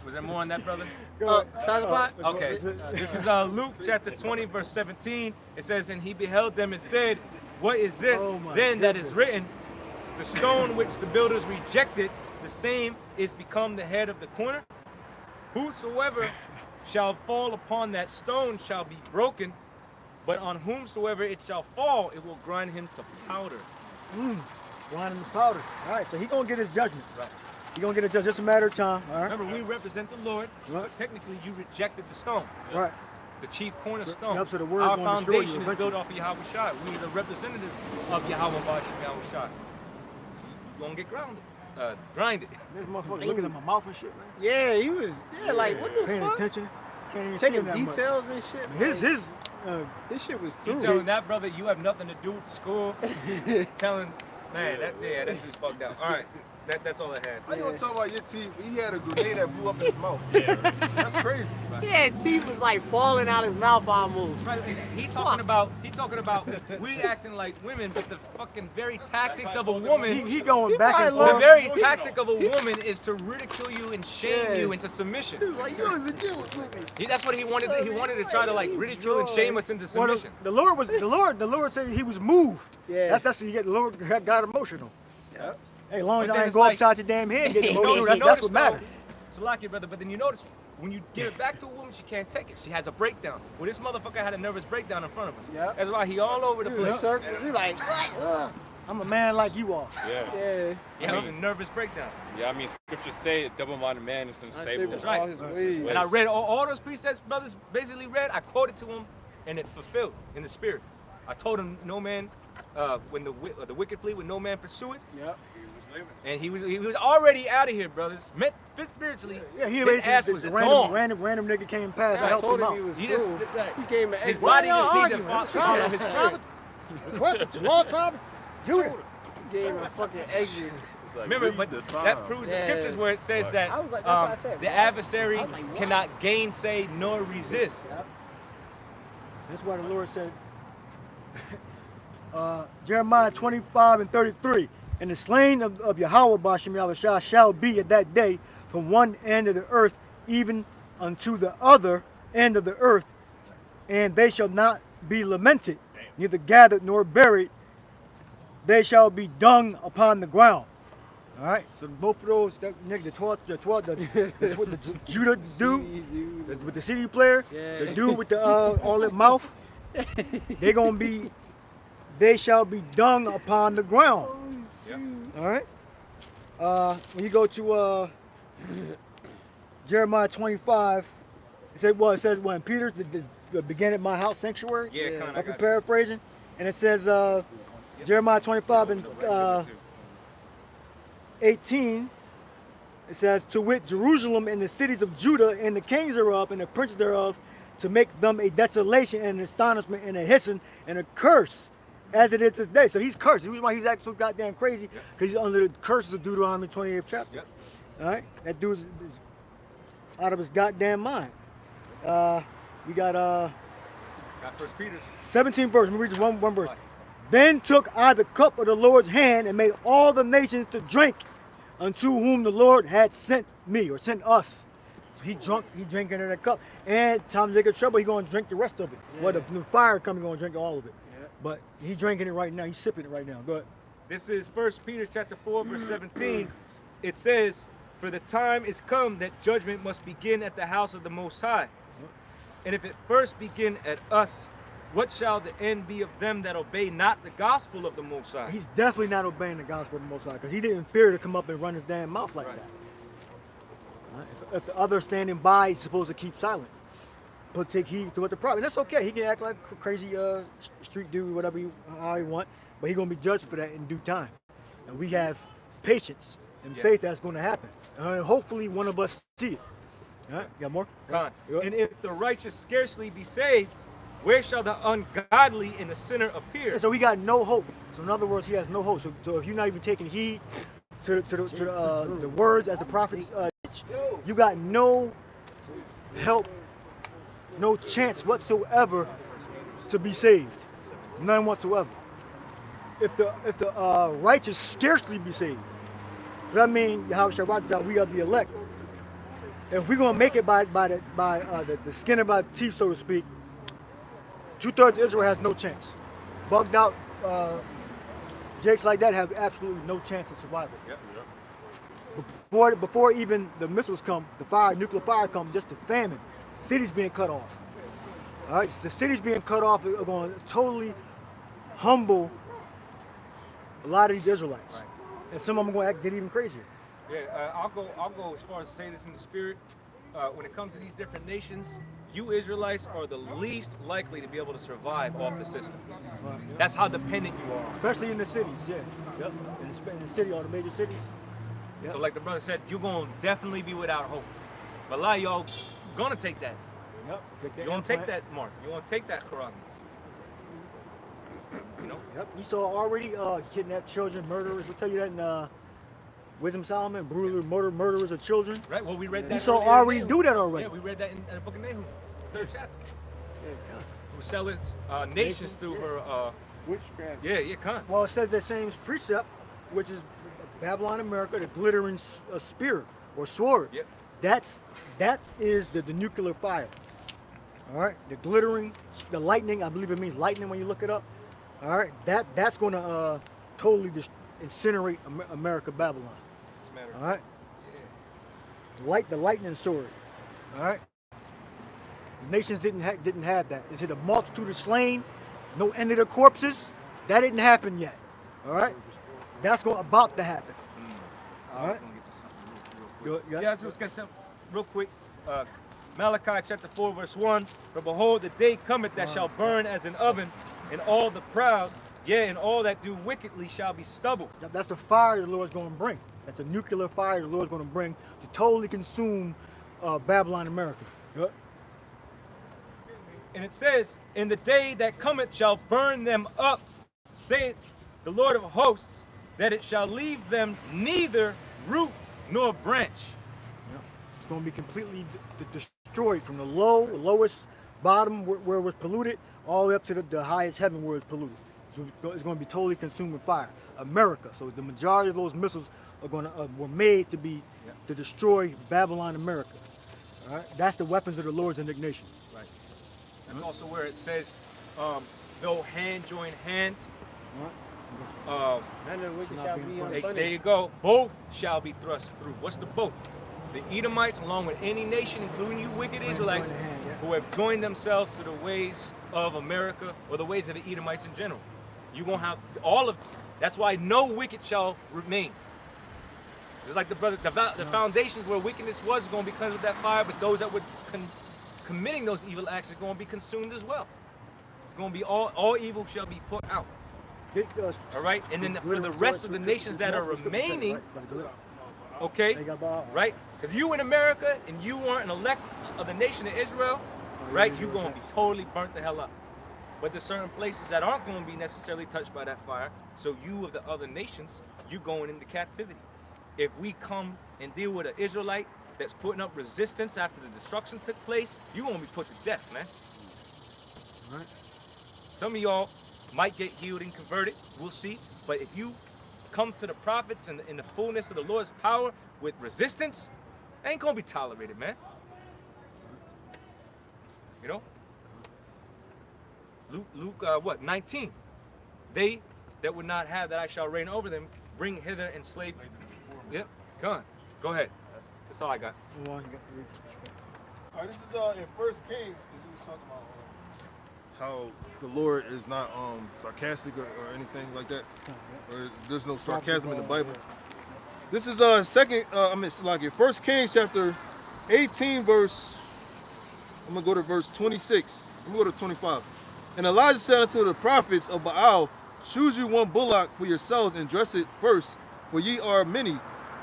Was there more on that, brother? Talk about? Okay, this is Luke chapter 20, verse 17. It says, and he beheld them and said, what is this Oh my then that is goodness. written? The stone which the builders rejected, the same is become the head of the corner. Whosoever shall fall upon that stone shall be broken, but on whomsoever it shall fall, it will grind him to powder. Wine in the powder. All right, so he gonna get his judgment. Right. He gonna get a judgment. Just a matter of time. All right. Remember, we represent the Lord, Right. but technically you rejected the stone. Right. The chief cornerstone. Yep, so the word Our gonna destroy you foundation is eventually. built off of Yahweh Shai. We are the representatives of Yahweh Yahweh Shai. You're gonna get grinded. This motherfucker looking at my mouth and shit, man. Yeah, he was, like, what the Paying fuck? attention. Can't even see Taking him that much. details and shit. His This shit was You through. telling that brother you have nothing to do with school. Telling, man, that dude's fucked up. All right, that's all I had. How you gonna talk about your teeth? He had a grenade that blew up in his mouth. That's crazy. Yeah, teeth was like falling out his mouth almost. Right, he talking about we acting like women, but the fucking very tactics of a woman. he going back and probably The forth. very tactic of a woman is to ridicule you and shame you into submission. He was like, you don't even deal with me. That's what he wanted. He wanted to try to like ridicule and shame us into Well, submission. the Lord said he was moved. Yeah. That's the Lord got emotional. Yep. Hey, as long as But I then ain't it's go like- upside your damn head, get You emotional. notice That's what though, matters. It's lucky, brother. But then you notice when you give it back to a woman, she can't take it. She has a breakdown. Well, this motherfucker had a nervous breakdown in front of us. Yep. That's why he all over the place. Circle. He like, what? I'm a man like you are. Yeah. Yeah. He has a nervous breakdown. Yeah, I mean, scriptures say a double-minded man is unstable. That's right. all his ways. And I read all those precepts brothers basically read. I quoted to him, and it fulfilled in the spirit. I told him, no man, when the wicked flee, when no man pursue it. Yep. And he was already out of here, brothers. Fit spiritually. Yeah, he his already ass the was random gone. nigga came past. I I helped told him him out. he was He just through. like, He gave him an his extra. body Why just y'all needed to arguing? follow his spirit. What? The law tribe? Judah. He gave him a fucking exit. It's like, Remember, read but the sign. that proves the Yeah. scriptures where it says that I was like, that's what I said, the bro. adversary I was like, what? cannot gainsay nor resist. That's why the Lord said, Jeremiah 25 and 33, and the slain of Yahweh Bashem Yahushua shall be at that day from one end of the earth even unto the other end of the earth, and they shall not be lamented, neither gathered nor buried. They shall be dung upon the ground. All right, so both of those, the Judah dude, with the CD player, Yeah. the dude with the all that mouth, they gonna be they shall be dung upon the ground. Yep. All right. When you go to Jeremiah 25, it says when Peter's began at my house sanctuary. Yeah, kind I'm of. paraphrasing, and it says Jeremiah 25 and 18. It says, to wit, Jerusalem and the cities of Judah and the kings thereof and the princes thereof, to make them a desolation and an astonishment and a hissing and a curse, as it is this day. So he's cursed. The reason why he's acting so goddamn crazy, because he's under the curses of Deuteronomy 28th chapter. Yep. All right, that dude's out of his goddamn mind. We got Got First Peter. 17 verse. Let me read just one verse. Then took I the cup of the Lord's hand and made all the nations to drink, unto whom the Lord had sent me, or sent us. So he drinking in that cup. And time to get trouble, he gonna drink the rest of it. Yeah. Well, the fire coming, gonna drink all of it. Yeah. But he drinking it right now. He's sipping it right now. Go ahead. This is 1 Peter chapter 4, verse 17. It says, for the time is come that judgment must begin at the house of the Most High. And if it first begin at us, what shall the end be of them that obey not the gospel of the Most High? He's definitely not obeying the gospel of the Most High, because he didn't fear to come up and run his damn mouth like that. Right? If the other standing by, he's supposed to keep silent. But take heed to what the problem. That's okay. He can act like a crazy street dude, whatever how he want, but he's gonna be judged for that in due time. And we have patience and faith that's going to happen. And hopefully one of us see it. All right, got more? Con. And if the righteous scarcely be saved, where shall the ungodly and the sinner appear? So he got no hope. So in other words, he has no hope. So if you're not even taking heed to the words as the prophets teach, you got no help, no chance whatsoever to be saved. None whatsoever. If the righteous scarcely be saved, so that means how Shabbat we are the elect. If we're gonna make it by the skin of our teeth, so to speak, 2/3 of Israel has no chance. Bugged out jakes like that have absolutely no chance of survival. Before even the missiles come, the nuclear fire comes, just the famine, cities being cut off. All right, the cities being cut off are going to totally humble a lot of these Israelites, and some of them are going to get even crazier. Yeah, I'll go as far as to say this in the spirit. When it comes to these different nations, you Israelites are the least likely to be able to survive off the system. That's how dependent you are. Especially in the cities, yeah. Yep. In the city, all the major cities. Yep. So like the brother said, you're going to definitely be without hope. But a lot of y'all going to take that. Yep. You're going to take that mark. You're going to take that Quran. You know? Yep. Esau already kidnapped children, murderers. We'll tell you that in Wisdom Solomon, murderers of children. Right, well we read that. Esau already do that already. Yeah, we read that in the book of Nahum, 3rd chapter. Yeah, Who selling nations through her witchcraft. Yeah, kind. Well, it says the same precept, which is Babylon, America, the glittering spear or sword. Yep. That is the nuclear fire. All right, the glittering, the lightning. I believe it means lightning when you look it up. All right, that's going to totally incinerate America, Babylon. All right. Yeah. The lightning sword. All right. The nations didn't have that. It said a multitude of slain, no end of the corpses. That didn't happen yet. All right. That's about to happen. All right. Yeah, I was gonna say real quick. Malachi chapter 4 verse 1. For behold, the day cometh that shall burn as an oven, and all the proud, yea, and all that do wickedly shall be stubble. That's the fire the Lord's going to bring. That's a nuclear fire the Lord's going to bring to totally consume Babylon, America. Yep. And it says, in the day that cometh shall burn them up, saith the Lord of hosts, that it shall leave them neither root nor branch. Yep. It's going to be completely destroyed from the lowest bottom where it was polluted, all the way up to the highest heaven where it's polluted. So it's going to be totally consumed with fire. America. So the majority of those missiles are going to were made to be to destroy Babylon, America. All right. That's the weapons of the Lord's indignation. Right. That's also where it says, though hand join hand. There you go. Both shall be thrust through. What's the both? The Edomites, along with any nation, including you wicked Israelites, who have joined themselves to the ways of America or the ways of the Edomites in general. You're going to have all of, that's why no wicked shall remain. Just like the brothers, the foundations where wickedness was going to be cleansed with that fire, but those that were committing those evil acts are going to be consumed as well. It's going to be all evil shall be put out. All right, and then for the rest of the nations that are remaining, okay, right? Because you in America and you weren't an elect of the nation of Israel, right? You're going to be totally burnt the hell up. But there's certain places that aren't going to be necessarily touched by that fire. So you of the other nations, you're going into captivity. If we come and deal with an Israelite that's putting up resistance after the destruction took place, you're going to be put to death, man. All right. Some of y'all might get healed and converted, we'll see. But if you come to the prophets and in the fullness of the Lord's power with resistance, it ain't gonna be tolerated, man. You know? Luke what, 19. They that would not have that I shall reign over them, bring hither enslaved. Yep, come on, go ahead. That's all I got. All right, this is in First Kings, because he was talking about how the Lord is not sarcastic or anything like that. Or there's no sarcasm in the Bible. This is First Kings chapter 18, verse. I'm gonna go to verse 26. I'm gonna go to 25. And Elijah said unto the prophets of Baal, choose you one bullock for yourselves and dress it first, for ye are many,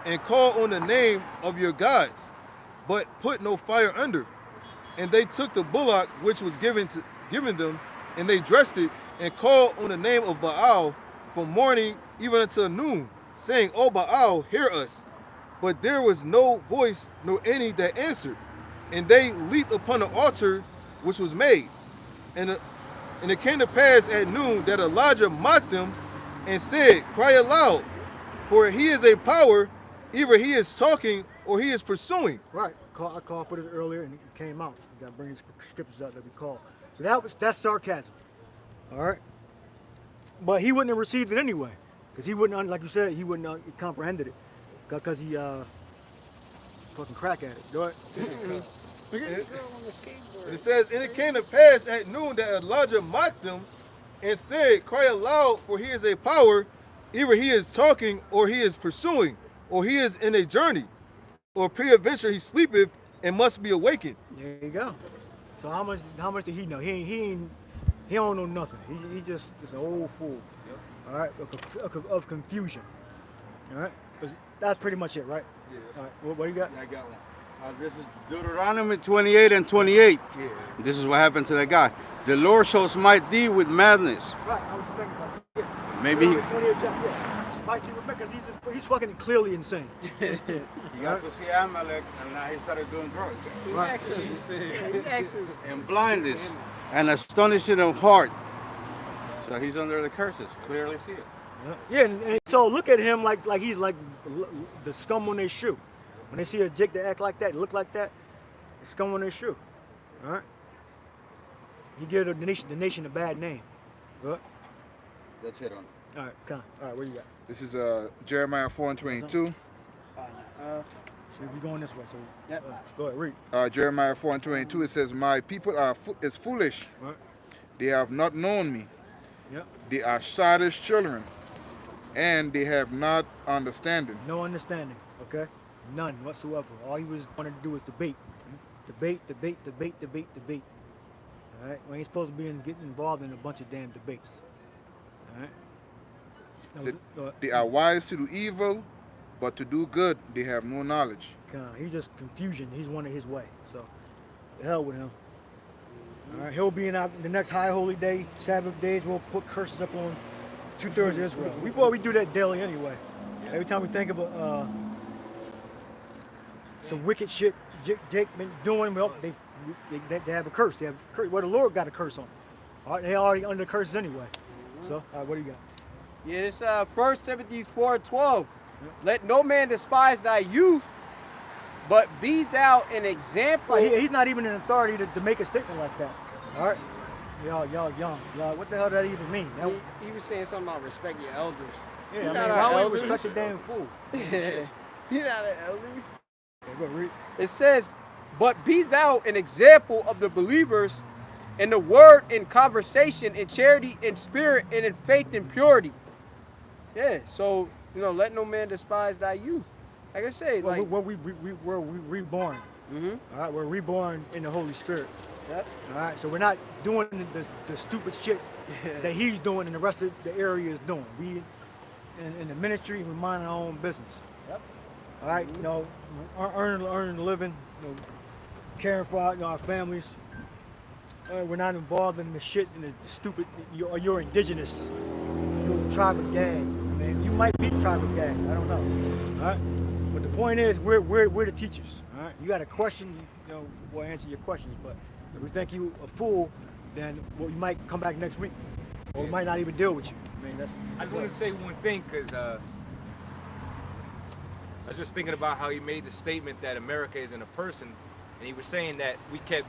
and call on the name of your gods, but put no fire under. And they took the bullock which was given them, and they dressed it, and called on the name of Baal from morning even until noon, saying, O Baal, hear us. But there was no voice, nor any that answered. And they leaped upon the altar which was made. And it came to pass at noon that Elijah mocked them, and said, Cry aloud, for he is a power, either he is talking or he is pursuing. Right. I called for this earlier, and it came out. You got to bring these scriptures out that we call. So that's sarcasm. All right. But he wouldn't have received it anyway, because he wouldn't, like you said, he wouldn't have comprehended it, because he fucking crack at it. Go ahead. It says, and it came to pass at noon that Elijah mocked them, and said, Cry aloud, for he is a power, either he is talking or he is pursuing, or he is in a journey, or peradventure he sleepeth and must be awakened. There you go. So how much did he know? He don't know nothing. He just is an old fool. Yep. All right, of confusion. All right, that's pretty much it, right? Yeah. All right, what do you got? Yeah, I got one. This is Deuteronomy 28 and 28. Yeah. This is what happened to that guy. The Lord shall smite thee with madness. Right, I was thinking about it. Yeah. Maybe he... 28 chapter, yeah. Smite thee with madness, because he's fucking clearly insane. He got to see Amalek, and now he started doing drugs. Right. And blindness, and astonishing of heart. So he's under the curses. Clearly see it. Yeah, and so look at him like he's like the scum on their shoe. When they see a jig that act like that, look like that, it's scum on their shoe. All right? You give the nation a bad name. Good? That's it on it. All right, come on. All right, where you at? This is Jeremiah 4 and 22. So we're going this way. So yep. Go ahead, read. Jeremiah 4 and 22, it says, My people is foolish. Right. They have not known me. Yep. They are childish children, and they have not understanding. No understanding, okay? None whatsoever. All he was wanting to do was debate. Debate. All right? When he's supposed to be getting involved in a bunch of damn debates. All right? They are wise to do evil, but to do good, they have no knowledge. He's just confusion. He's wanted his way. So, the hell with him. All right, he'll be in the next high holy day, Sabbath days. We'll put curses up on 2/3 of Israel. We do that daily anyway. Yeah. Every time we think of some wicked shit Jake been doing, well, they have a curse. They have a curse. Well, the Lord got a curse on them. All right, they already under curses anyway. So, all right, what do you got? Yeah, it's 1 Timothy 4:12. Let no man despise thy youth, but be thou an example. Well, he's not even in authority to make a statement like that. All right? Y'all young. Y'all, what the hell does that even mean? He was saying something about respect your elders. Yeah, I mean, why would you respect the damn fool? You're not an elder. Okay, go read. It says, but be thou an example of the believers in the word, in conversation, in charity, in spirit, and in faith and purity. Yeah, so, you know, let no man despise thy youth. Like I say, well, like... we're reborn. All right, we're reborn in the Holy Spirit. Yep. All right, so we're not doing the stupid shit that he's doing and the rest of the area is doing. We in the ministry, we mind our own business. Yep. All right, you know, earning a living, you know, caring for our families. We're not involved in the shit and the stupid. You're indigenous. You're tribe of Gad. Man, you might be tribe of Gad. I don't know. All right, but the point is, we're the teachers. All right, you got a question, you know, we'll answer your questions. But if we think you a fool, then well, you might come back next week, or we might not even deal with you. I mean, I just want to say one thing, because I was just thinking about how he made the statement that America isn't a person, and he was saying that we kept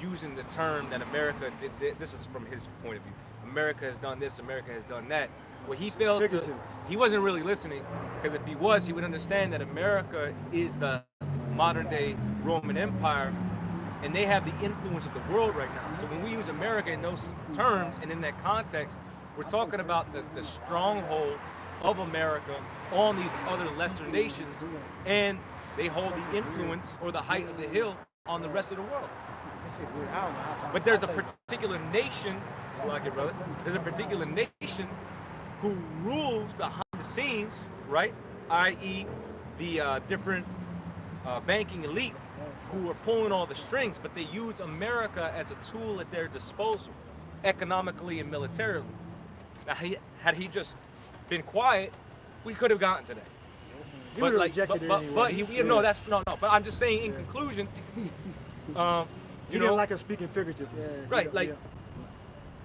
using the term that America did. This is from his point of view. America has done this, America has done that. Well, he failed to, he wasn't really listening, because if he was, he would understand that America is the modern day Roman Empire, and they have the influence of the world right now. So when we use America in those terms and in that context, we're talking about the stronghold of America on these other lesser nations, and they hold the influence or the height of the hill on the rest of the world. But there's a particular nation, like it, brother, there's a particular nation who rules behind the scenes, right? I.e. the different banking elite who are pulling all the strings, but they use America as a tool at their disposal, economically and militarily. Now, had he just been quiet, we could have gotten to that. But like, but I'm just saying, in conclusion, you didn't like him speaking figurative. Yeah, right, like,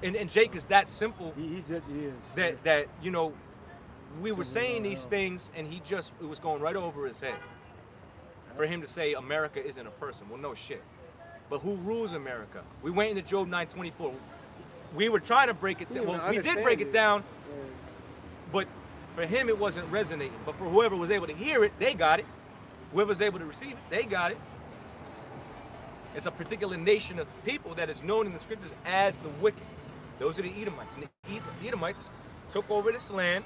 and Jake is that simple. He is. That you know, we were saying these things, and it was going right over his head. For him to say America isn't a person, well, no shit. But who rules America? We went into Job 9:24. We were trying to break it down. Well, we did break it down, but for him it wasn't resonating. But for whoever was able to hear it, they got it. Whoever was able to receive it, they got it. It's a particular nation of people that is known in the scriptures as the wicked. Those are the Edomites. And the Edomites took over this land.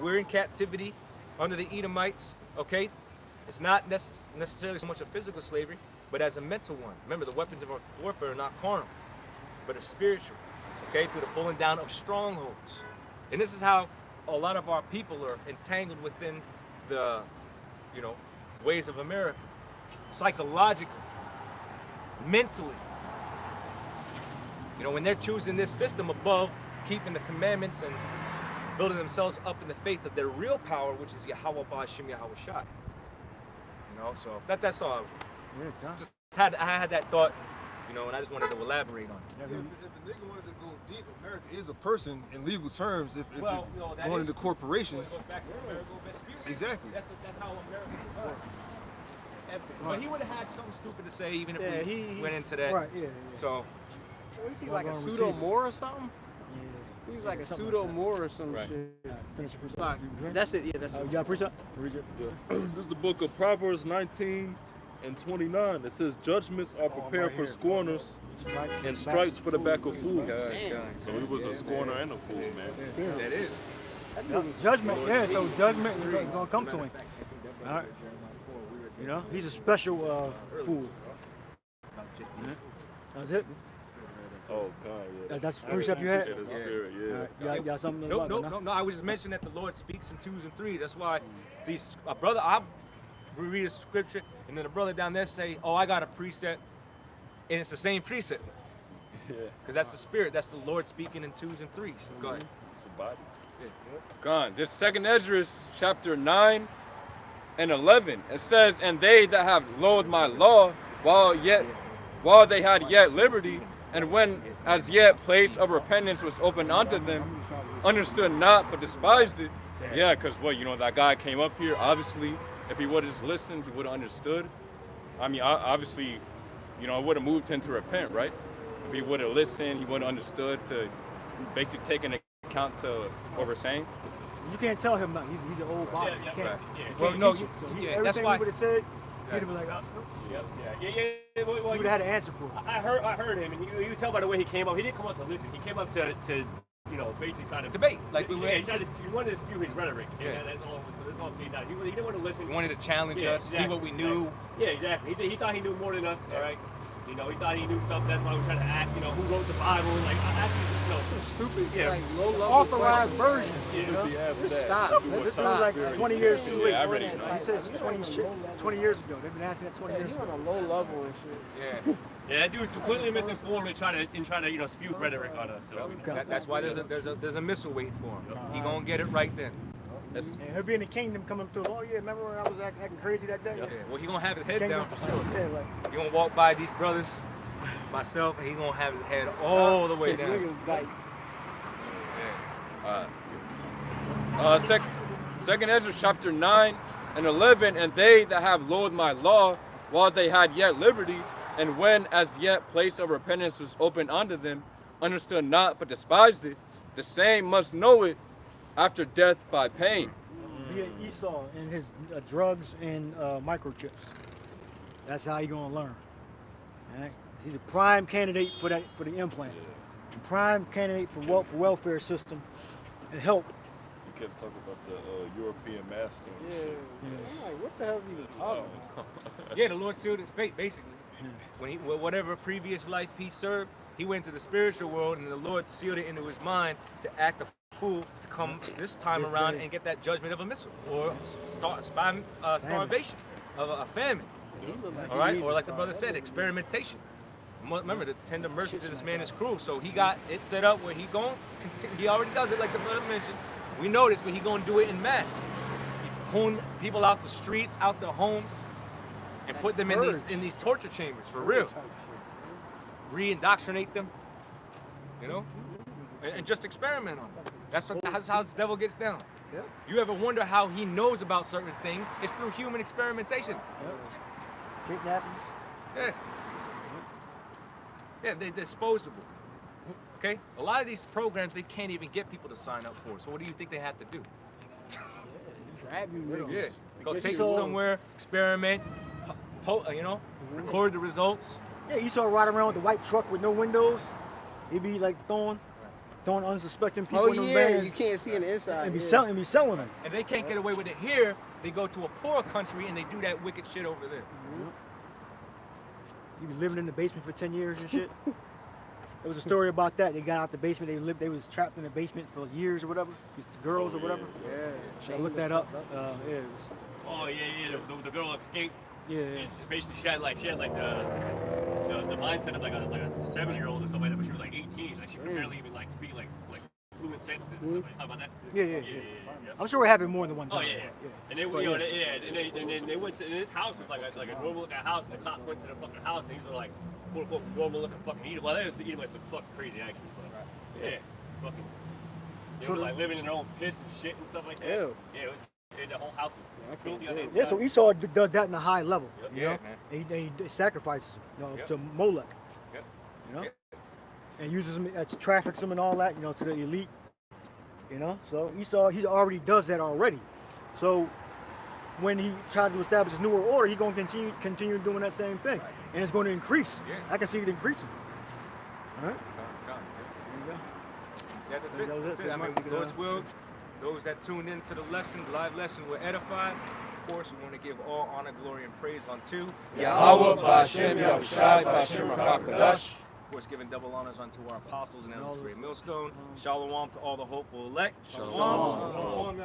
We're in captivity under the Edomites, okay? It's not necessarily so much a physical slavery, but as a mental one. Remember, the weapons of our warfare are not carnal, but are spiritual, okay? Through the pulling down of strongholds. And this is how a lot of our people are entangled within the, you know, ways of America. Psychologically, mentally. You know, when they're choosing this system above keeping the commandments and building themselves up in the faith of their real power, which is Yahweh Ba'Shem Yahweh Shai. You know, so that's all. I had that thought, you know, and I just wanted to elaborate on it. If the nigga wanted to go deep, America is a person in legal terms. If going into corporations. Goes back to America Vespucci. Exactly. That's how America works. But he would have had something stupid to say even if he went into that. Right, yeah. So. What is he, like a pseudo-Moor or something? Yeah. He's like a pseudo-Moor or some shit. That's it, yeah, that's it. You got a precept? Read it. Yeah. This is the book of Proverbs 19 and 29. It says, judgments are prepared for scorners and stripes for the back of fools. So he was a scorner and a fool, man. That is. Judgment, yeah, so judgment is going to come to him. All right. You know, he's a special fool. That's it. Oh, God, yeah. That's the precept you had? Yeah, the spirit, yeah. Right. You got something No, I was just mentioning that the Lord speaks in 2s and 3s. That's why a brother, I read a scripture, and then a brother down there say, oh, I got a precept, and it's the same precept. Yeah. Because that's the spirit. That's the Lord speaking in 2s and 3s. Go ahead. It's a body. Yeah. Gone. This 2nd Esdras, chapter 9 and 11. It says, and they that have loathed my law, while they had yet liberty, and when as yet place of repentance was opened unto them, understood not but despised it. Yeah, because that guy came up here. Obviously, if he would have just listened, he would have understood. I mean, obviously, it would have moved him to repent, right? If he would have listened, he would have understood to basically take into account to what we're saying. You can't tell him nothing. He's an old body. You can't. Well, no, everything he would have said, he'd have been like, Yeah. you would have had an answer for it. I heard him, and you could tell by the way he came up. He didn't come up to listen. He came up to basically try to debate. Like he wanted to spew his rhetoric. Yeah, that's all it came down. He didn't want to listen. He wanted to challenge us, exactly. see what we knew. Yeah, exactly. He thought he knew more than us. All right. He thought he knew something. That's why we tried to ask. Who wrote the Bible? Like, Stupid, Yeah. like low-level Authorized versions. Stop. This was like 20 years too late. Yeah, I already know. He says 20 years ago. They've been asking that 20 years You ago. on a low level and shit. Yeah. Yeah, that dude's completely misinformed and trying to spew rhetoric on us. So. That's why there's a missile waiting for him. He gonna get it right then. And he'll be in the kingdom coming through. Oh yeah, remember when I was acting crazy that day? Yeah. Well, he gonna have his head Kingdom. down for sure. Yeah, like He gonna walk by these brothers, myself, and he gonna have his head all the way down. Niggas like, Second Ezra chapter 9 and 11, and they that have loathed my law, while they had yet liberty, and when as yet place of repentance was opened unto them, understood not but despised it, the same must know it after death by pain. via Esau and his drugs and microchips. That's how you gonna learn. All right? He's a prime candidate for the implant. A prime candidate for welfare system and help. You kept talking about the European master. yeah. I'm like, what the hell's he even talking about? Yeah, the Lord sealed his fate, basically. When whatever previous life he served, he went to the spiritual world, and the Lord sealed it into his mind to act a fool to come this time around and get that judgment of a missile or starvation of a famine. All right, or like the brother said, experimentation. Remember, the tender mercies of this man is cruel, so he got it set up where he already does it, like the brother mentioned. We know this, but he gonna do it in mass. He pulling people out the streets, out their homes, and put them in these torture chambers for real. Re-indoctrinate them, and just experiment on them. That's how this devil gets down. Yeah. You ever wonder how he knows about certain things? It's through human experimentation. Kidnappings. Yeah. Yeah, they're disposable. Okay? A lot of these programs, they can't even get people to sign up for. So what do you think they have to do? Grab you with Yeah. them. Go take them somewhere, experiment, record the results. Yeah, Esau riding around with the white truck with no windows. He'd be like throwing unsuspecting people in them vans. You can't see in the inside. And be selling them. And they can't get away with it here. They go to a poor country and they do that wicked shit over there. You be living in the basement for 10 years and shit. There was a story about that. They got out the basement. They was trapped in the basement for years or whatever. Just the girls or whatever. Yeah. I looked that up. Yeah. Oh yeah. The girl escaped. Yeah. Basically, she had like the mindset of like a 7-year-old or something like that, but she was like 18. Like she could barely even like speak like fluent sentences and stuff. Talk about that. Yeah. I'm sure it happened more than one Oh time. yeah. And they and then they went to, and this house was like a normal looking house, and the cops went to the fucking house, and these were like quote unquote normal looking fucking Edomites. Well, they was the Edomites look fucking crazy actually, but yeah, fucking. They were like living in their own piss and shit and stuff like that. Ew. Yeah, the whole house was filthy on the inside. Yeah, so Esau does that in a high level. Yeah, You know? man. He sacrifices to Molech. Yep. You know? And uses them, traffics them and all that, to the elite. So Esau, he already does that already. So when he tried to establish his newer order, he's going to continue doing that same thing. Right. And it's going to increase. Yeah. I can see it increasing. All right? Yeah, that's it. I mean, Lord's will, those that tuned into the lesson, the live lesson, were edified. Of course, we want to give all honor, glory, and praise unto Yahweh B'Hashem Yahushai B'Hashem HaKadosh. Of course, giving double honors unto our apostles and elders, great millstone. Shalom to all the hopeful elect. Shalom.